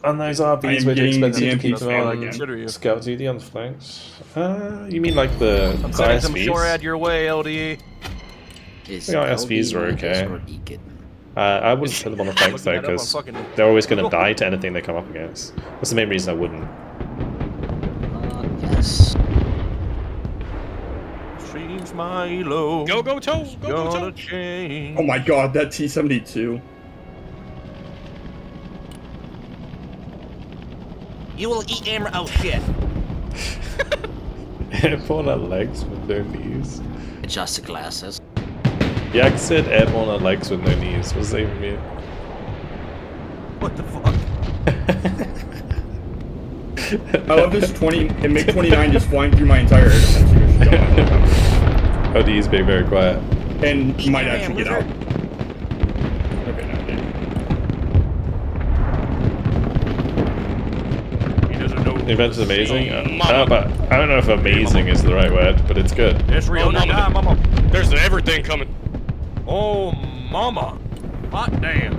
On those I RPs, am where you getting expensive to the keep MP them spam on again. Consider you. Scout duty on the flanks? You mean like the I'm sending some ISVs? Shorad your way, LDE. Is The ISVs LD are okay. escort Deacon. I wouldn't put them on the flanks though, Looking that up on because fucking- they're always going to die to anything they come up against. That's the main reason I wouldn't. Yes. Seems my elo. Go, go, toes! Go, go, Gonna toes! change. Oh my god, that T-72. You will eat ammo. Oh shit. Airborne on legs with no knees. Adjust the glasses. Yeah, I said airborne on legs with no knees. What does that even mean? What the fuck? I love this 20 and MiG-29 just flying through my entire air defense. OD is being very quiet. And Eat might your actually damn get out. Okay, no, okay. He doesn't know. The event is amazing. Oh, I don't mama. know about- I don't know if amazing is the right word, but it's good. It's real. Oh, mama. Mama. There's everything coming. Oh, mama. Hot damn.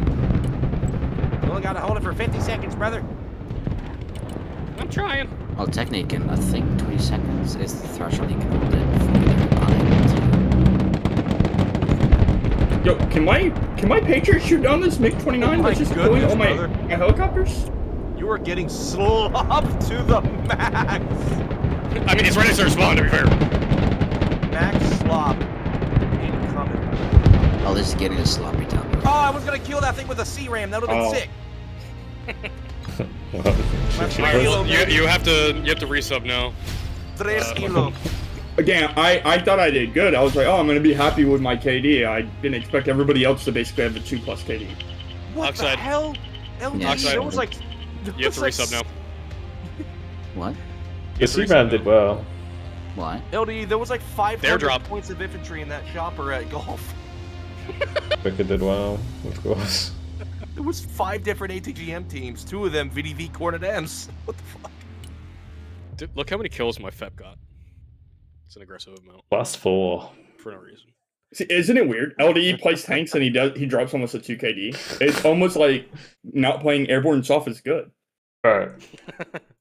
You only gotta hold it for 50 seconds, brother. I'm trying. Well, technically, I think 20 seconds is the threshold you can hold it before Yo, can my Patriot shoot down this MiG-29 Oh my that's just killing all my, goodness, my helicopters? You are getting slopped to the max. I mean, it's right next to our spawn, to be fair. Max slop incoming. Oh, this is getting a sloppy top. Oh, I was gonna kill that thing with a C-ram. That would've been Oh. sick. You have to resub now. 3 kilo. again, I thought I did good. I was like, oh, I'm going to be happy with my KD. I didn't expect everybody else to basically have a 2+ KD. What Oxide. the hell? LD, Oxide. there was like... You have to resub now. What? The C-Ram did well. What? LD, there was like 500 drop. points of infantry in that shopper at golf. Wicked did well, of course. There was 5 different ATGM teams, 2 of them VDV Cornet M's. What the fuck? Dude, look how many kills my FEP got. It's an aggressive amount. +4. For no reason. See, isn't it weird? LDE plays tanks and he drops almost a 2 KD. It's almost like not playing airborne soft is good. Alright.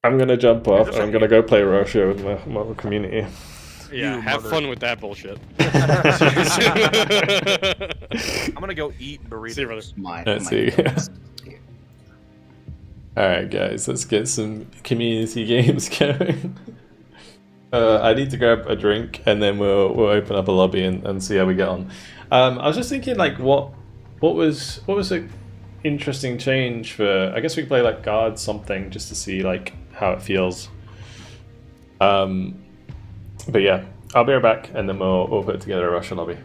I'm gonna jump off. I'm gonna go play Russia with my community. Yeah, have fun with that bullshit. I'm gonna go eat burritos. See you, brother. Let's see. Alright guys, let's get some community games going. I need to grab a drink and then we'll open up a lobby and see how we get on. I was just thinking like what was an interesting change for, I guess we could play like guard something just to see like how it feels. But yeah, I'll be right back and then we'll put together a Russia lobby.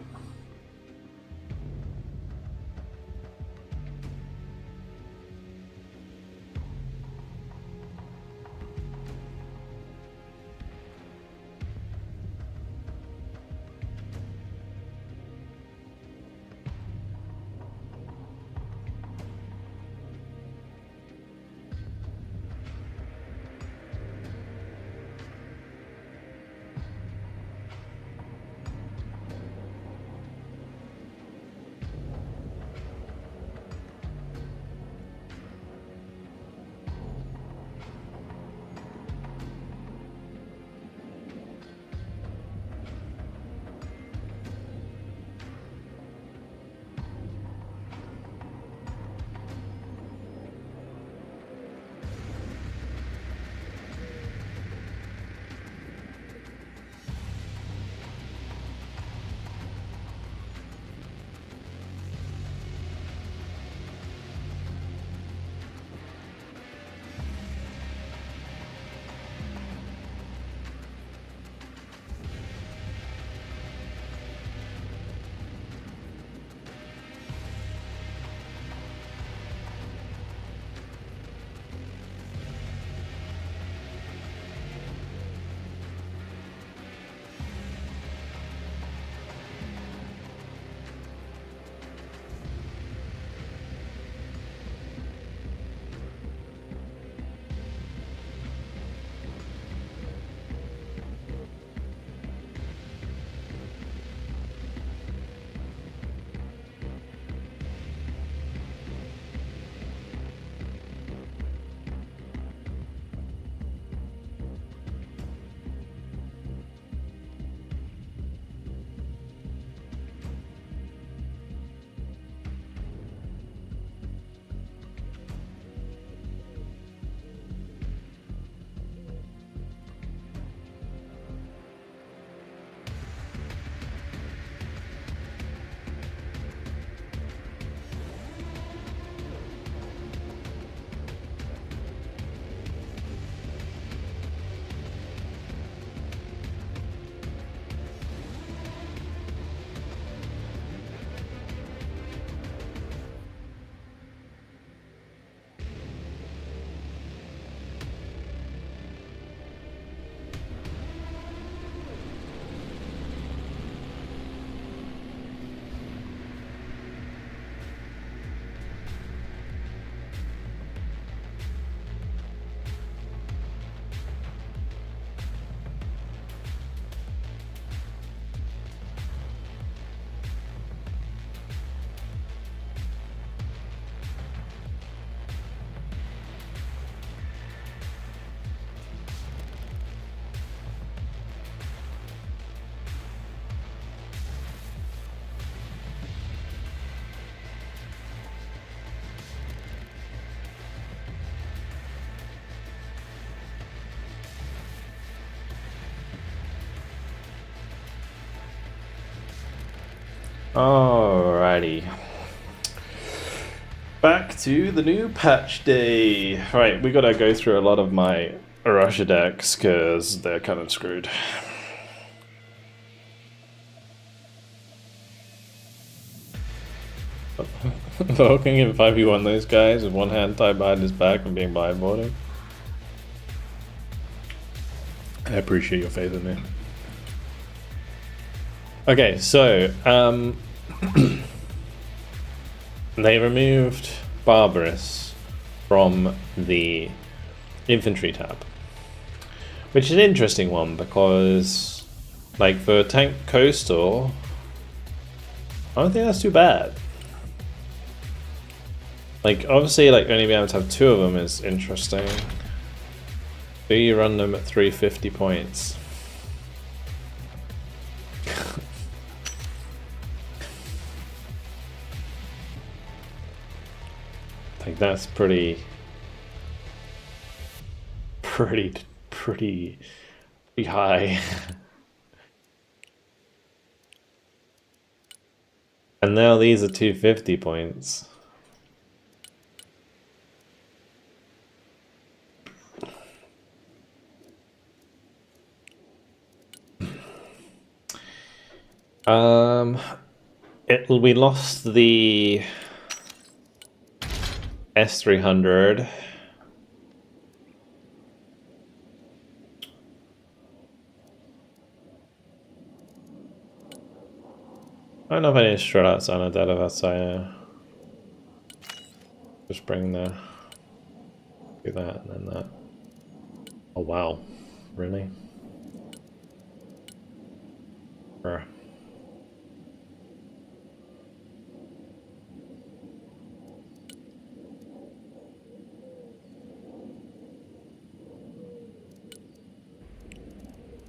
Alrighty. Back to the new patch day. Right, we gotta go through a lot of my Russia decks because they're kind of screwed. Vulcan in 5v1 those guys with one hand tied behind his back and being blindfolded. I appreciate your faith in me. Okay, so they removed Barbarous from the infantry tab, which is an interesting one because, like, for tank coastal, I don't think that's too bad. Like, obviously, like, only being able to have 2 of them is interesting. Do you run them at 350 points? Like, that's pretty high. And now these are 250 points. We lost the S300. I don't know if I need to strut outside a dead of outside. Just bring the do that and then that. Oh wow, really? Bruh.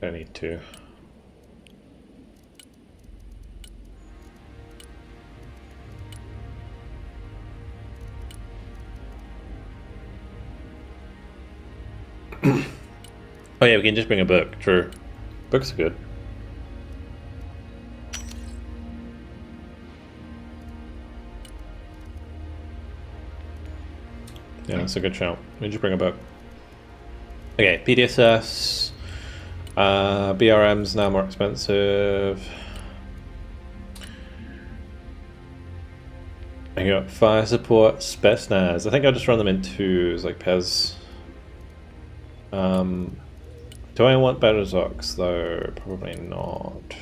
I need to. Oh yeah, we can just bring a book. True. Books are good. Yeah, that's a good shout. We just bring a book. Okay, PDSS. BRM's now more expensive. I got fire support, Spetsnaz. I think I'll just run them in 2s, like Pez. Do I want better Zox though? Probably not.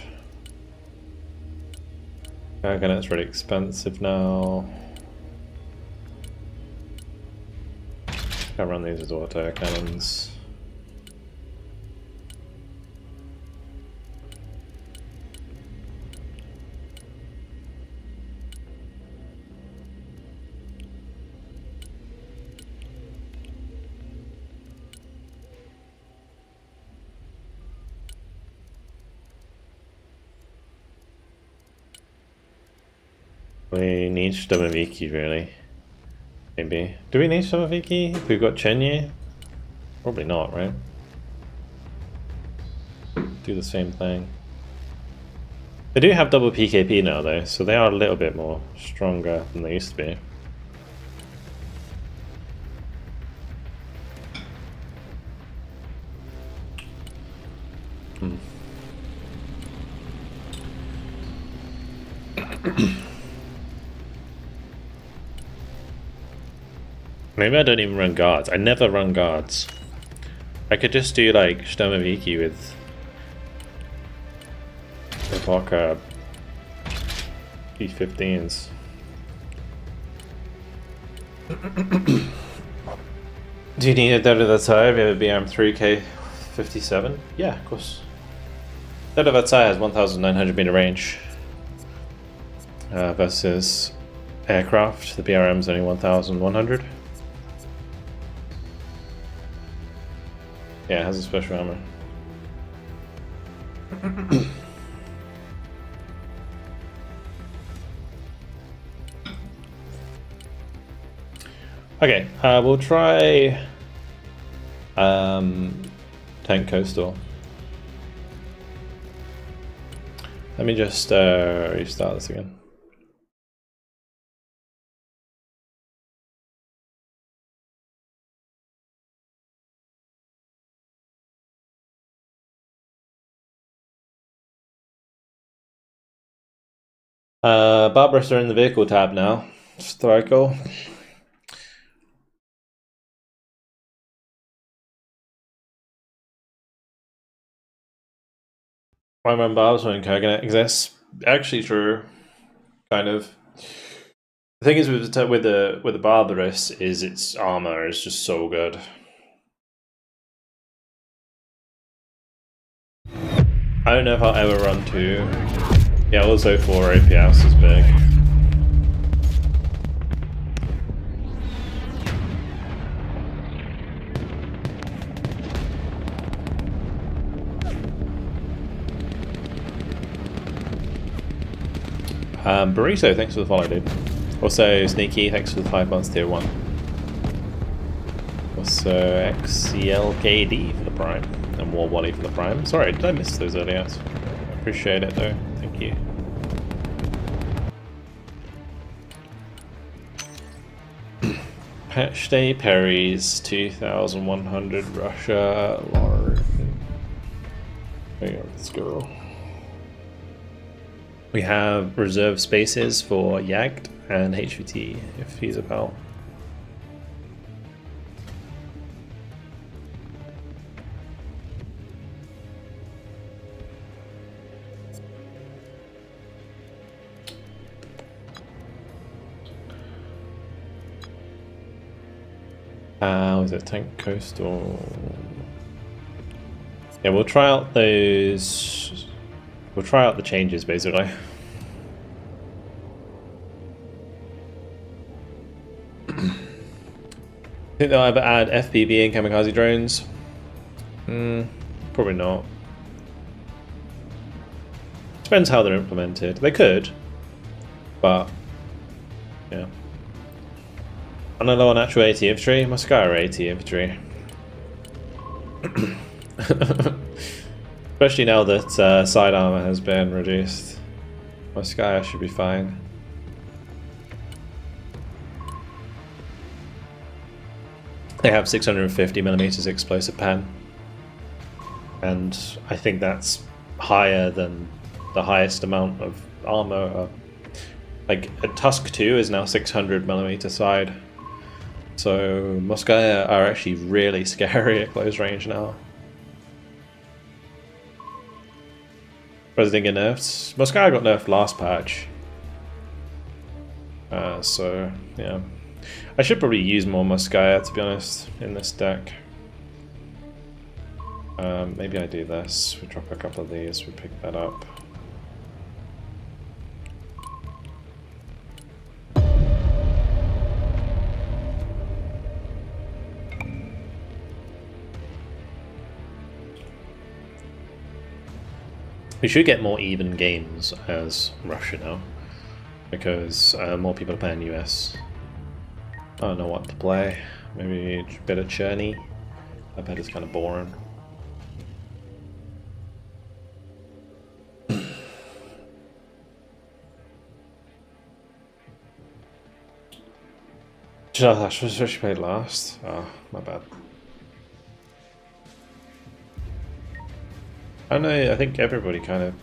Again, it's really expensive now. Can't run these as auto cannons. We need Stomaviki, really. Maybe. Do we need Stomaviki if we've got Chenye? Probably not, right? Do the same thing. They do have double PKP now, though, so they are a little bit more stronger than they used to be. Maybe I don't even run guards. I never run guards. I could just do like Stomaviki with Vodka P15s. Do you need a Dead of the Tide? We have a BM 3K57? Yeah, of course. Dead of the Tide has 1,900 meter range versus aircraft. The BRM's only 1,100. Yeah, it has a special armor. Okay, we'll try Tank Coastal. Let me just restart this again. Barbarous are in the vehicle tab now. Striker. I remember I was when Kurgan exists. Actually true. Kind of. The thing is with the Barbarous is its armor is just so good. I don't know if I'll ever run 2. Yeah, also 4 APS is big. Burrito, thanks for the follow, dude. Also, Sneaky, thanks for the 5 months tier 1. Also, XCLKD for the Prime. And War Wally for the Prime. Sorry, did I miss those earlier? I appreciate it though. Thank you. Patch Day Perry's 2,100 Russia Lord. Let's go. We have reserve spaces for Yagd and HVT if he's about. Was it Tank Coastal? Yeah, we'll try out those. We'll try out the changes basically. I think they'll ever add FPV and kamikaze drones. Probably not. Depends how they're implemented. They could, but yeah. On a lower natural AT infantry, Moscow AT infantry. Especially now that side armor has been reduced. Moscow should be fine. They have 650mm explosive pan. And I think that's higher than the highest amount of armor. Like a Tusk 2 is now 600mm side. So Moscow are actually really scary at close range now. President get nerfed. Moscow got nerfed last patch. So yeah. I should probably use more Moscow to be honest in this deck. Maybe I do this. We drop a couple of these, we pick that up. We should get more even games as Russia now, because more people are playing US. I don't know what to play. Maybe a bit of Churney. I bet it's kind of boring. I should she played last. Oh, my bad. I don't know, I think everybody kind of...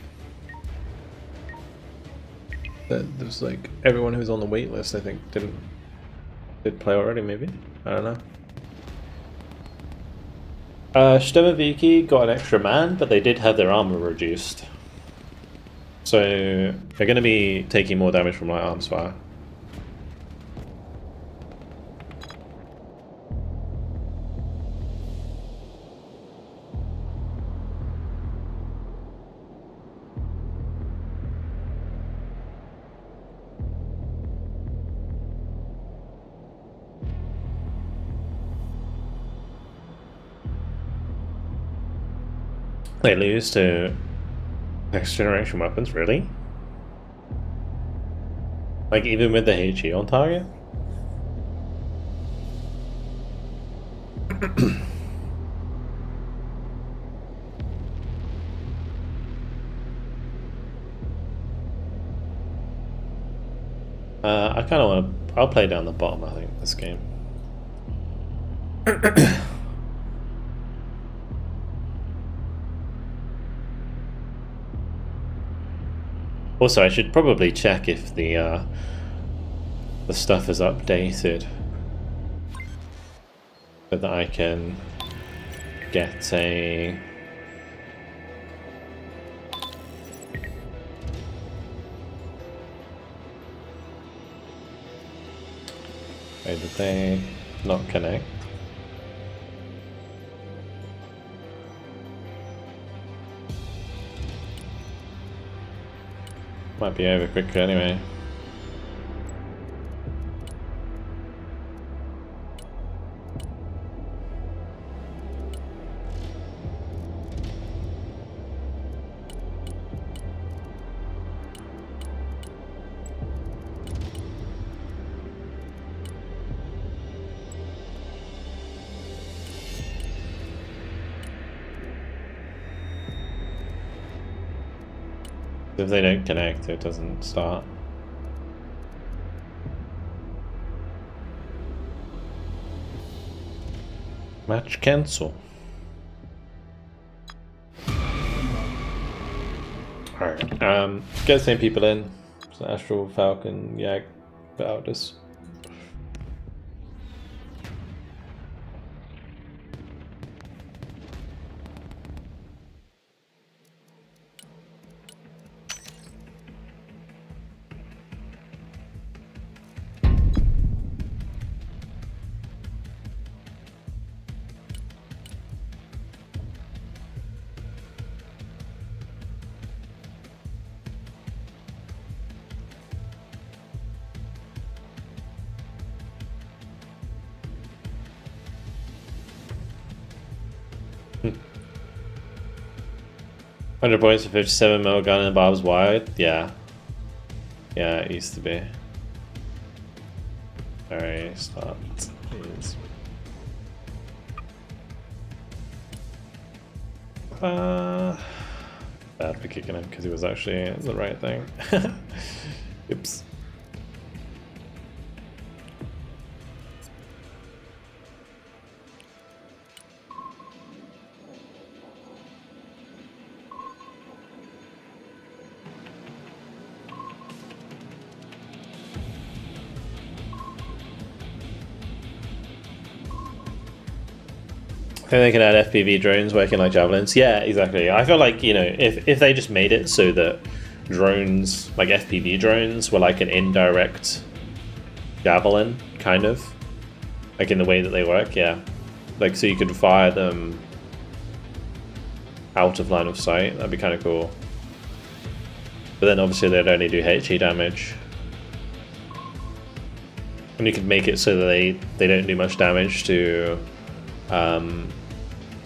There's like, everyone who's on the wait list I think did play already maybe? I don't know. Stemaviki got an extra man, but they did have their armor reduced. So they're going to be taking more damage from light arms fire. They lose to next generation weapons, really? Like even with the HE on target? I kind of want to... I'll play down the bottom, I think, this game. Also, I should probably check if the stuff is updated, so that I can get a. Wait, did they not connect? Might be over quicker anyway. If they don't connect, it doesn't start. Match cancel. Alright, get the same people in. So Astral, Falcon, Yag, Valdis. £100 for 57 mil gun and barbs wide? Yeah. Yeah, it used to be. Alright, start, please. Bad for kicking him because he was actually the right thing. Oops. I think they can add FPV drones working like javelins. Yeah, exactly. I feel like, you know, if they just made it so that drones, like FPV drones, were like an indirect javelin, kind of, like in the way that they work, yeah. Like, so you could fire them out of line of sight, that'd be kind of cool. But then obviously they'd only do HE damage. And you could make it so that they don't do much damage to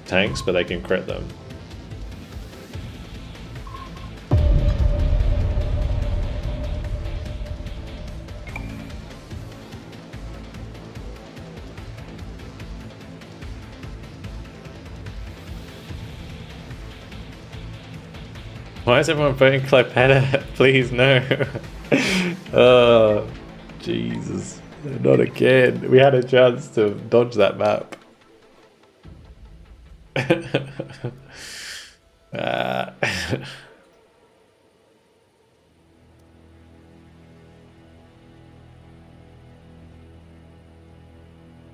tanks, but they can crit them. Why is everyone voting Clypeda? Please, no. Oh, Jesus. Not again. We had a chance to dodge that map.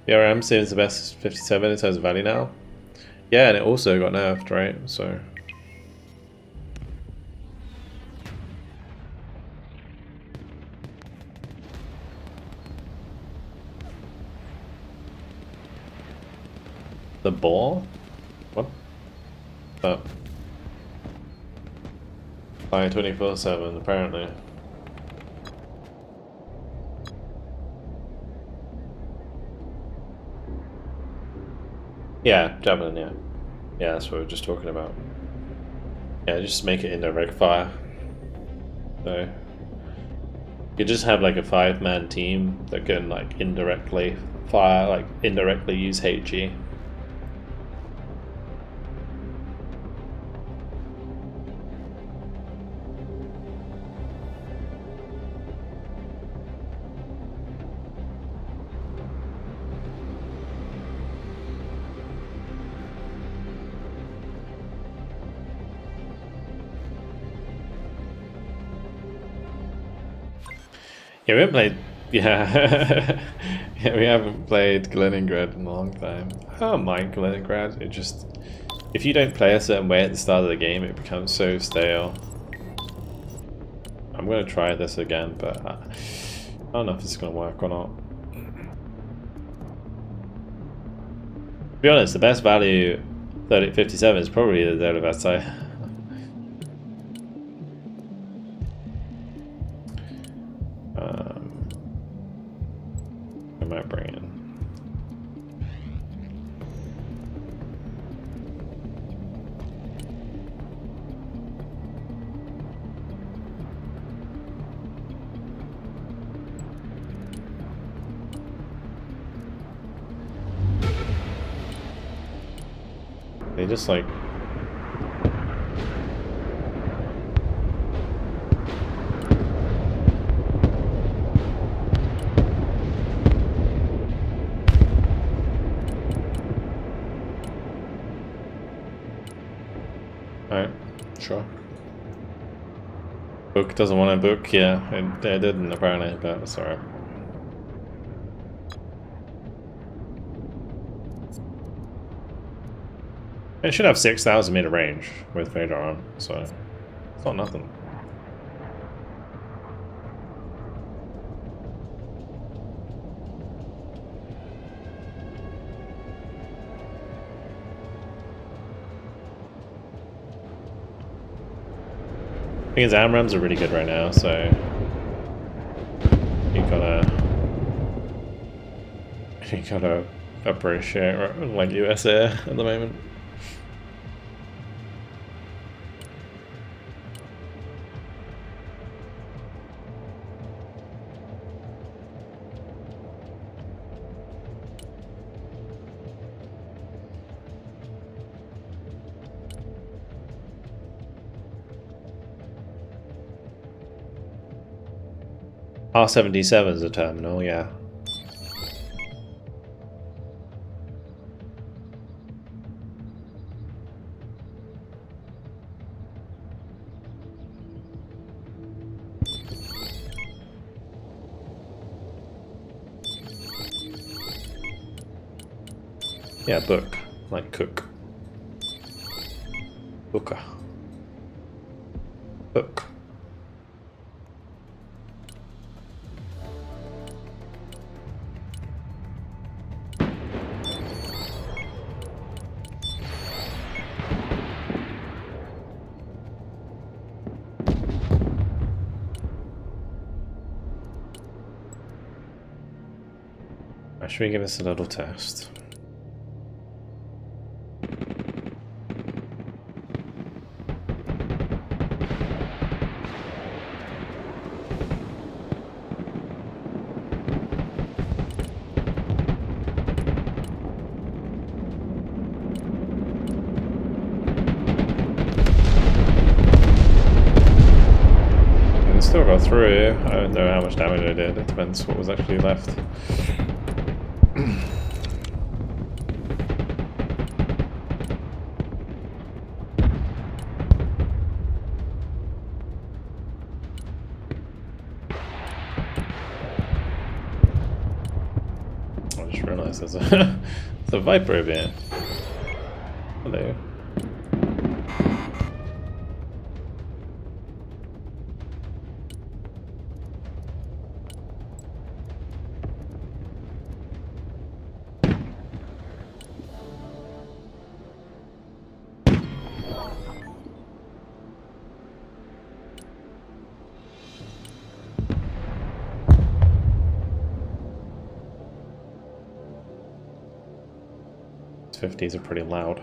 The RM seems the best 57 in terms of value now. Yeah, and it also got nerfed, right? So. The ball? What? Oh. Fire 24/7, apparently. Yeah, javelin, yeah. Yeah, that's what we were just talking about. Yeah, just make it indirect fire. So you just have like a 5-man team that can like indirectly fire, like indirectly use HE. Yeah, we haven't played. Yeah, yeah, we haven't played Leningrad in a long time. I don't mind Leningrad. It just, if you don't play a certain way at the start of the game, it becomes so stale. I'm gonna try this again, but I don't know if it's gonna work or not. To be honest, the best value 3057 is probably the Delevatsi. I might bring in. They just like alright, sure. Book doesn't want to book, yeah, it didn't apparently, but it's alright. It should have 6,000 meter range with Vader on, so it's not nothing. I think his AMRAMs are really good right now, so you gotta appreciate like US Air at the moment. R77 is a terminal, yeah. Yeah, book, like cook. Booker. Book. Should we give this a little test? It still got through. I don't know how much damage I did. It depends what was actually left. There's a Viper over here. Hello. These 50s are pretty loud.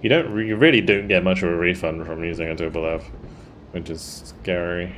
You really don't get much of a refund from using a Tupolev, which is scary.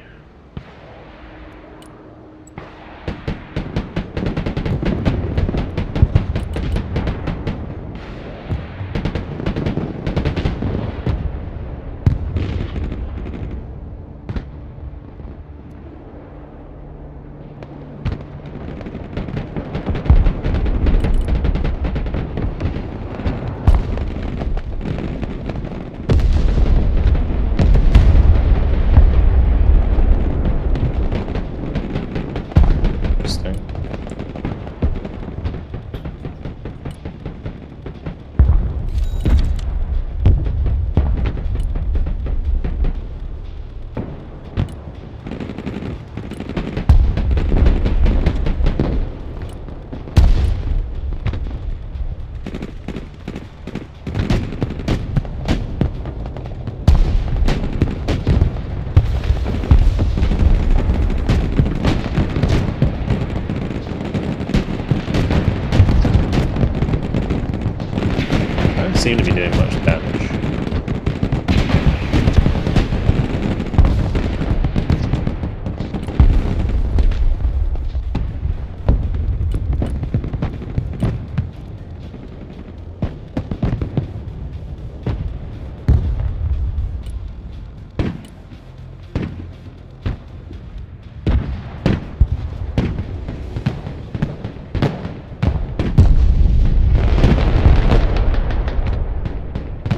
seem to be doing much damage.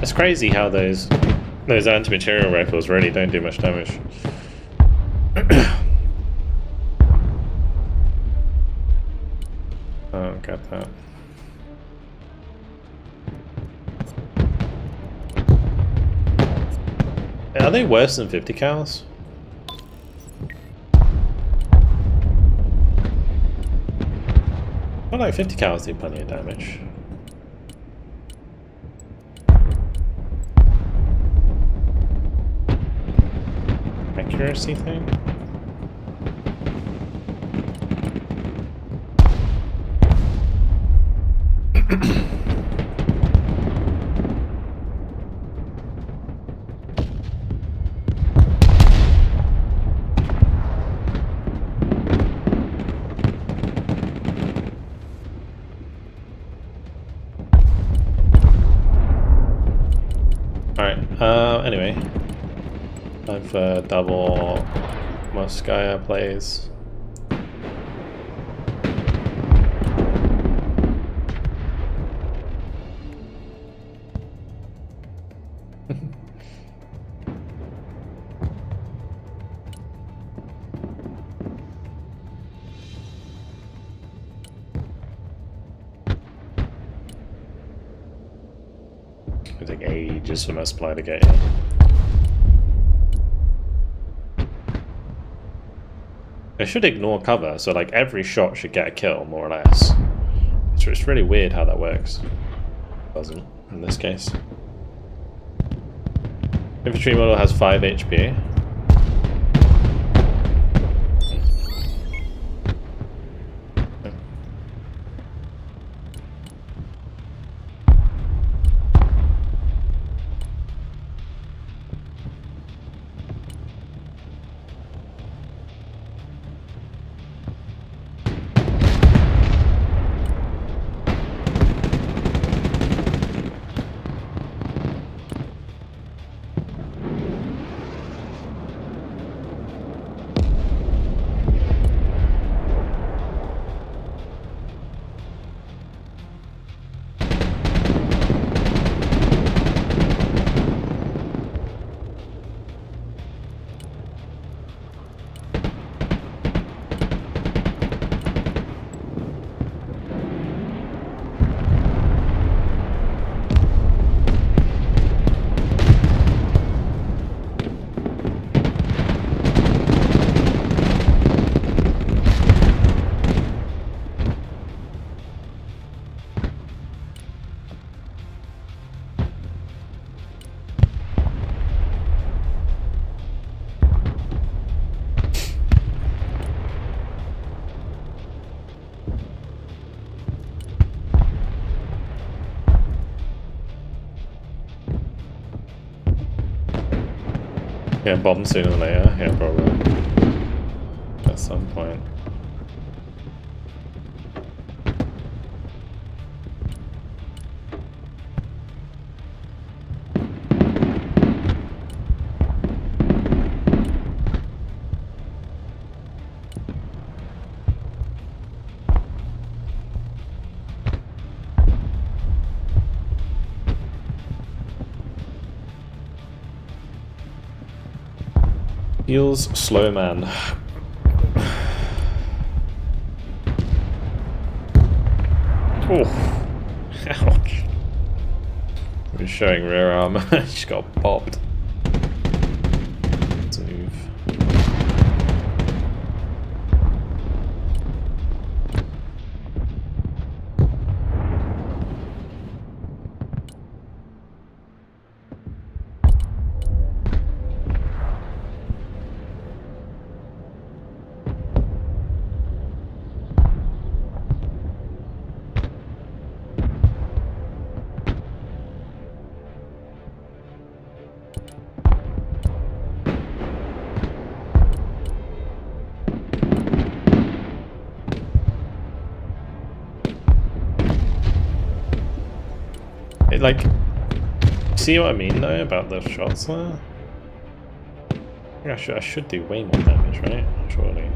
It's crazy how those anti-material rifles really don't do much damage. Oh, got that. Are they worse than 50 cals? I feel like 50 cals do plenty of damage. Accuracy thing? Alright, anyway. Time for double Moskaya plays. It'll take ages for my supply to get here. I should ignore cover, so like every shot should get a kill, more or less. It's really weird how that works. Doesn't in this case. Infantry model has 5 HP. Yeah, bomb sooner than later. Yeah, probably. At some point. Heals slow man. Oh, ouch. We're showing rear armor. She got popped. Let's move. like, see what I mean though about the shots there? I should do way more damage, right? Surely.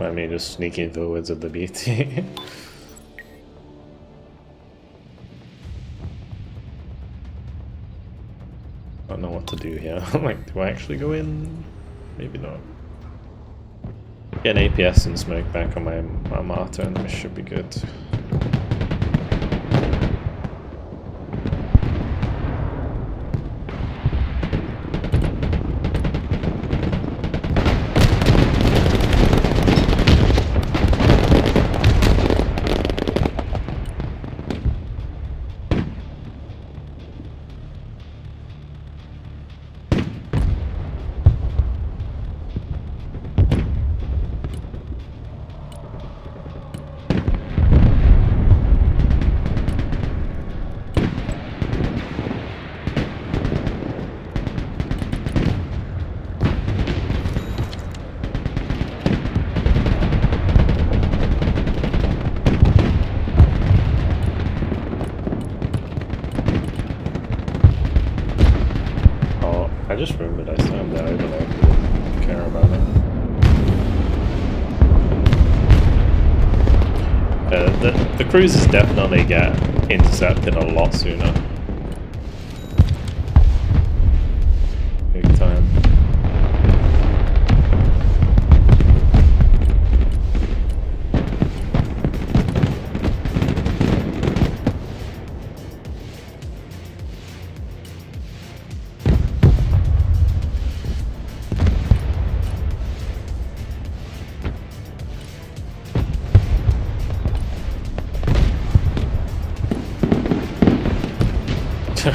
I mean, just sneaking forwards of the BT. I don't know what to do here. Like, do I actually go in? Maybe not. Get an APS and smoke back on my Marta and this should be good. I just remembered I still have the overload. Don't care about it. The cruisers definitely get intercepted a lot sooner. Big time.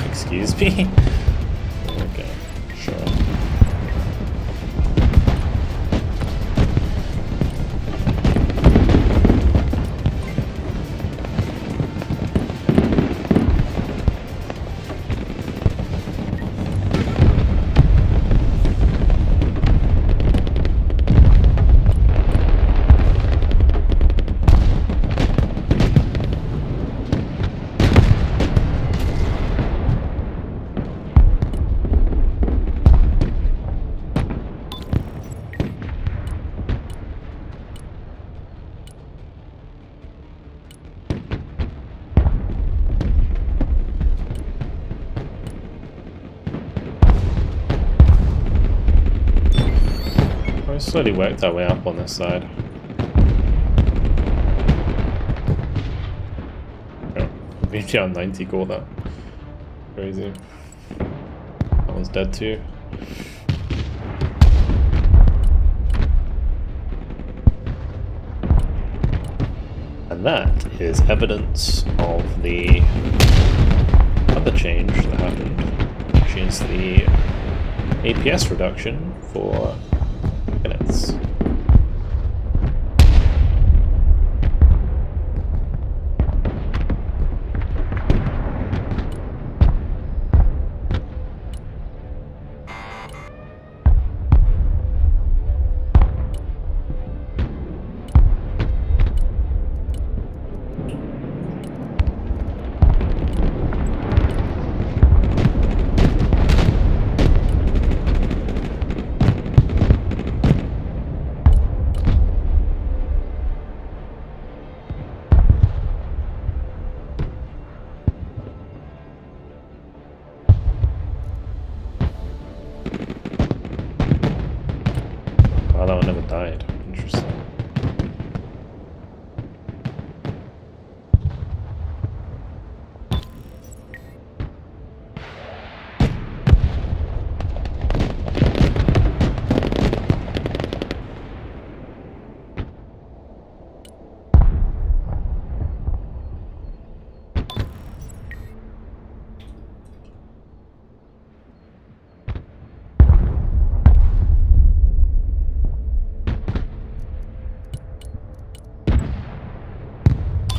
Excuse me? Okay, sure. Slowly worked our way up on this side. Oh, VTR 90 caught that. Crazy. That one's dead too. And that is evidence of the other change that happened, which is the APS reduction for minutes. Oh, that one never died. Interesting.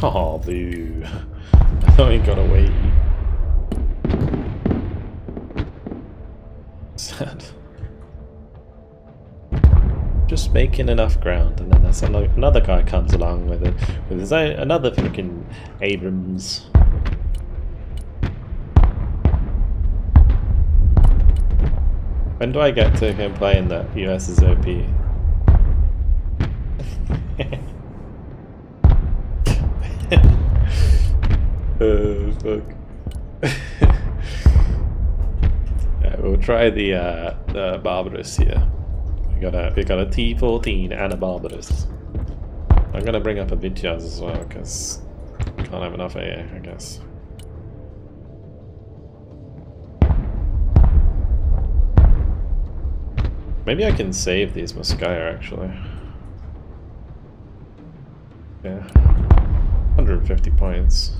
Oh, boo. I thought he got away. Sad. Just making enough ground, and then that's another guy comes along with it, with his own, another freaking Abrams. When do I get to complain that US is OP? Fuck. Yeah, we'll try the Barbarous here. We got a T14 and a Barbarous. I'm gonna bring up a Vityaz as well because can't have enough AA, I guess. Maybe I can save these Moskaya actually. Yeah. 150 points.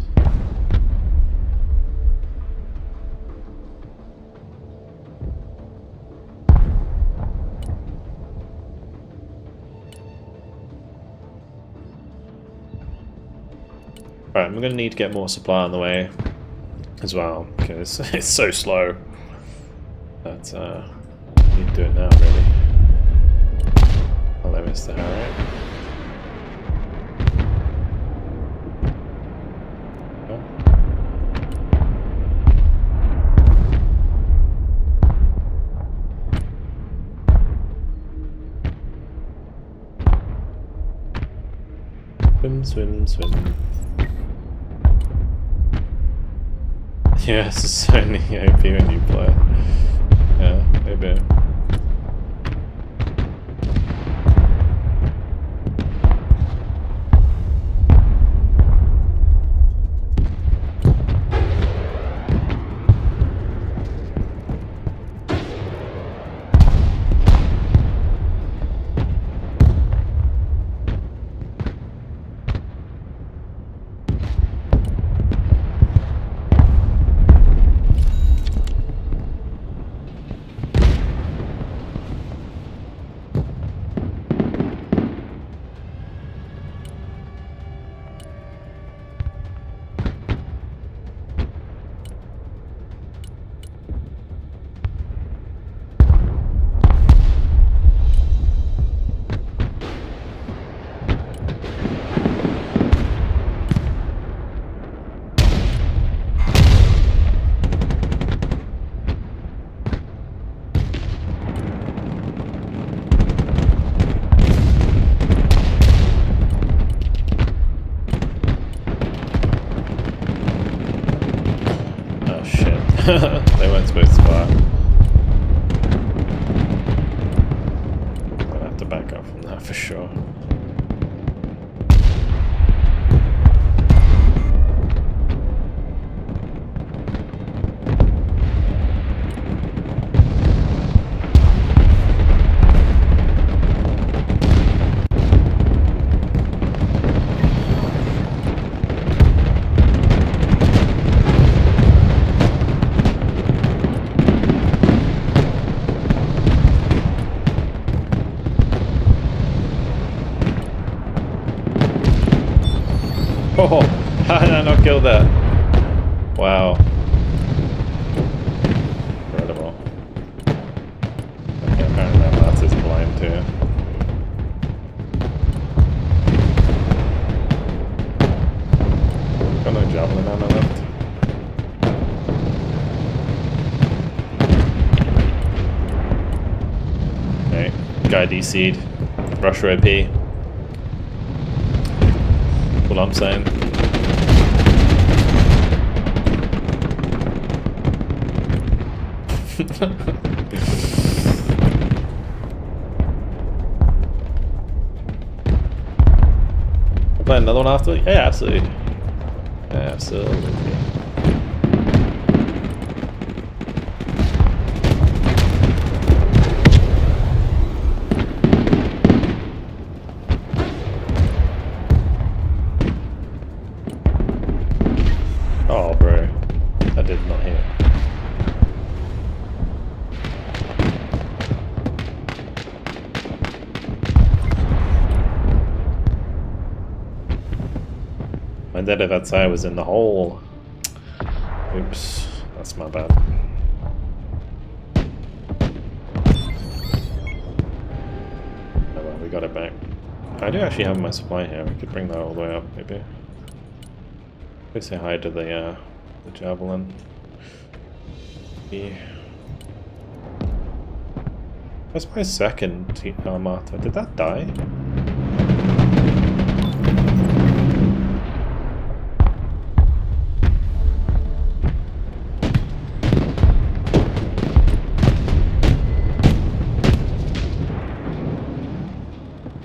Alright, I'm going to need to get more supply on the way as well, because it's so slow. But I need to do it now, really. Hello, Mr. Harriet. Swim, swim, swim. Yeah, it's just only OP when you play. Yeah, maybe. They weren't supposed to fire. I'm gonna have to back up from that for sure. Oh, how did I not kill that? Wow. Incredible. Okay, apparently that last is blind too. Got no javelin ammo left. Okay, guy DC'd. Rusher OP. What I'm saying. Play another one after? Yeah, absolutely. Absolutely. Oh, bro. That did not hit. My dead if outside was in the hole. Oops, that's my bad. Oh well, we got it back. I do actually have my supply here. We could bring that all the way up, maybe. Please say hi to the javelin. That's my second Armata. Did that die?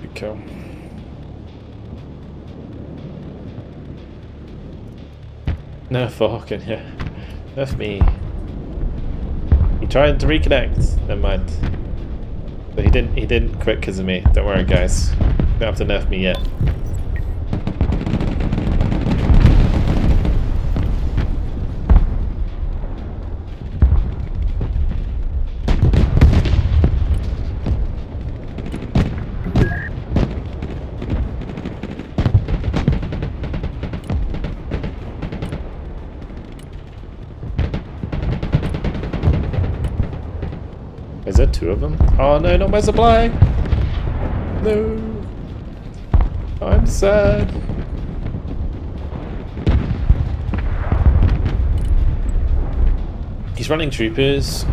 Good kill. No, Vulcan, yeah. Nerf me. He tried to reconnect. Never mind. But he didn't quit because of me. Don't worry guys. You don't have to nerf me yet. Is there two of them? Oh no, not my supply! No! I'm sad. He's running troopers.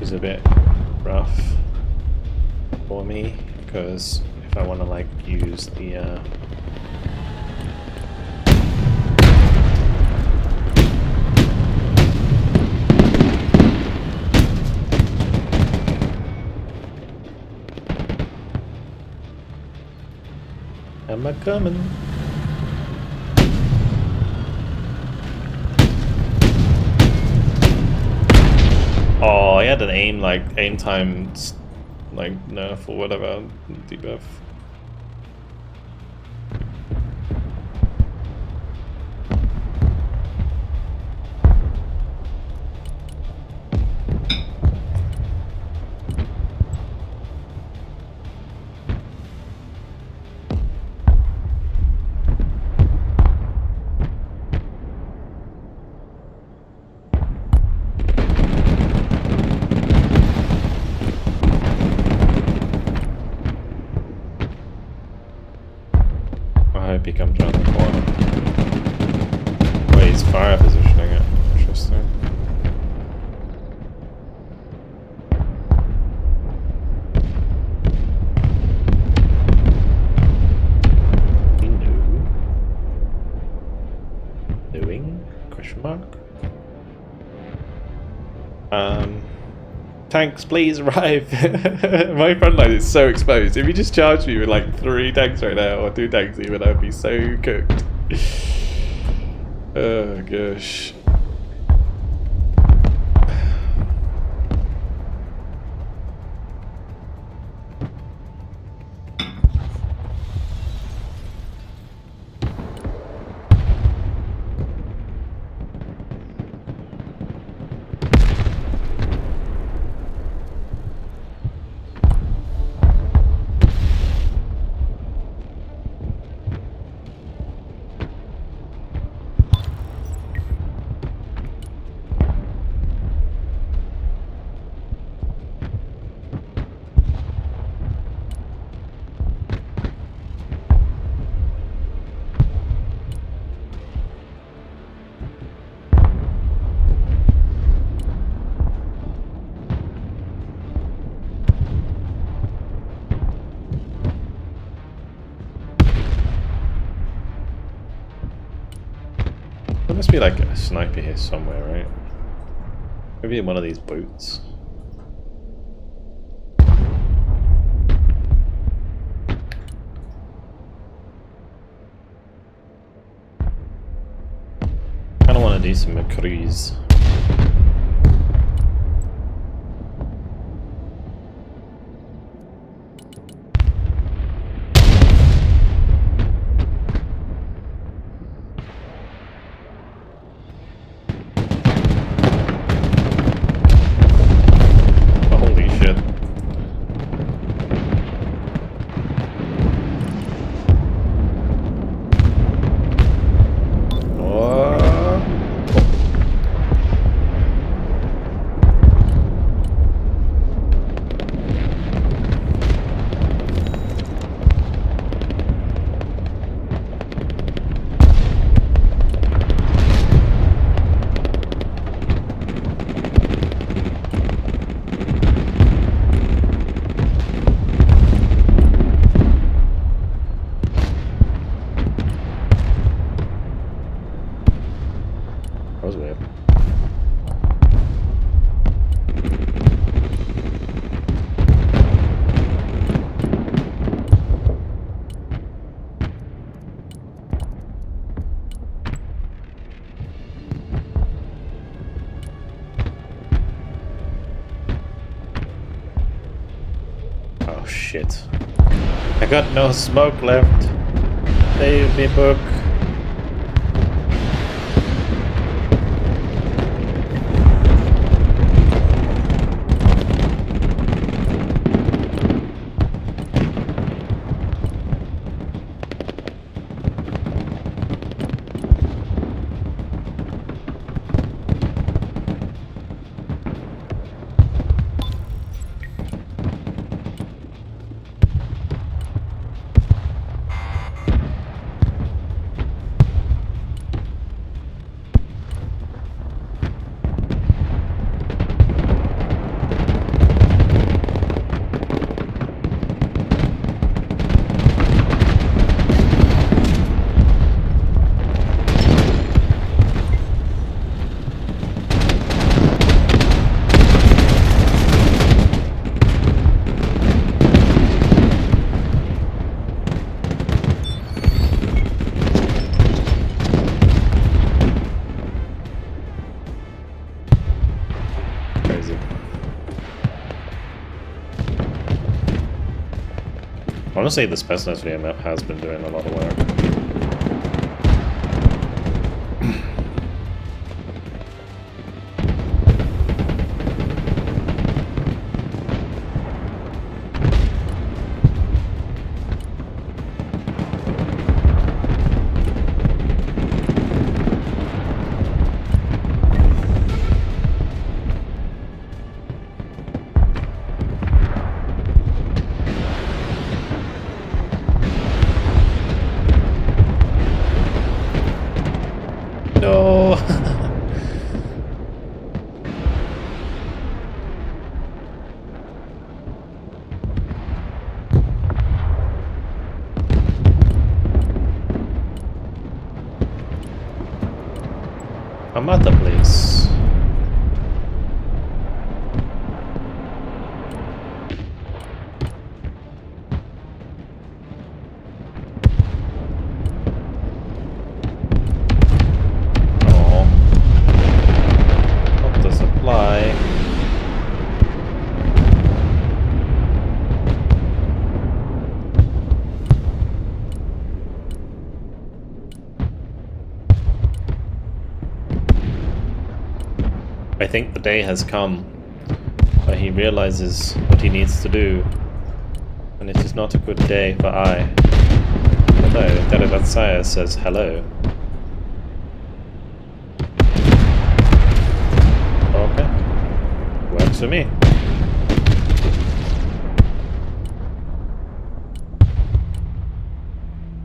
It's a bit rough for me, because if I want to like use the am I coming? Oh, I had an aim time like nerf or whatever debuff. I hope he comes around the corner. Wait, he's fire positioning it. Interesting. He knew? Knowing? Question mark? Tanks, please arrive! My front line is so exposed. If you just charged me with like 3 tanks right now, or 2 tanks even, I would be so cooked. Oh gosh. must be like a sniper here somewhere, right? Maybe in one of these boats. I don't want to do some cruise. Holy shit. That was weird. Oh shit. I got no smoke left. Save me, book. Honestly, this Pessimist VM map has been doing a lot of work. No. I'm at the place. I think the day has come where he realizes what he needs to do, and it is not a good day for I. Hello, Derivatsaya says hello. Okay, works for me.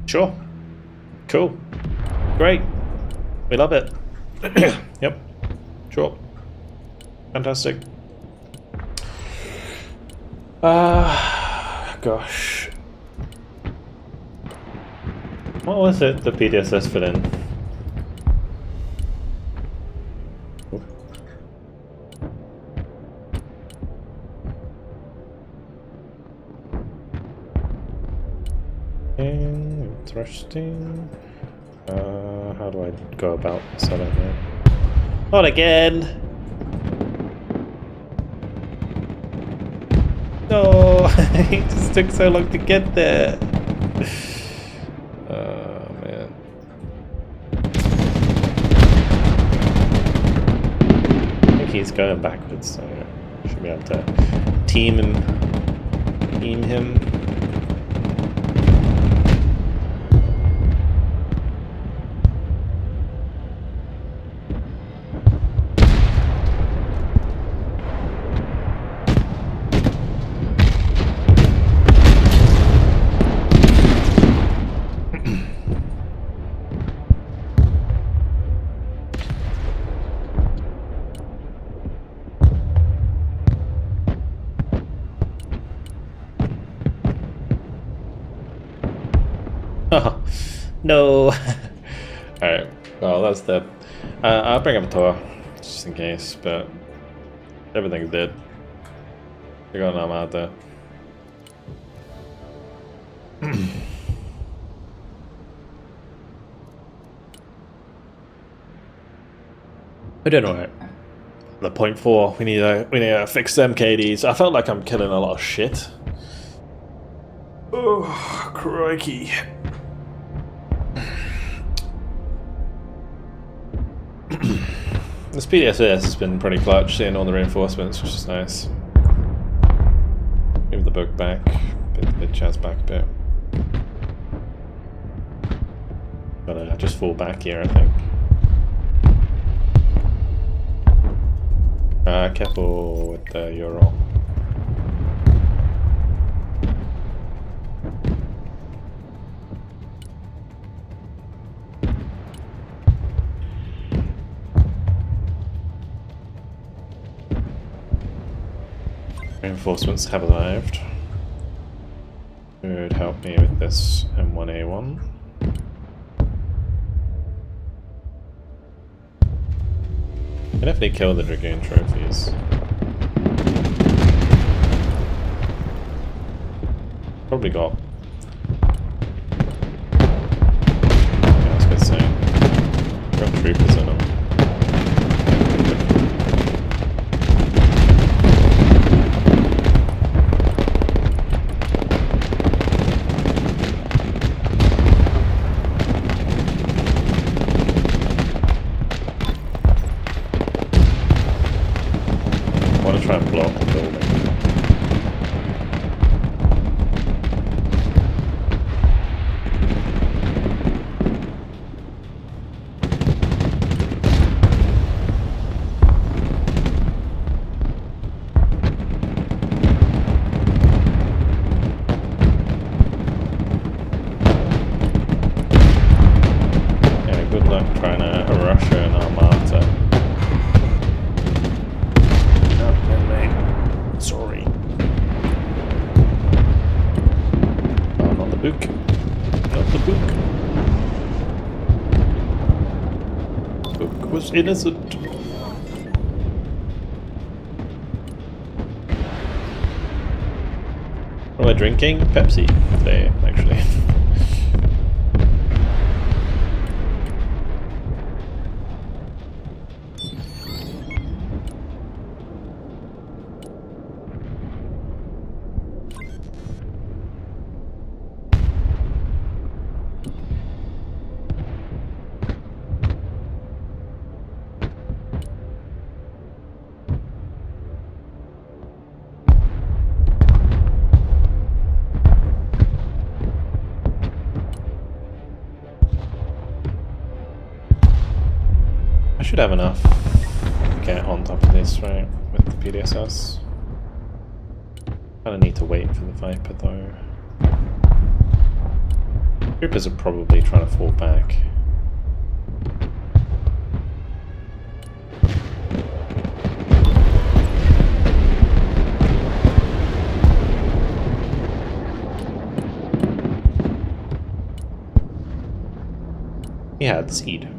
Sure. Cool. Great. We love it. Yep. Sure. Fantastic. Gosh. What was it the PDSS fit in? Interesting. How do I go about selling it? Not again! No! It just took so long to get there! Oh man. I think he's going backwards, so I should be able to team him. Team him. Oh, no. Alright, well, that's dead. I'll bring up a tower, just in case, but everything's dead. We got an armada. I don't know. The point 4, we need to fix them KDs. I felt like I'm killing a lot of shit. Oh, crikey. This PDSS has been pretty clutch, seeing all the reinforcements, which is nice. Move the book back, bit chance back a bit. Gotta just fall back here, I think. Careful with the Euro. Reinforcements have arrived. Could help me with this M1A1. I can definitely kill the Dragoon trophies. Probably got. Yeah, I was gonna say. Got troopers in them. Try and block the building. Yeah, good luck trying to rush her in Armata. Sorry. Oh, not the book. Not the book. Book was innocent. What am I drinking? Pepsi today, actually. Should have enough to get on top of this, right, with the PDSS. Kinda need to wait for the Viper though. Troopers are probably trying to fall back. He had seed.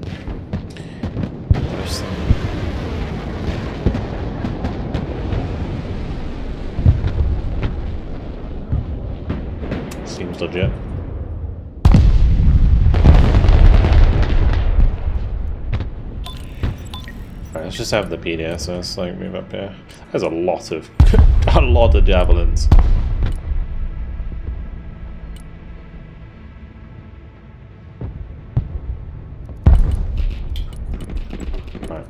Seems legit. let's just have the PDSS, like, move up here. There's a lot of, a lot of javelins. Right.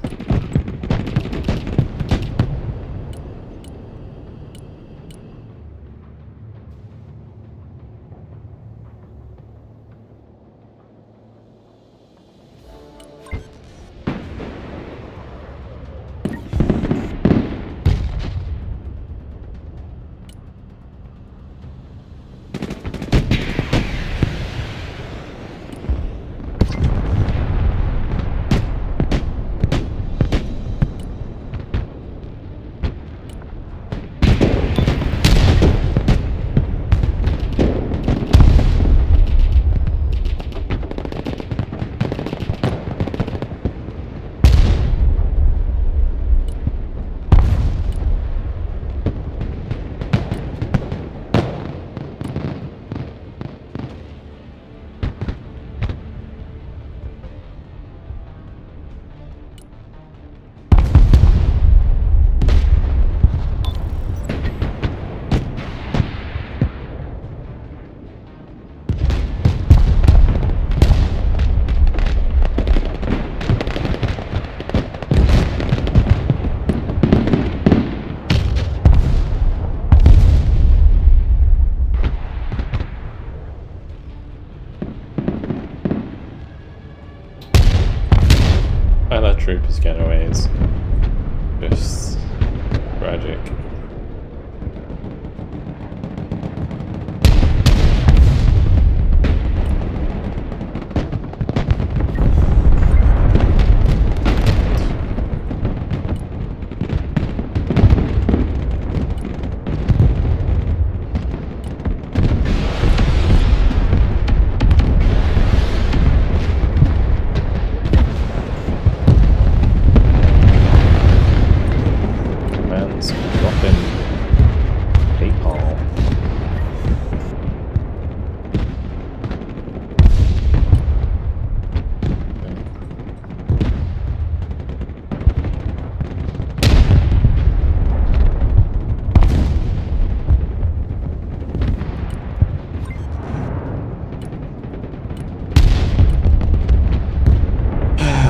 I let troopers get away is just tragic.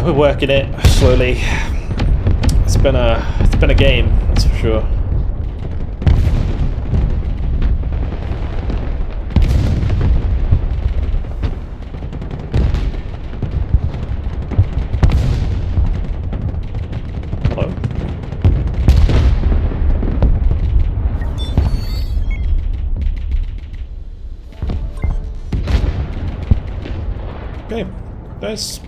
We're working it slowly. It's been a game, that's for sure. Hello. Okay, nice.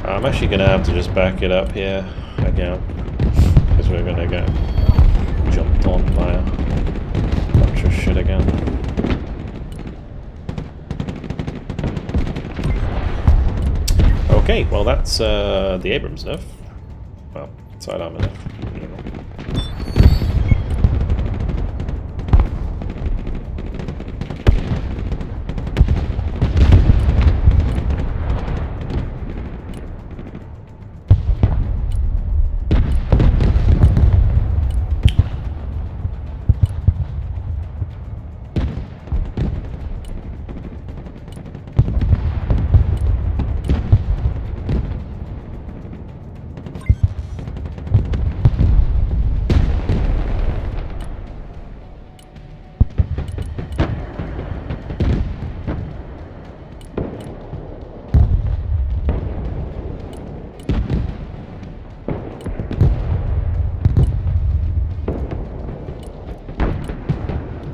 I'm actually going to have to just back it up here again, because we're going to get jumped on by a bunch of shit again. Okay, well that's the Abrams nerf. Well, sidearm nerf.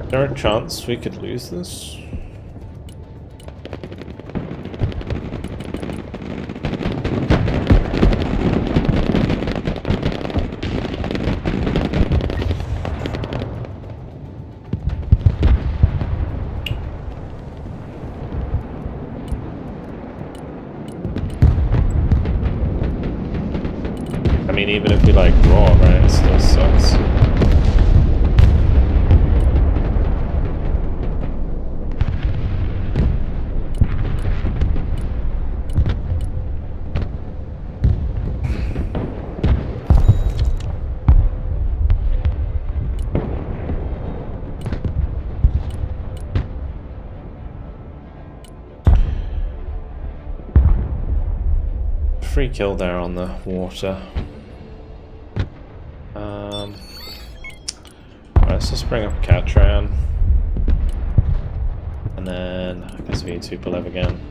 Is there a chance we could lose this? I mean, even if we like draw, right, it still sucks. free kill there on the water. Let's just bring up a Catran. And then I guess we need to Tupolev again.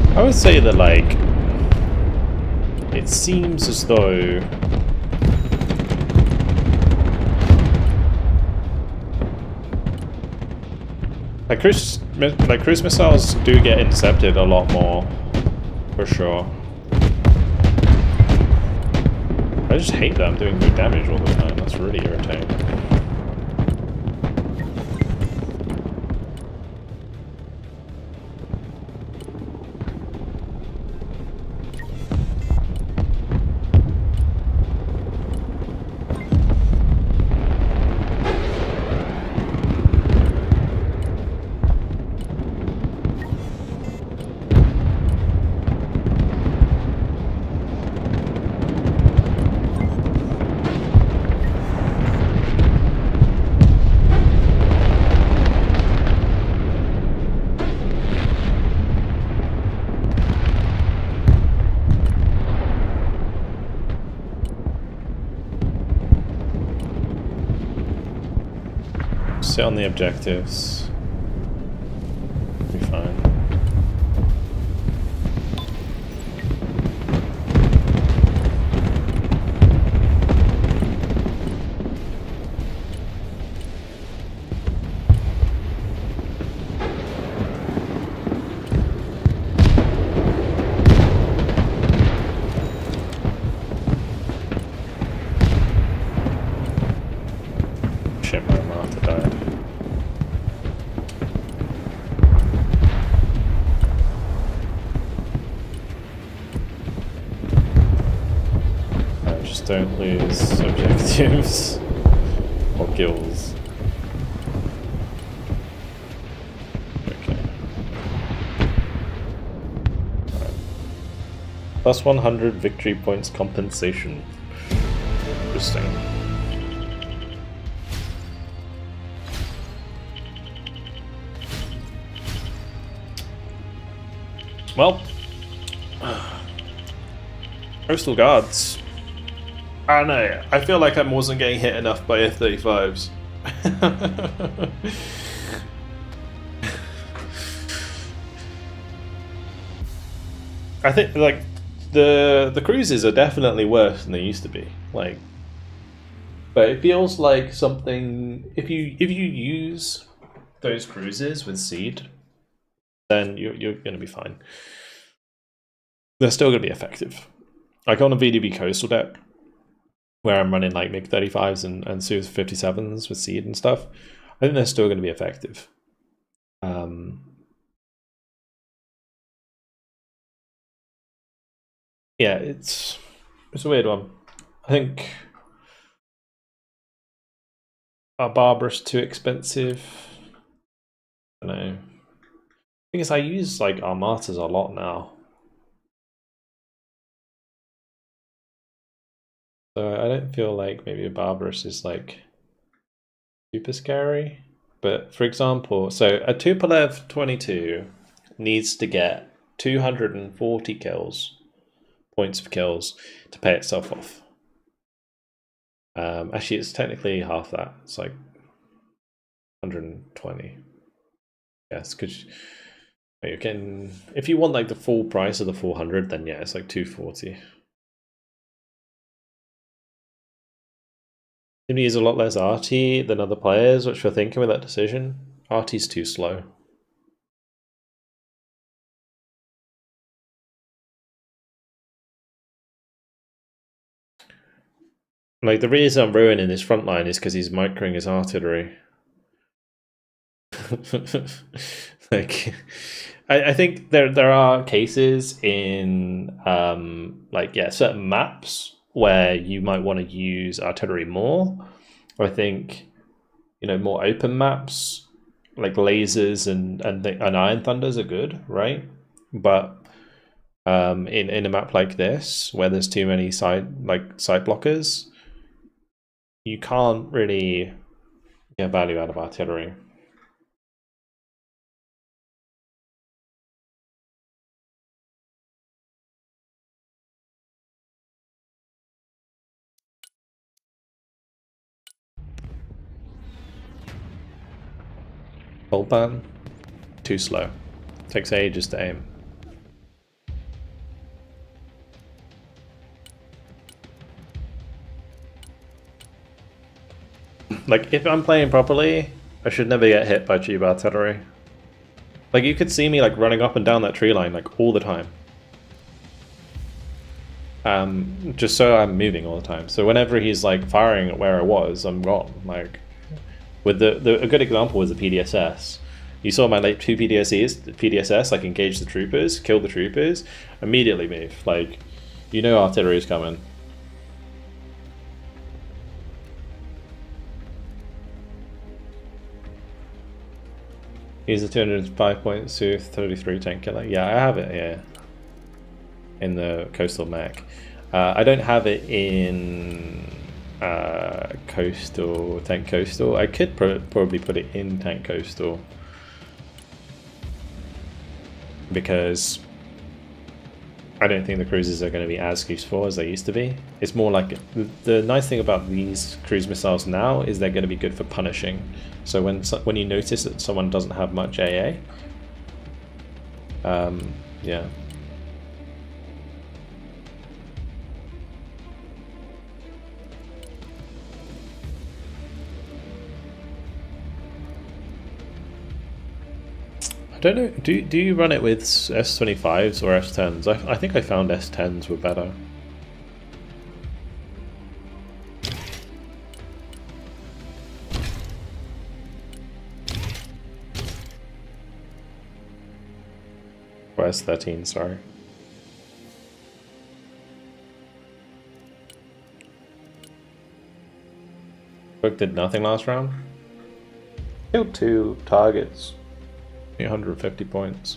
I would say that, like, it seems as though cruise missiles do get intercepted a lot more, for sure. I just hate that I'm doing good damage all the time. That's really irritating. Sit on the objectives. Be fine. Shit, my martyr died. Don't lose objectives or kills. Okay. Right. Plus 100 victory points compensation. Interesting. Well, Coastal Guards. I don't know, I feel like I wasn't getting hit enough by F-35s. I think, like, the cruises are definitely worse than they used to be. Like, but it feels like something, if you use those cruises with Seed, then you're gonna be fine. They're still gonna be effective. Like on a VDB coastal deck, where I'm running like MiG-35s and Su-57s with Seed and stuff, I think they're still going to be effective. Yeah, it's a weird one. I think are Barbarous too expensive? I don't know. Because I use like Armatas a lot now. So I don't feel like maybe a Barbarous is like super scary. But for example, so a Tupolev 22 needs to get 240 kills, points of kills, to pay itself off. Actually, it's technically half that. It's like 120. Yes, because you can, if you want like the full price of the 400, then yeah, it's like 240. He use a lot less RT than other players, which we're thinking with that decision. RT's too slow. Like, the reason I'm ruining his front line is because he's microing his artillery. Like, I think there are cases in like, yeah, certain maps where you might want to use artillery more, I think, you know, more open maps like lasers and Iron Thunders are good, right? But in a map like this, where there's too many side blockers, you can't really get value out of artillery. Hold ban, too slow. Takes ages to aim. Like, if I'm playing properly, I should never get hit by tube artillery. Like, you could see me like running up and down that tree line like all the time. Just so I'm moving all the time. So whenever he's like firing at where I was, I'm gone. Like, with a good example was the PDSS. You saw my like 2 PDSS like engage the troopers, kill the troopers, immediately move. Like, you know artillery is coming. He's a 205.2 33 tank killer. Yeah, I have it here in the coastal mech. I don't have it in coastal, tank coastal. I could probably put it in tank coastal because I don't think the cruisers are going to be as useful as they used to be. It's more like the nice thing about these cruise missiles now is they're going to be good for punishing. So when you notice that someone doesn't have much AA, yeah. I don't know. Do you run it with S25s or S10s? I think I found S10s were better. Or S13, sorry. Book did nothing last round. Killed 2 targets. 150 points.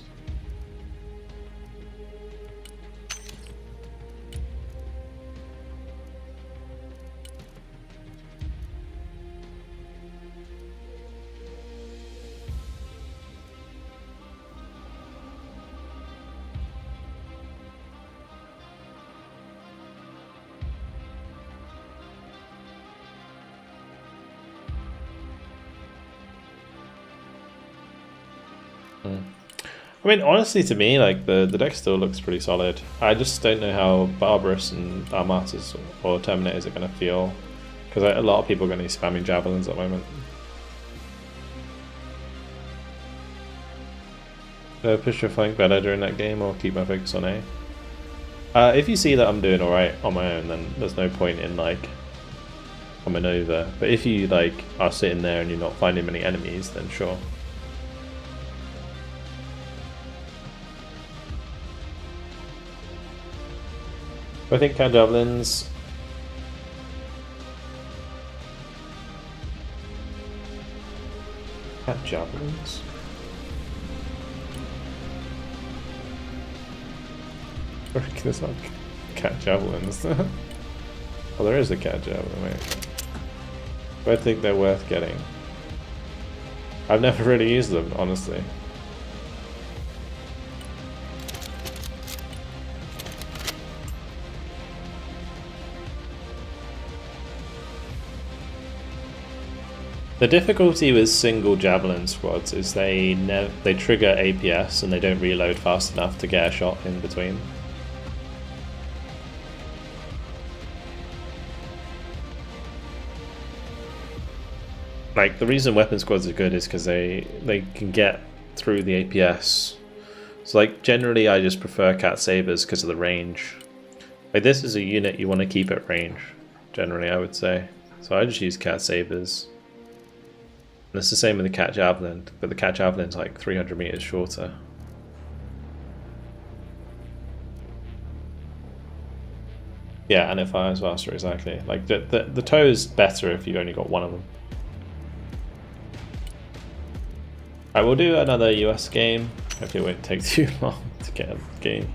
I mean, honestly, to me, like the deck still looks pretty solid. I just don't know how Barbarous and Armatas or Terminators are going to feel, because a lot of people are going to be spamming Javelins at the moment. Push your flank better during that game, or keep my focus on A. If you see that I'm doing alright on my own, then there's no point in like coming over. But if you like are sitting there and you're not finding many enemies, then sure. I think Cat Javelins. Cat Javelins? There's not Cat Javelins. Oh, there is a Cat Javelin, wait. But I think they're worth getting. I've never really used them, honestly. The difficulty with single Javelin squads is they trigger APS and they don't reload fast enough to get a shot in between. Like, the reason weapon squads are good is because they can get through the APS. So like, generally I just prefer Cat Sabers because of the range. Like, this is a unit you want to keep at range, generally I would say. So I just use Cat Sabers. And it's the same with the Cat Javelin, but the Cat Javelin's like 300 meters shorter. Yeah, and it fires faster, exactly. Like, the tow is better if you've only got one of them. Alright, we'll do another US game. Hopefully it won't take too long to get a game.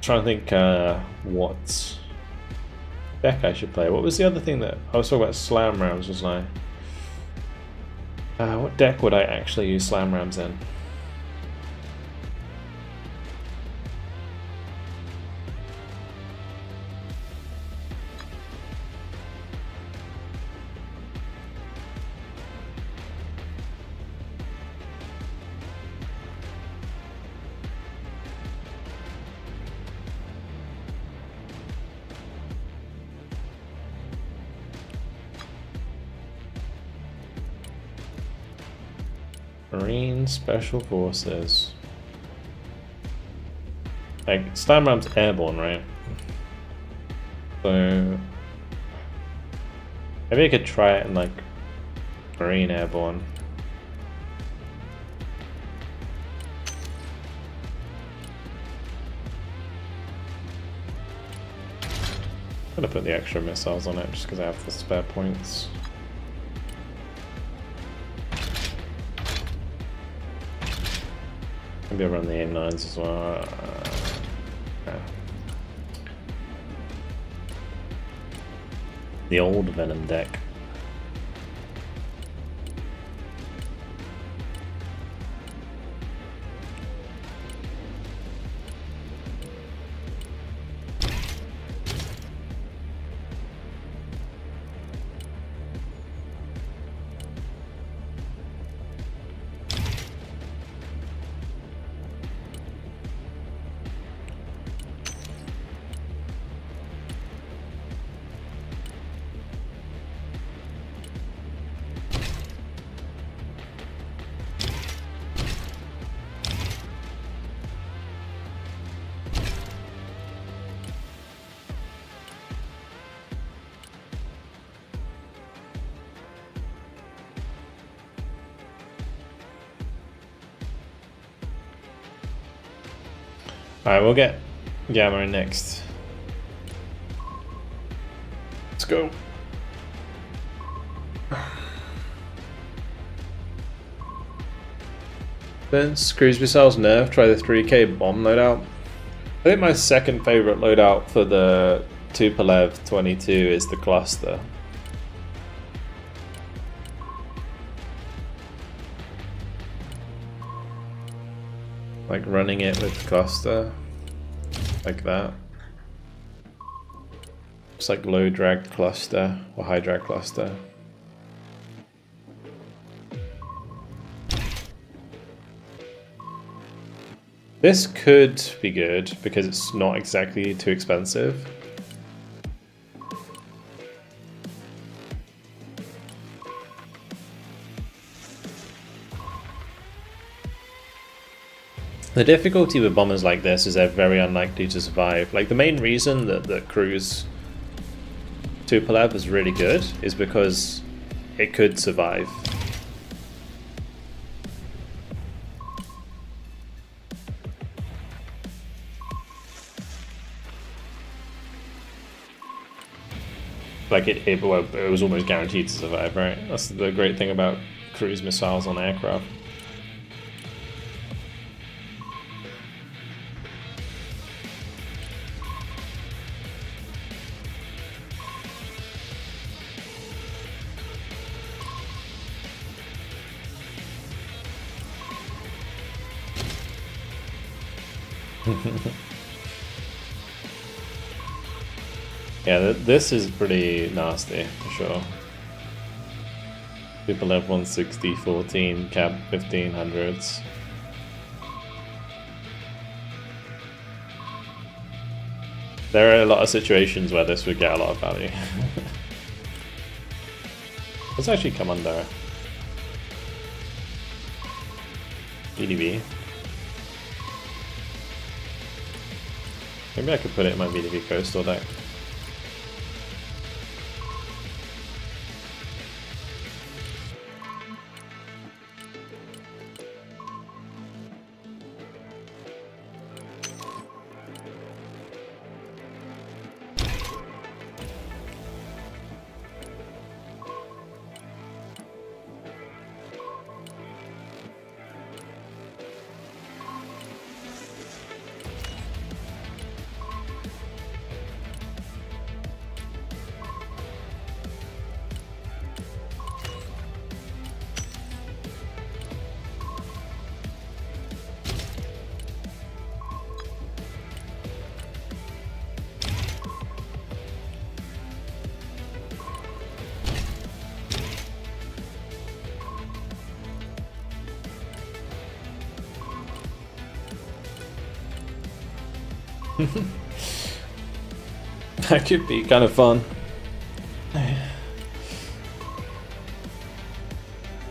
Trying to think what deck I should play. What was the other thing that I was talking about? Slam rams, wasn't I? What deck would I actually use slam rams in? Marine Special Forces. Like, Slam Ram's airborne, right? So maybe I could try it in like Marine airborne. I'm gonna put the extra missiles on it just because I have the spare points. Maybe I'll run the A9s as well. Yeah. The old Venom deck. Alright, we'll get Gamma next. Let's go. Vince, cruise missiles nerf, try the 3k bomb loadout. I think my second favourite loadout for the Tupolev 22 is the cluster. Like running it with cluster, like that. It's like low drag cluster or high drag cluster. This could be good because it's not exactly too expensive. The difficulty with bombers like this is they're very unlikely to survive. Like, the main reason that the cruise Tupolev is really good is because it could survive. Like, it was almost guaranteed to survive, right? That's the great thing about cruise missiles on aircraft. Yeah, this is pretty nasty for sure. People have 160, 14, cap 1500s. There are a lot of situations where this would get a lot of value. Let's actually come under VDV. Maybe I could put it in my VDV coastal deck. That could be kind of fun.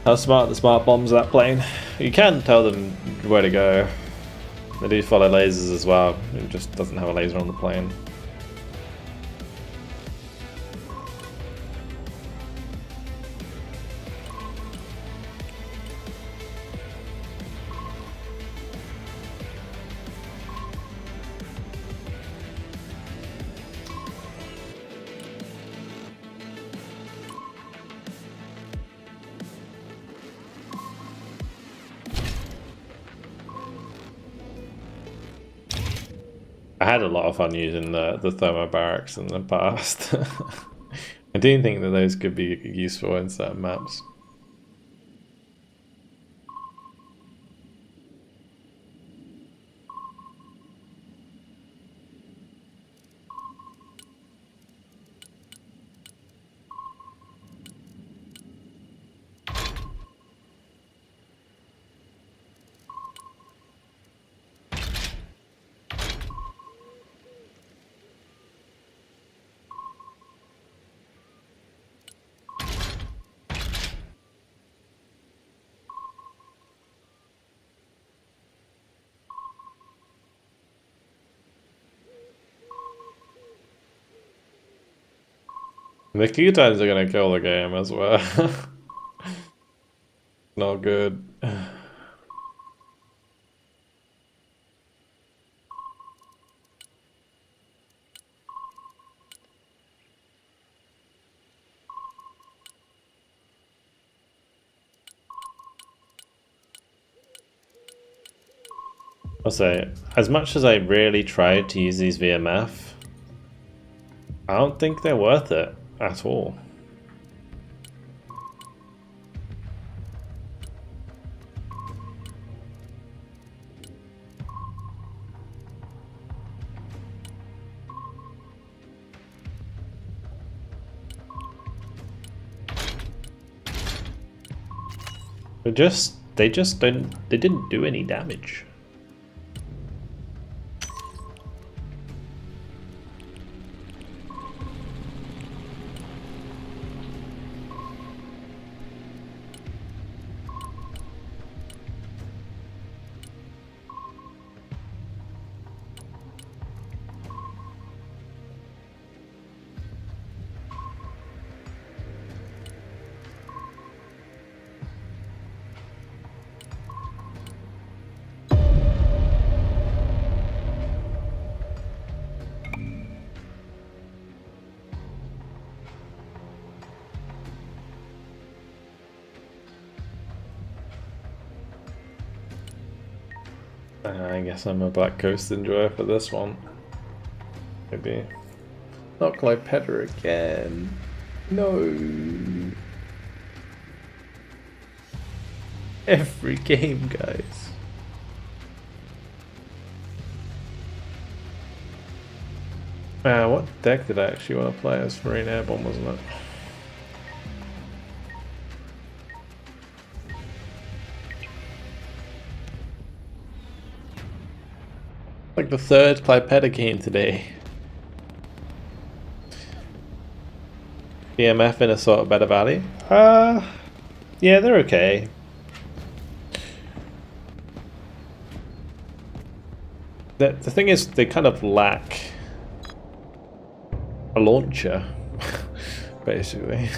How smart the smart bombs of that plane. You can tell them where to go. They do follow lasers as well. It just doesn't have a laser on the plane. I had a lot of fun using the thermo barracks in the past. I do think that those could be useful in certain maps. The ketones are gonna kill the game as well. Not good. I'll say, as much as I really tried to use these VMF, I don't think they're worth it at all. They didn't do any damage. I guess I'm a Black Coast enjoyer for this one. Maybe. Not Clypetter again. No. Every game, guys. What deck did I actually want to play as Marine Airborne, wasn't it? Like the third Clypetter game today. EMF in a sort of better value? Yeah, they're okay. The thing is, they kind of lack a launcher, basically.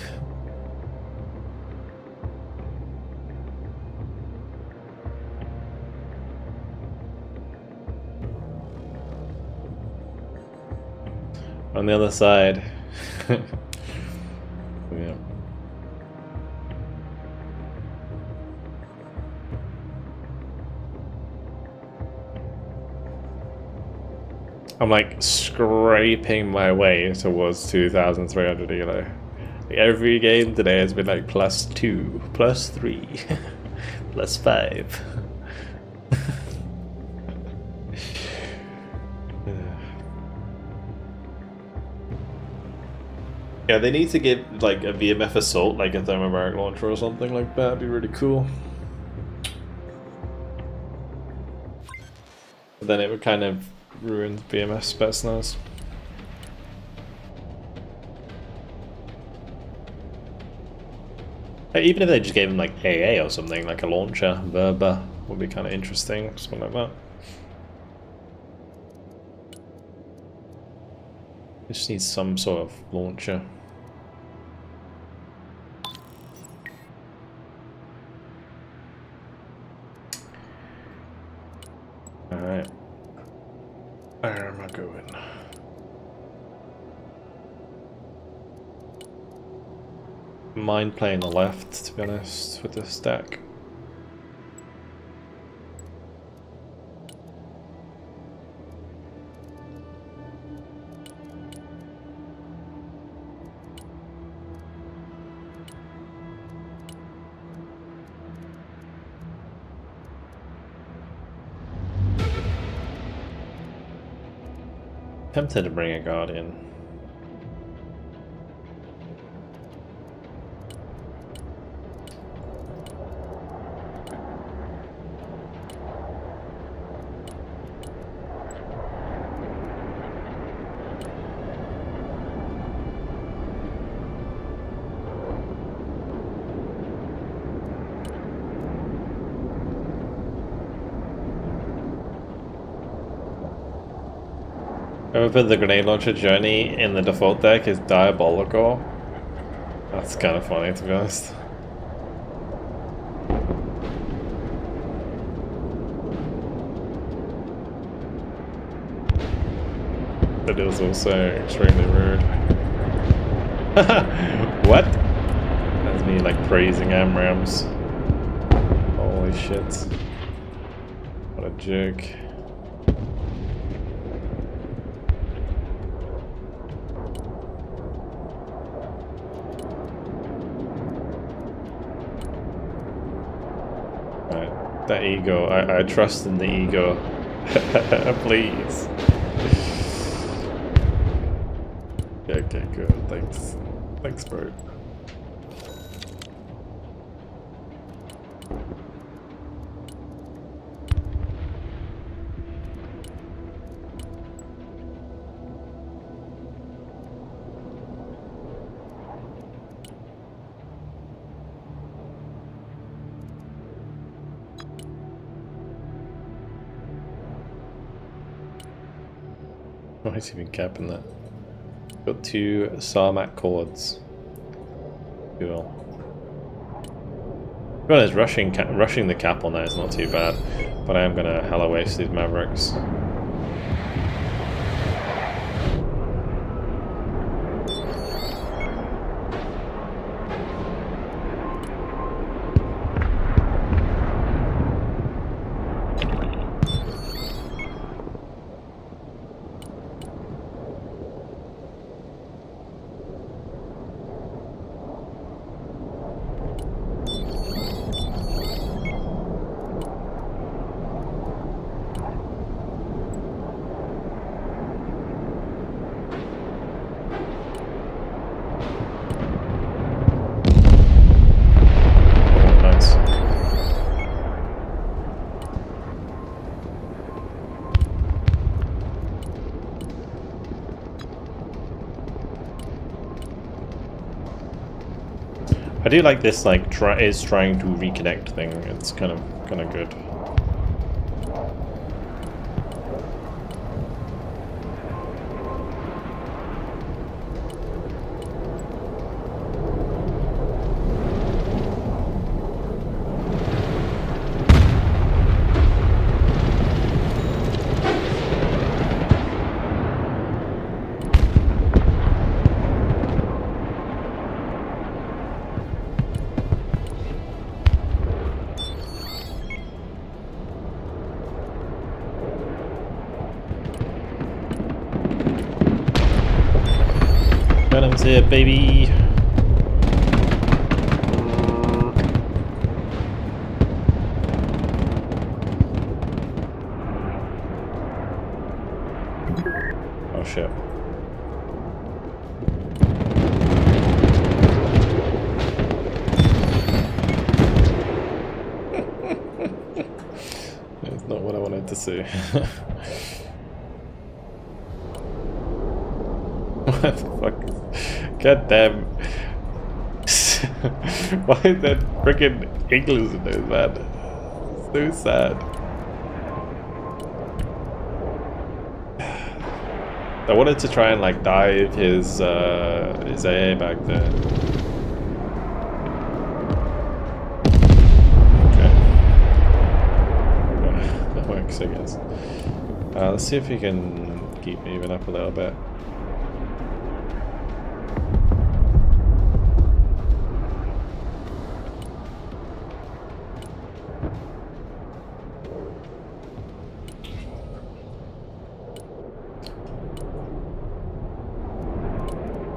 On the other side, yeah. I'm like scraping my way towards 2,300 elo. Every game today has been like +2, +3, +5. Yeah, they need to give like a VMF assault, like a thermobaric launcher or something like that. It'd be really cool. But then it would kind of ruined BMS Spetsnaz. Even if they just gave him like AA or something, like a launcher, Verba would be kind of interesting, something like that. Just needs some sort of launcher. Alright. Where am I going? Mind playing the left, to be honest, with this deck. Tempted to bring a Guardian. However, the grenade launcher journey in the default deck is diabolical. That's kind of funny, to be honest. It is also extremely rude. What? That's me like praising AMRAMs. Holy shit. What a jerk. That ego, I trust in the ego. Please. Okay, good. Thanks. Thanks, bro. Why is he even capping that? Got 2 Sarmat chords. Cool. To be honest, rushing the cap on that is not too bad, but I am gonna hella waste these Mavericks. I do like this, like, trying to reconnect thing. It's kind of good. Venom's here, baby. Oh shit. That's not what I wanted to see. What the fuck? God damn. Why is that freaking English in there, man? So sad. I wanted to try and like dive his AA back there. Okay. That works, I guess. Let's see if we can keep moving up a little bit.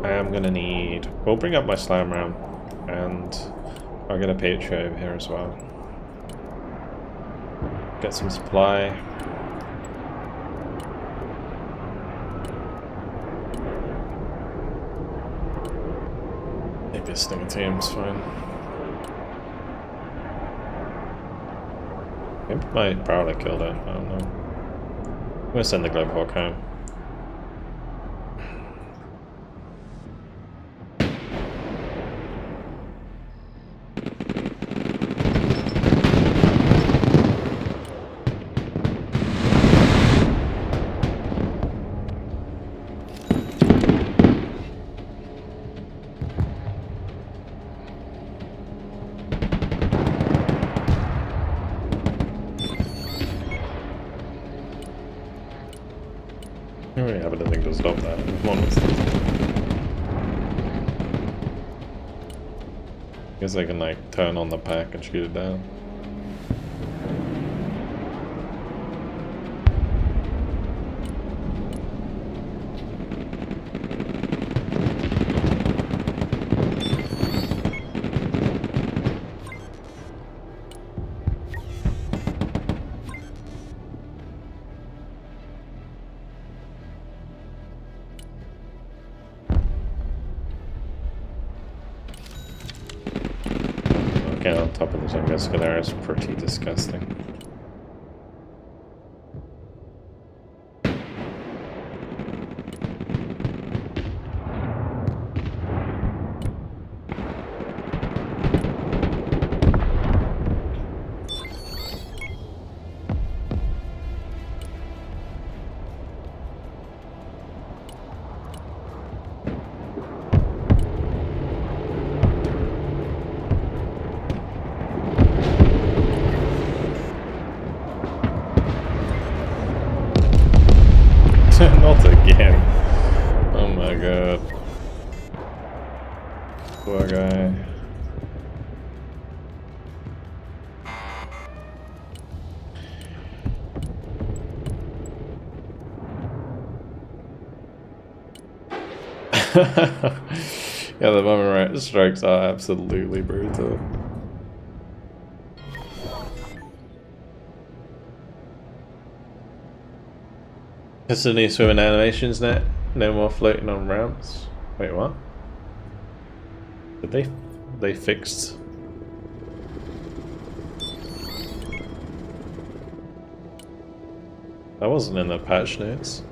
I'm gonna need... We'll bring up my slam round, and I'll get a Patria over here as well. Get some supply. Maybe a Stinger team's fine. Maybe my Prowler killed it, I don't know. I'm gonna send the Glowhawk home. I don't really have anything to stop that, if I'm honest. Guess I can like turn on the pack and shoot it down. On top of the Tunguska is pretty disgusting. Not again. Oh my god. Poor guy. Yeah, the moment right strikes are absolutely brutal. It's the new swimming animations net. No more floating on ramps. Wait, what? Did they fixed? That wasn't in the patch notes.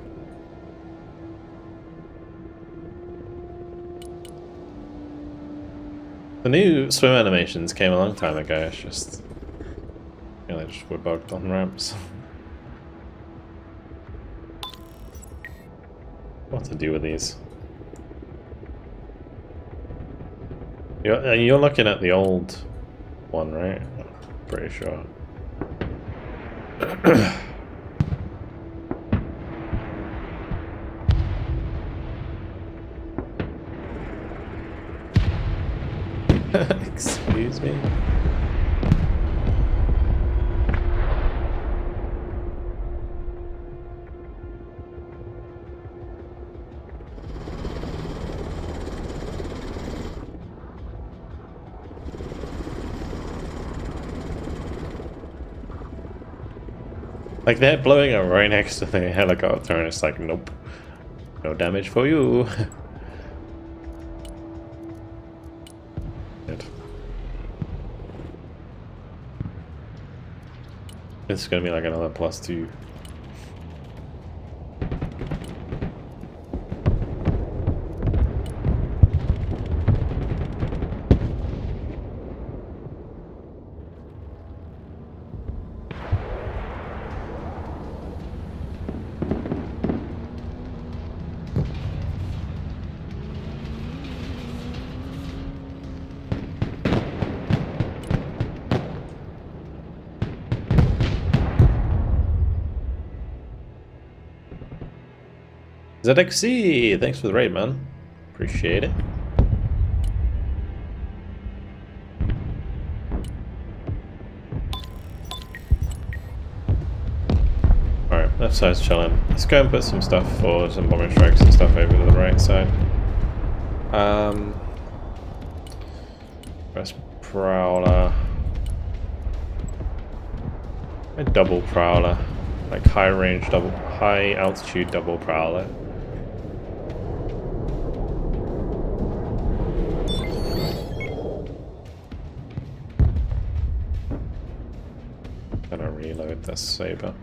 The new swim animations came a long time ago. It's just, you know, they just were bugged on ramps. What to do with these? You're looking at the old one, right? Pretty sure. Excuse me? Like they're blowing up right next to the helicopter and it's like, nope. No damage for you. Good. This is gonna be like another +2. ZXC, thanks for the raid, man. Appreciate it. Alright, left side's chilling. Let's go and put some stuff for some bombing strikes and stuff over to the right side. First prowler. A double prowler. Like high range double, high altitude double prowler. Gonna reload this saber.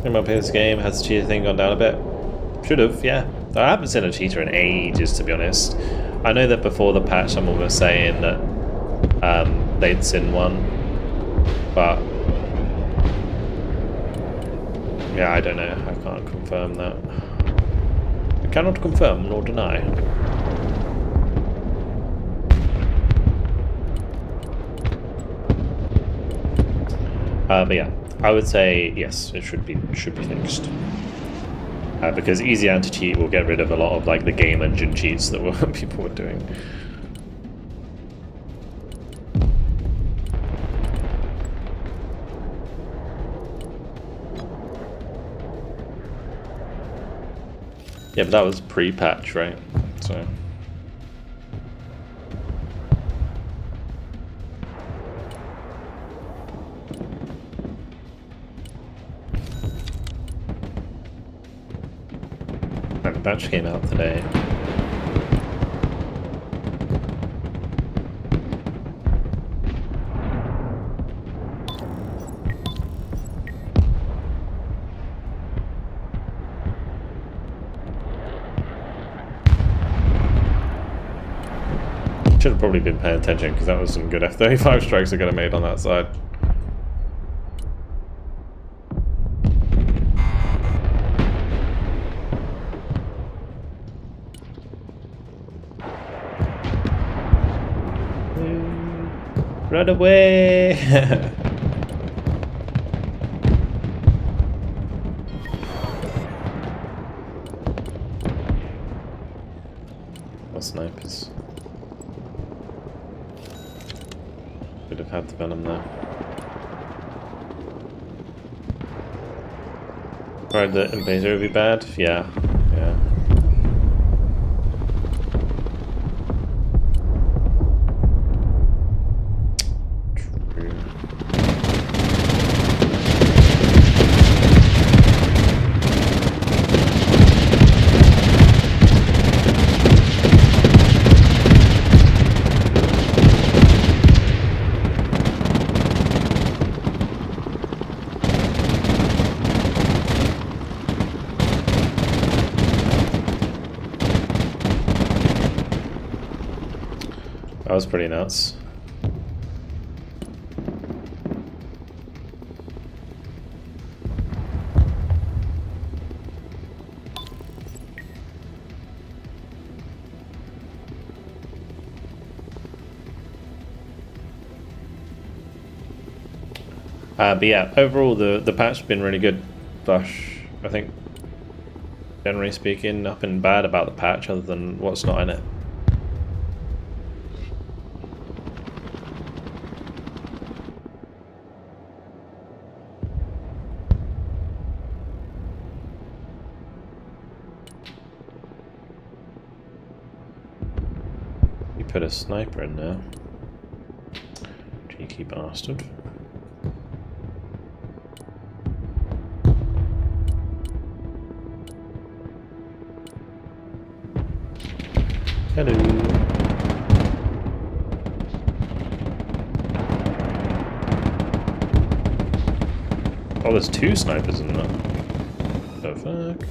Came up here this game, has the cheater thing gone down a bit? Should have, yeah. I haven't seen a cheater in ages, to be honest. I know that before the patch someone was saying that they'd seen one, but yeah, I don't know. I can't confirm that. I cannot confirm nor deny. But yeah, I would say yes, it should be fixed. Because easy anti-cheat will get rid of a lot of like the game engine cheats that people were doing. Yeah, but that was pre-patch, right? So. And the patch came out today. Should have probably been paying attention because that was some good F-35 strikes I could have made on that side. Run away! What snipers? Could have had the venom there. Right, the invader would be bad? Yeah. Yeah. True. That was pretty nuts. But yeah, overall the patch has been really good. Bush, I think, generally speaking, nothing bad about the patch other than what's not in it. Put a sniper in there. Cheeky bastard. Hello. Oh, there's two snipers in there. The fuck?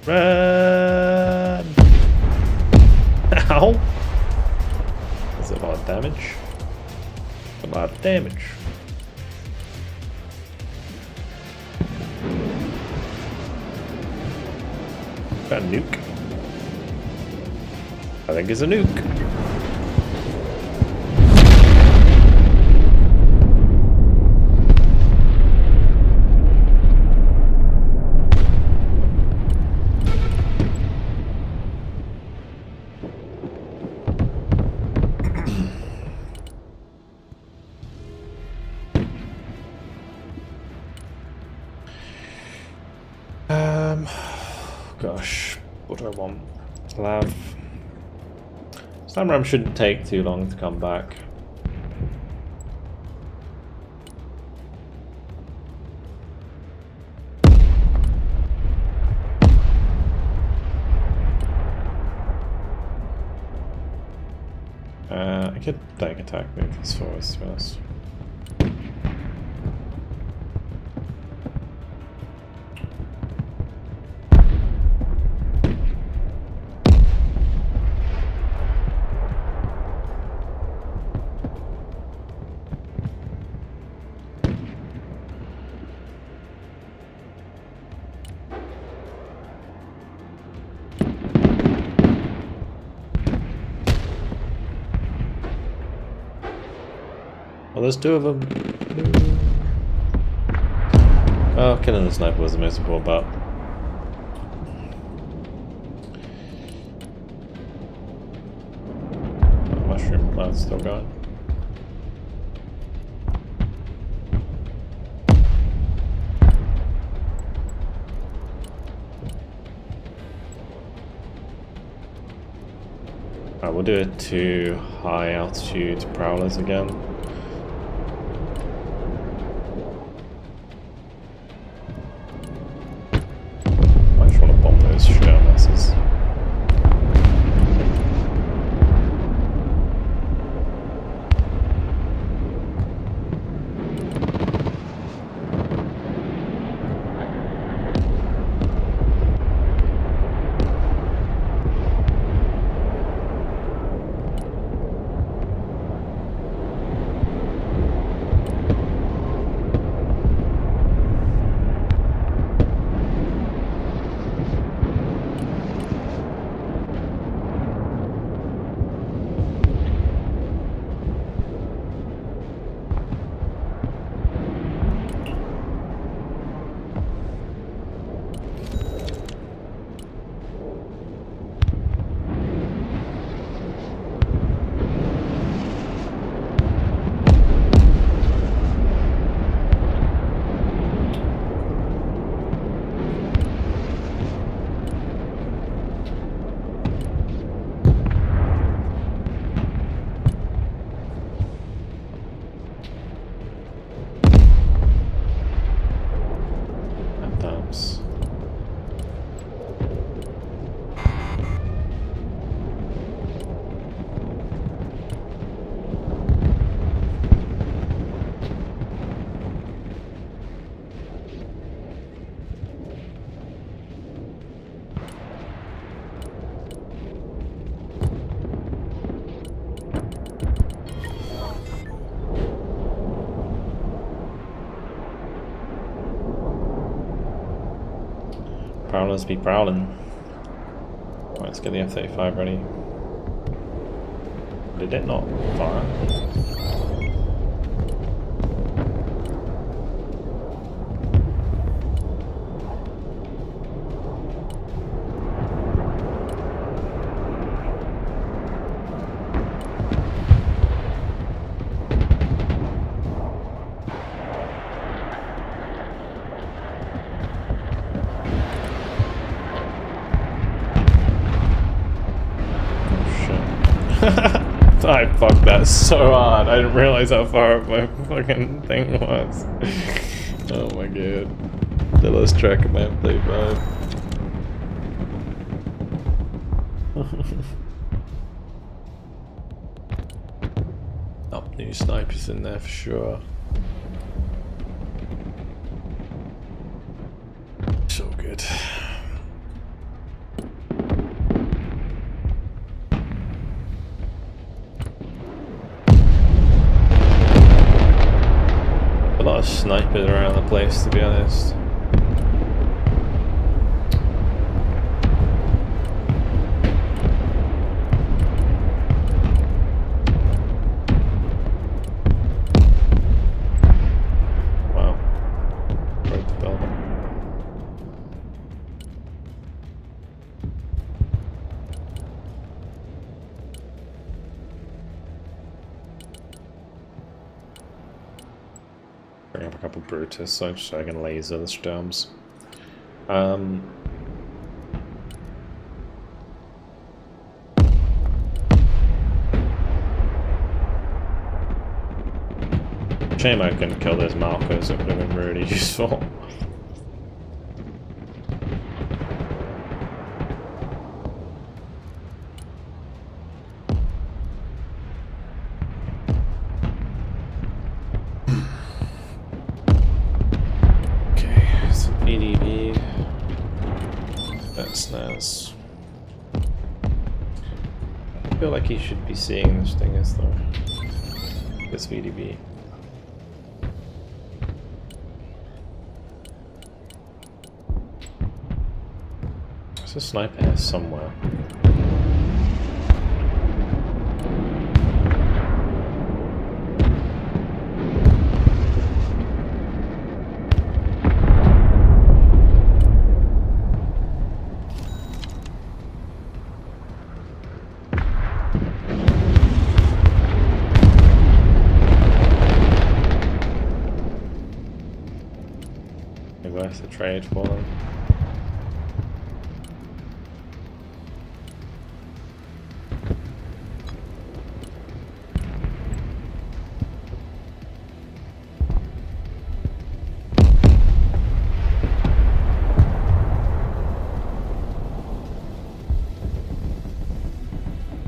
Run! Ow! That's a lot of damage. A lot of damage. Got a nuke. I think it's a nuke. Gosh, what do I want? Lav. Slamram shouldn't take too long to come back. I could tank attack move this forwards to be honest. Well, there's two of them. Oh, killing the sniper was the most important part. Oh, mushroom plant's still going. Alright, we'll do it to high altitude prowlers again. Prowlers be prowling. Right, let's get the F-35 ready. Did it not fire? I fucked that so hard. I didn't realize how far up my fucking thing was. Oh my god. The lost track of my F-35. Oh, new snipers in there for sure. So good. lot of snipers around the place, to be honest. Wow. Broke the building. Bring up a couple Brutus so I can laser the storms. Shame I couldn't kill those markers, it would have been really useful. That's I feel like he should be seeing this thing as though this VDB. There's a sniper here somewhere. Worth a trade for them.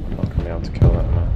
Not gonna be able to kill that now.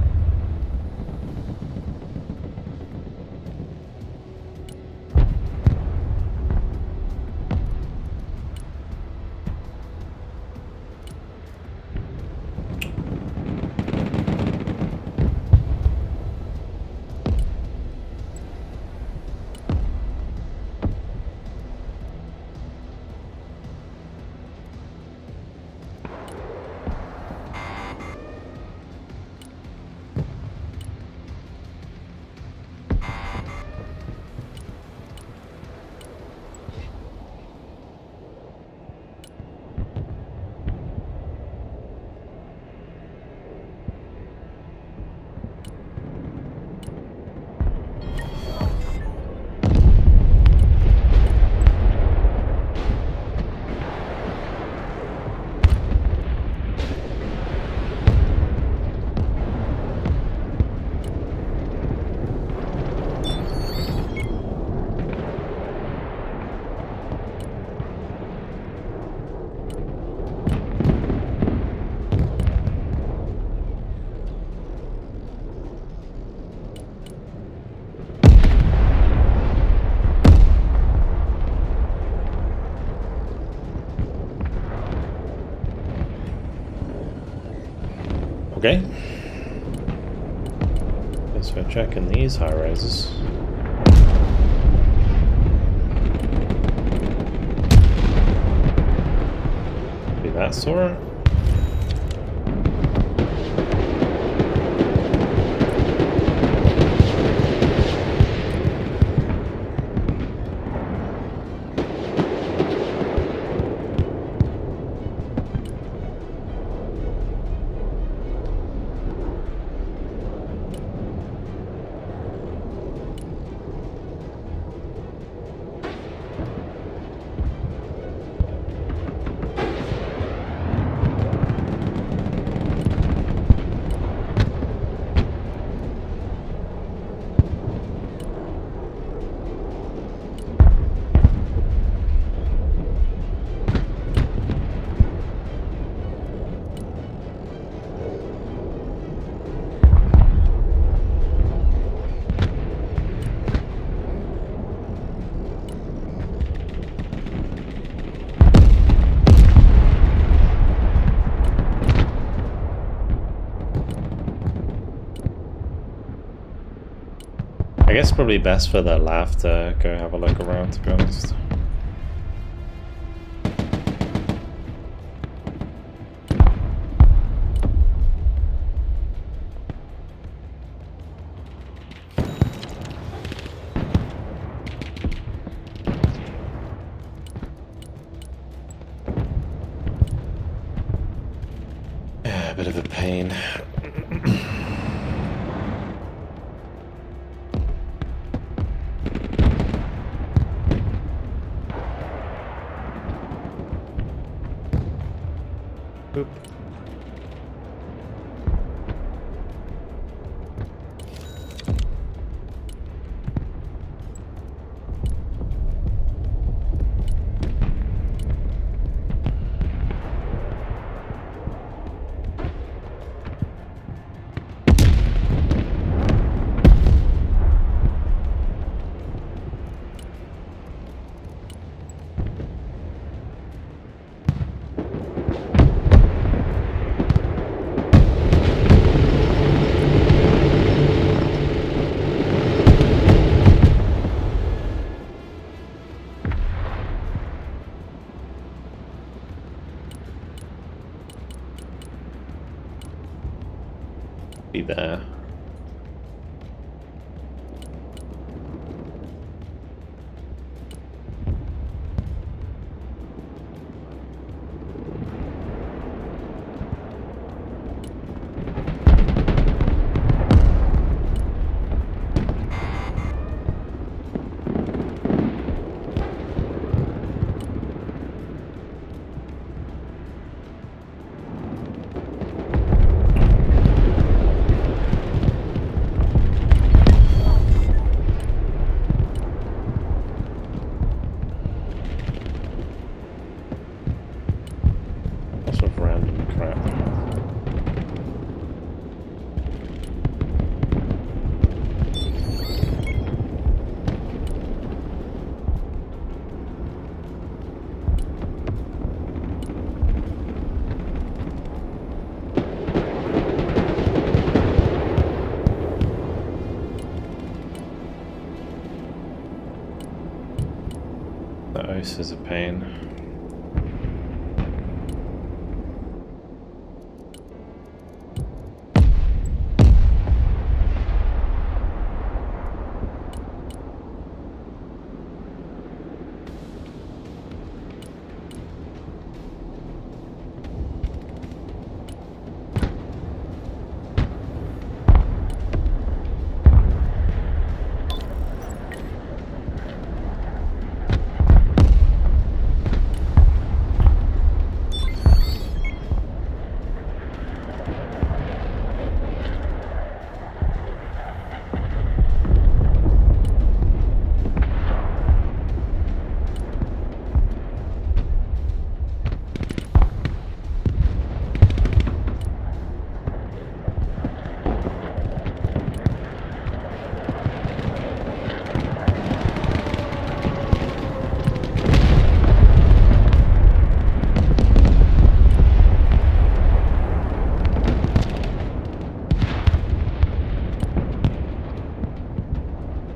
Okay. Guess we're checking these high rises. Be that sort. guess probably best for the lav to go have a look around, to be honest. Yeah, a bit of a pain. Oop. Be there. Lots of random crap. The ice is a pain.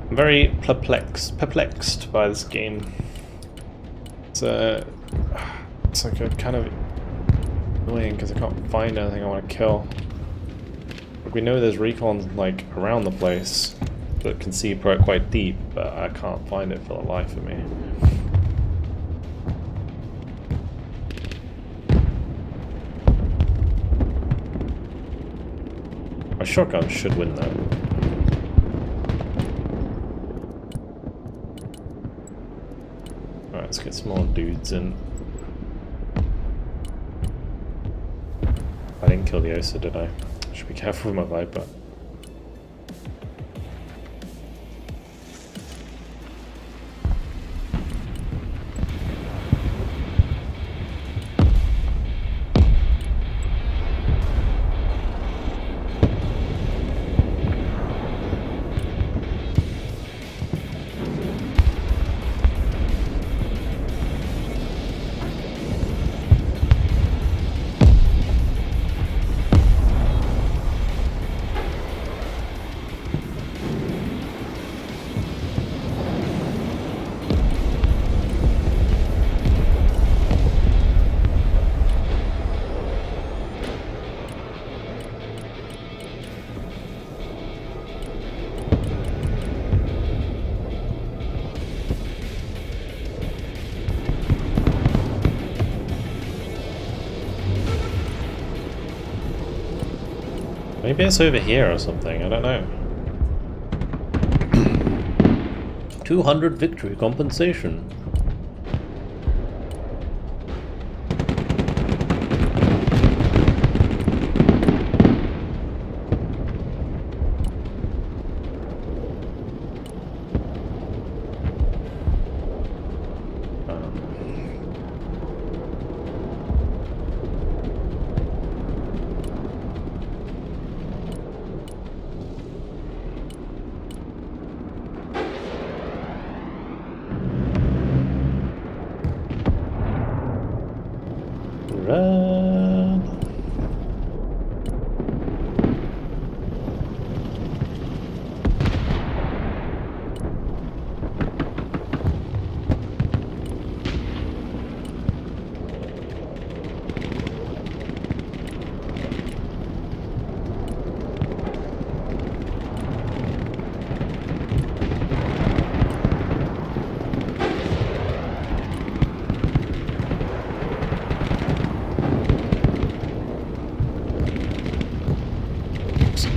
I'm very perplexed by this game. It's like a kind of annoying because I can't find anything I want to kill. Like, we know there's recons like around the place that can see quite deep, but I can't find it for the life of me. My shotgun should win though. Alright, let's get some more dudes in. I didn't kill the Osa, did I? Should be careful with my Viper. Maybe it's over here or something, I don't know. 200 victory compensation. Run.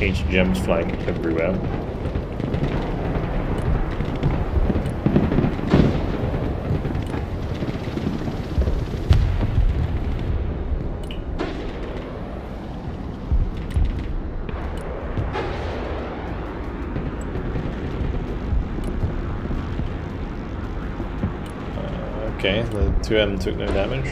Ancient gems flying everywhere. Okay, the 2M took no damage.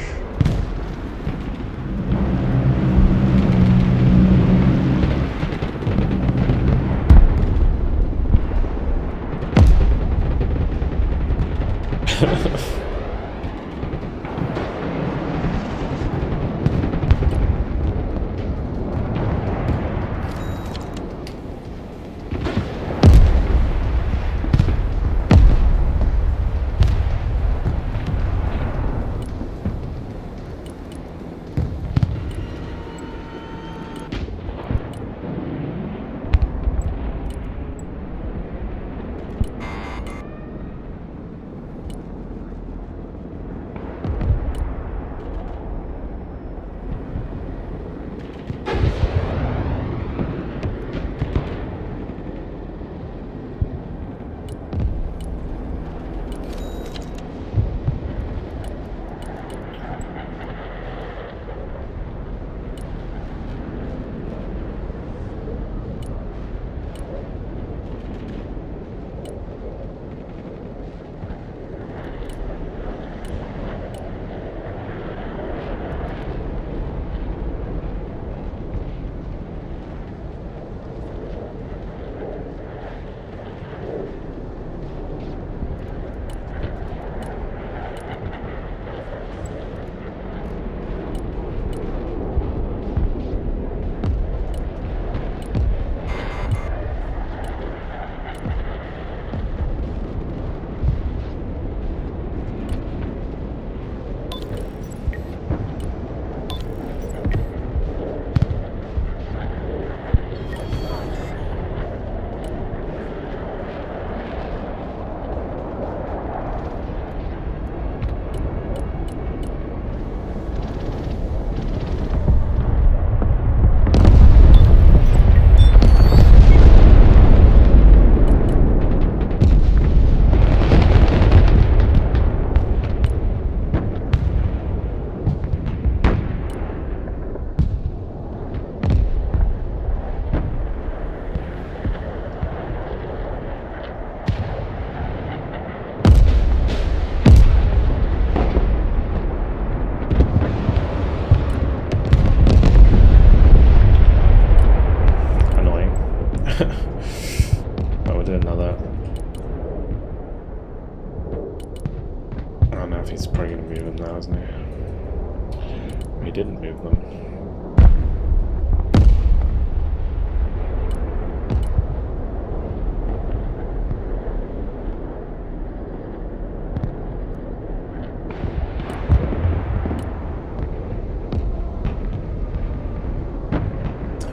He's probably going to move them now, isn't he? He didn't move them.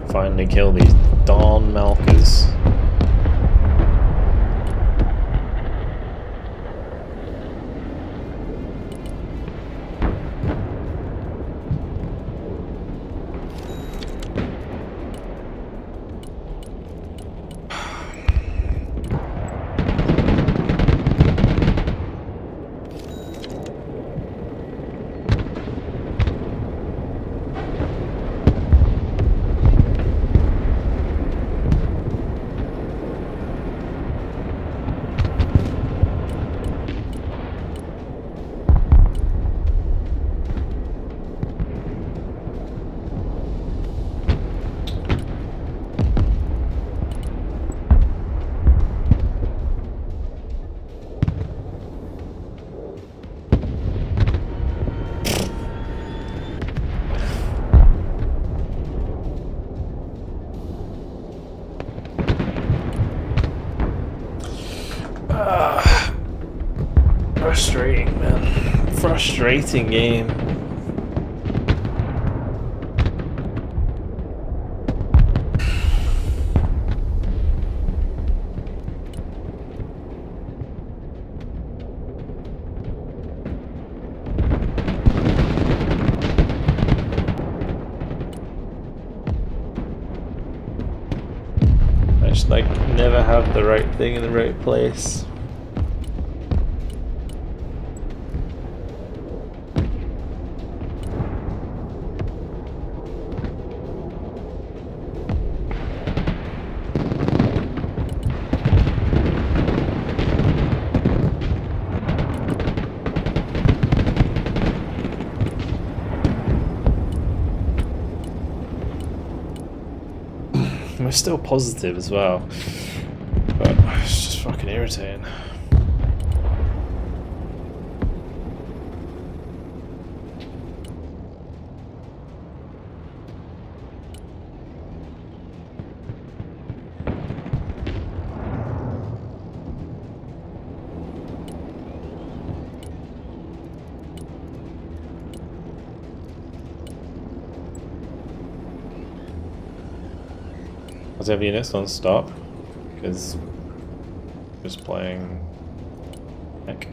Finally kill these darn milkers. frustrating game. I just like never have the right thing in the right place. We're still positive as well, but it's just fucking irritating. Was every units on stop? Because just playing heck.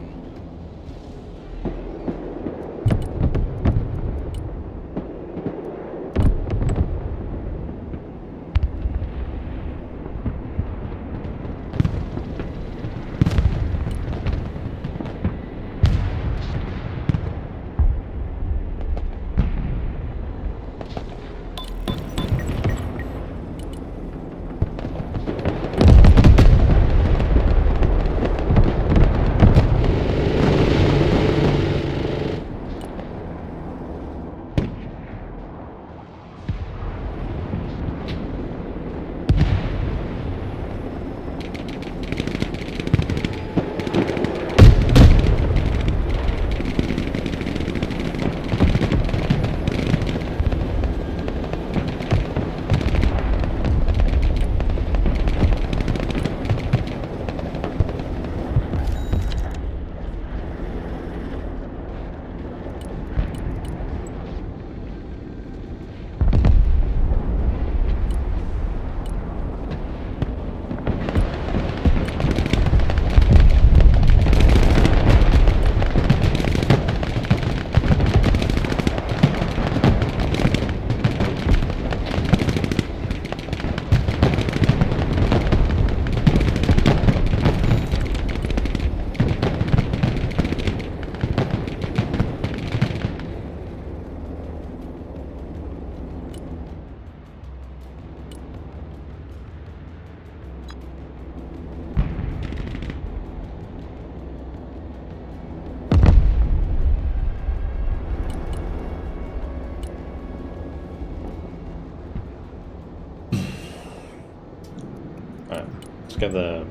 Get the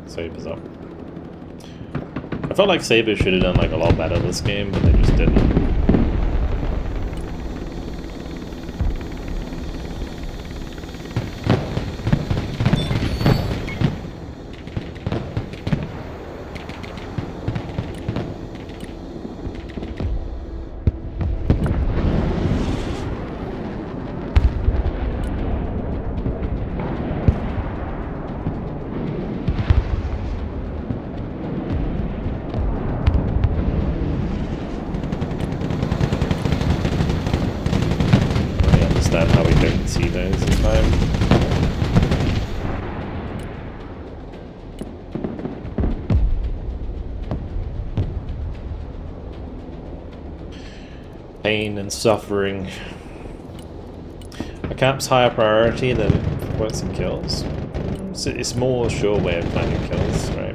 sabers up. I felt like sabers should have done like a lot better this game, but they just didn't. How we didn't see those in time. Pain and suffering. A cap's higher priority than points and kills. So it's more a sure way of planning kills, right?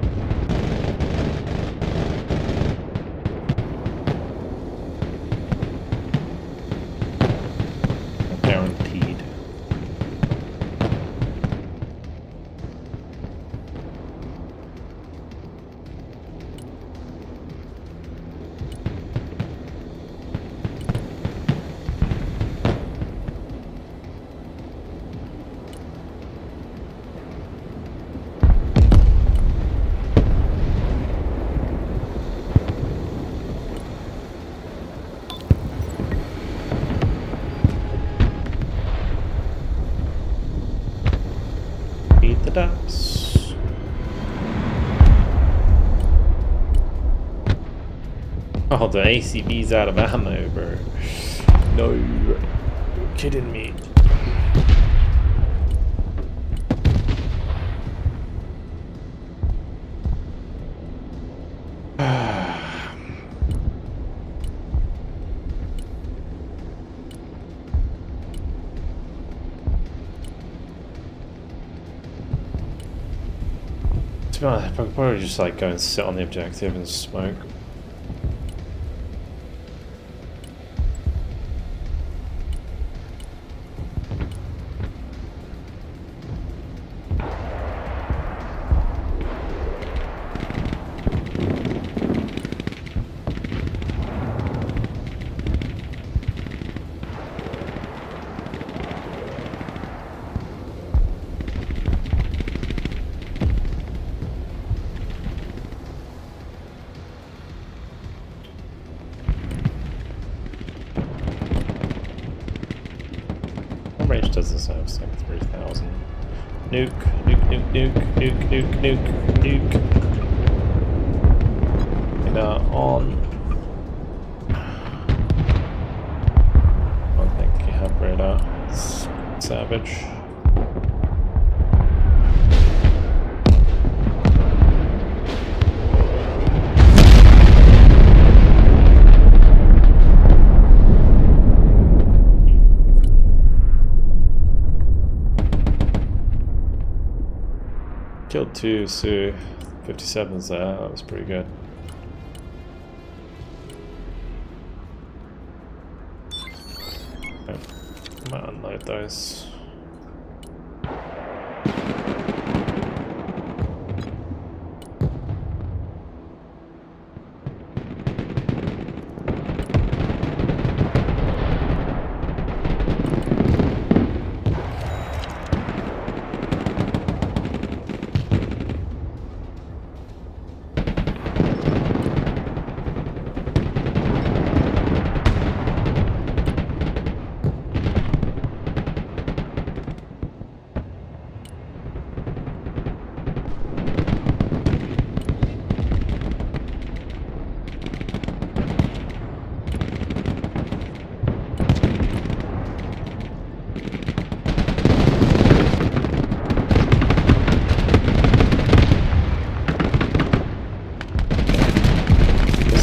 stats. Oh, the ACB's out of ammo, bro. No, you're kidding me. To be honest, I could probably just like go and sit on the objective and smoke. Range does this have? It's like 3,000. Nuke, nuke, nuke, nuke, nuke, nuke, nuke, nuke. Radar on. I don't think you have radar. It's savage. Killed 2 Su 57s there, that was pretty good. Okay. I might unload those.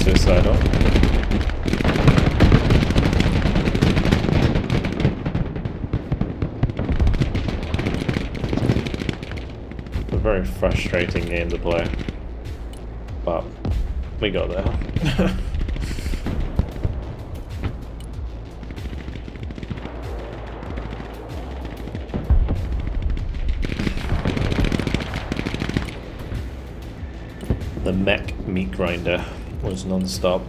Suicidal. A very frustrating game to play, but we got there. The mech meat grinder was non-stop.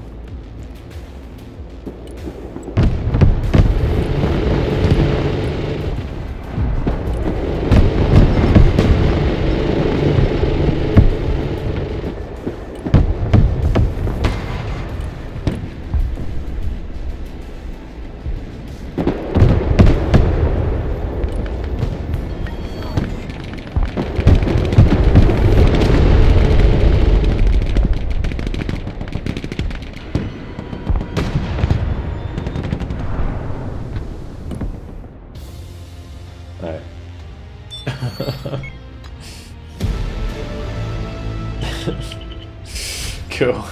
Cool.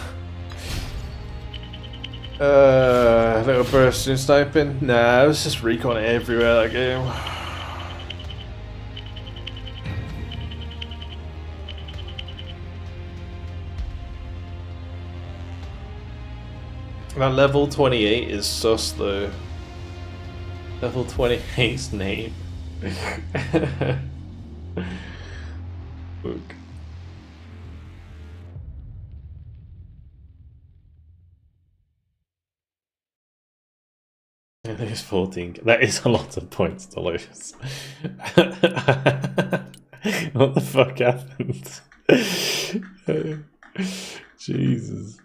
Little burst in sniping. Nah, it was just recon everywhere that game. That level 28 is so slow. Level 28's name. Book. It is 14. That is a lot of points to lose. What the fuck happened? Jesus.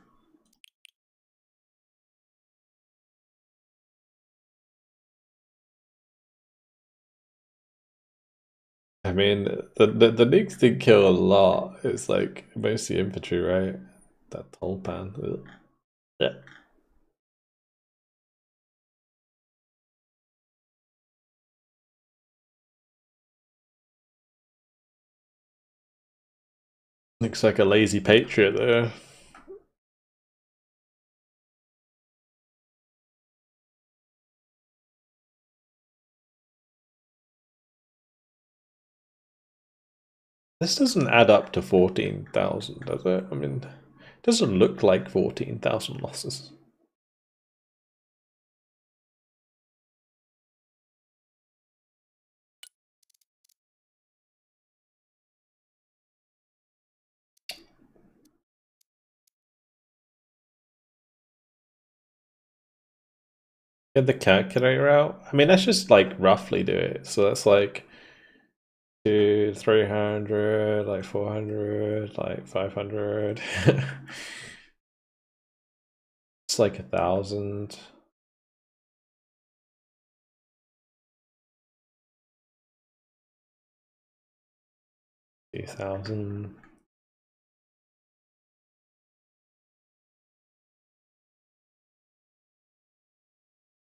I mean, the nukes did kill a lot. It's like mostly infantry, right? That Tulpan. Ugh. Yeah. Looks like a lazy patriot there. This doesn't add up to 14,000, does it? I mean, it doesn't look like 14,000 losses. Get the calculator out. I mean, let's just like roughly do it. So that's like 200, 300, like 400, like 500. It's like 1,000. $2,000.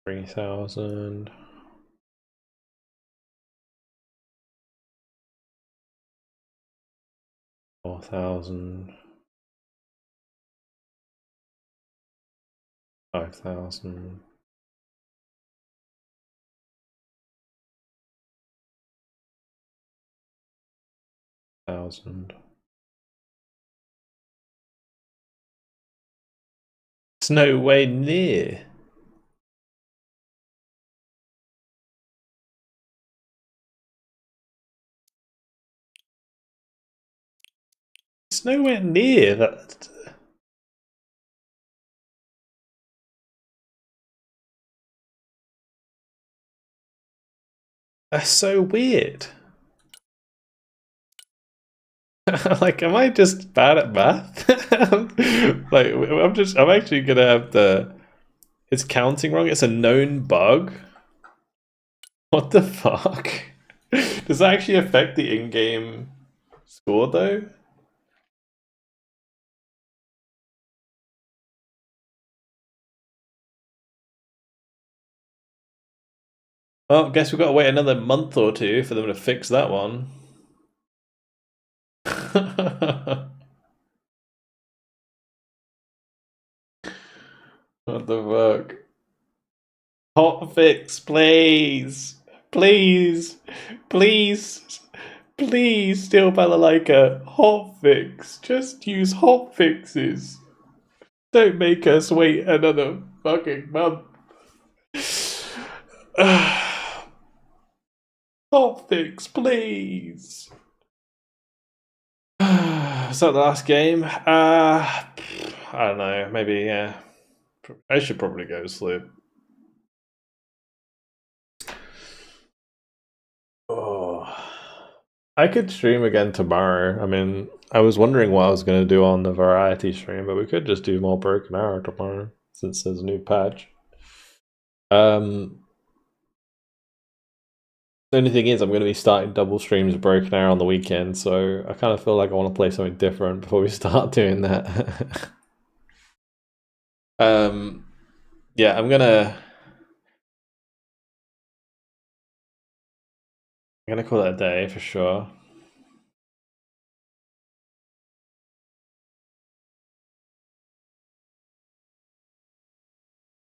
$3,000. $4,000. $5,000. $1,000. It's no way near. It's nowhere near that. That's so weird. Like, am I just bad at math? Like, I'm actually gonna have it's counting wrong. It's a known bug. What the fuck? Does that actually affect the in-game score though? Well, I guess we've got to wait another month or two for them to fix that one. What the fuck? Hot fix, please. Please. Please. Please, Steel Balalaika. Hot fix. Just use hot fixes. Don't make us wait another fucking month. Hot fix, please. Is that the last game? I don't know. Maybe, yeah. I should probably go to sleep. Oh, I could stream again tomorrow. I mean, I was wondering what I was going to do on the variety stream, but we could just do more Broken Arrow tomorrow since there's a new patch. The only thing is, I'm going to be starting double streams of Broken Arrow on the weekend, so I kind of feel like I want to play something different before we start doing that. Yeah, I'm gonna call that a day for sure.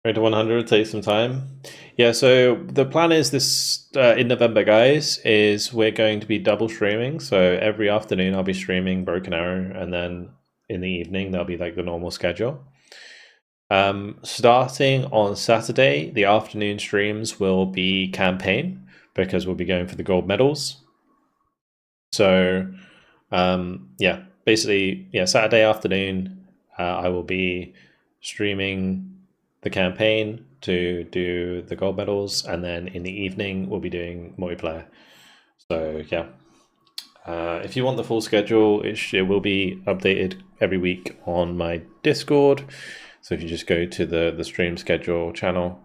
Going to 100 take some time. Yeah, so the plan is this in November, guys, is we're going to be double streaming. So every afternoon I'll be streaming Broken Arrow, and then in the evening there'll be like the normal schedule. Starting on Saturday, the afternoon streams will be campaign because we'll be going for the gold medals. So yeah, basically, yeah, Saturday afternoon I will be streaming the campaign to do the gold medals, and then in the evening we'll be doing multiplayer. So yeah, if you want the full schedule, it will be updated every week on my Discord. So if you just go to the stream schedule channel,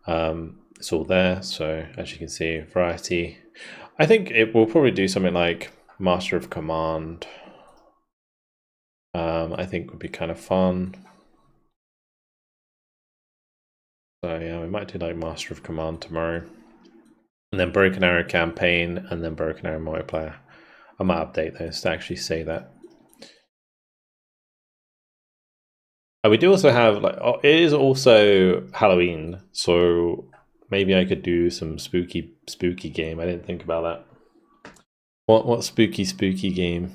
it's all there. So as you can see, variety. I think it will probably do something like Master of Command. I think would be kind of fun. So yeah, we might do like Master of Command tomorrow. And then Broken Arrow campaign, and then Broken Arrow multiplayer. I might update those to actually say that. We do also have like it is also Halloween, so maybe I could do some spooky game. I didn't think about that. What spooky game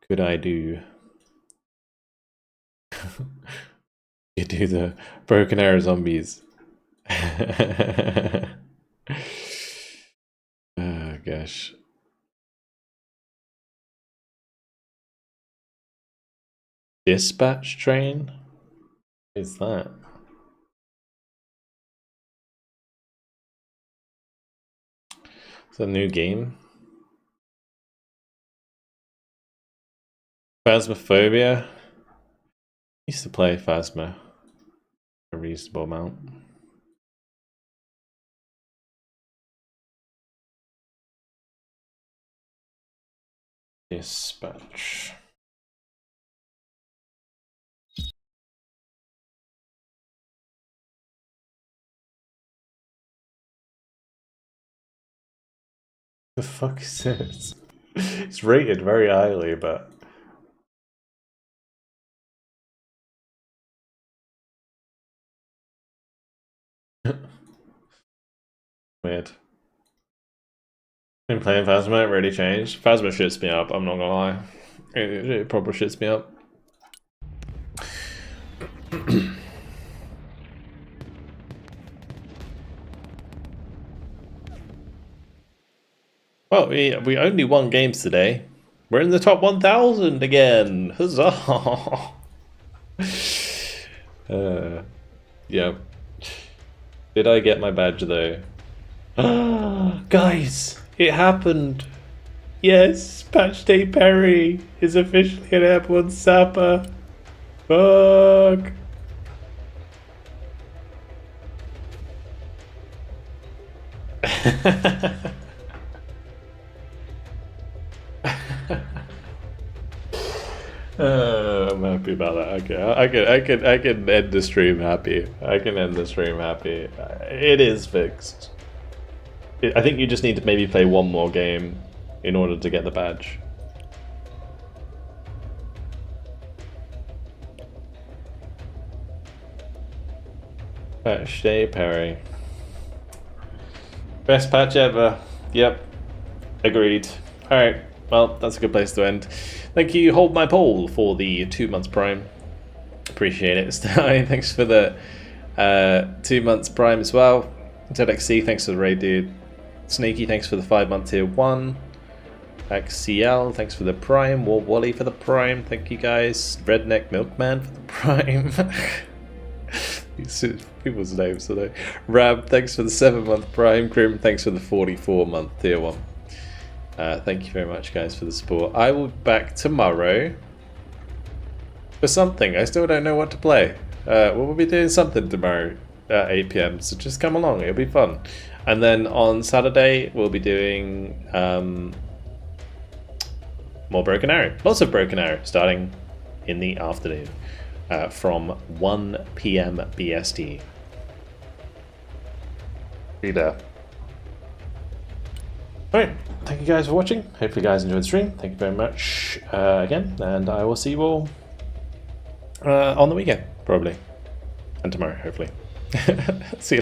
could I do? You do the Broken Arrow zombies. Oh gosh. Dispatch train? What is that? It's a new game. Phasmophobia. Used to play Phasma a reasonable amount. Dispatch. The fuck is this? It's rated very highly, but weird. Been playing Phasma, it really changed. Phasma shits me up, I'm not gonna lie. It probably shits me up. Well, we only won games today. We're in the top 1,000 again. Huzzah! Yeah. Did I get my badge though? Guys, it happened. Yes, Patch Day Perry is officially an airborne sapper. Fuck. I'm happy about that. Okay, I can end the stream happy. I can end the stream happy. It is fixed. I think you just need to maybe play one more game in order to get the badge. Patch Day Perry. Best patch ever. Yep. Agreed. Alright. Well, that's a good place to end. Thank you, Hold My Poll, for the 2 months Prime. Appreciate it. Stein, thanks for the 2 months Prime as well. ZXC, thanks for the raid, dude. Snaky, thanks for the 5-month tier 1. XCL, thanks for the Prime. War Wally for the Prime. Thank you guys. Redneck Milkman for the Prime. These people's names today. Rab, thanks for the 7-month Prime. Grim, thanks for the 44-month tier 1. Thank you very much, guys, for the support. I will be back tomorrow for something. I still don't know what to play. We'll be doing something tomorrow at 8 PM, so just come along. It'll be fun. And then on Saturday, we'll be doing more Broken Arrow. Lots of Broken Arrow, starting in the afternoon from 1 PM BST. Be there. Alright, thank you guys for watching. Hope you guys enjoyed the stream. Thank you very much again, and I will see you all on the weekend, probably. And tomorrow, hopefully. See you later.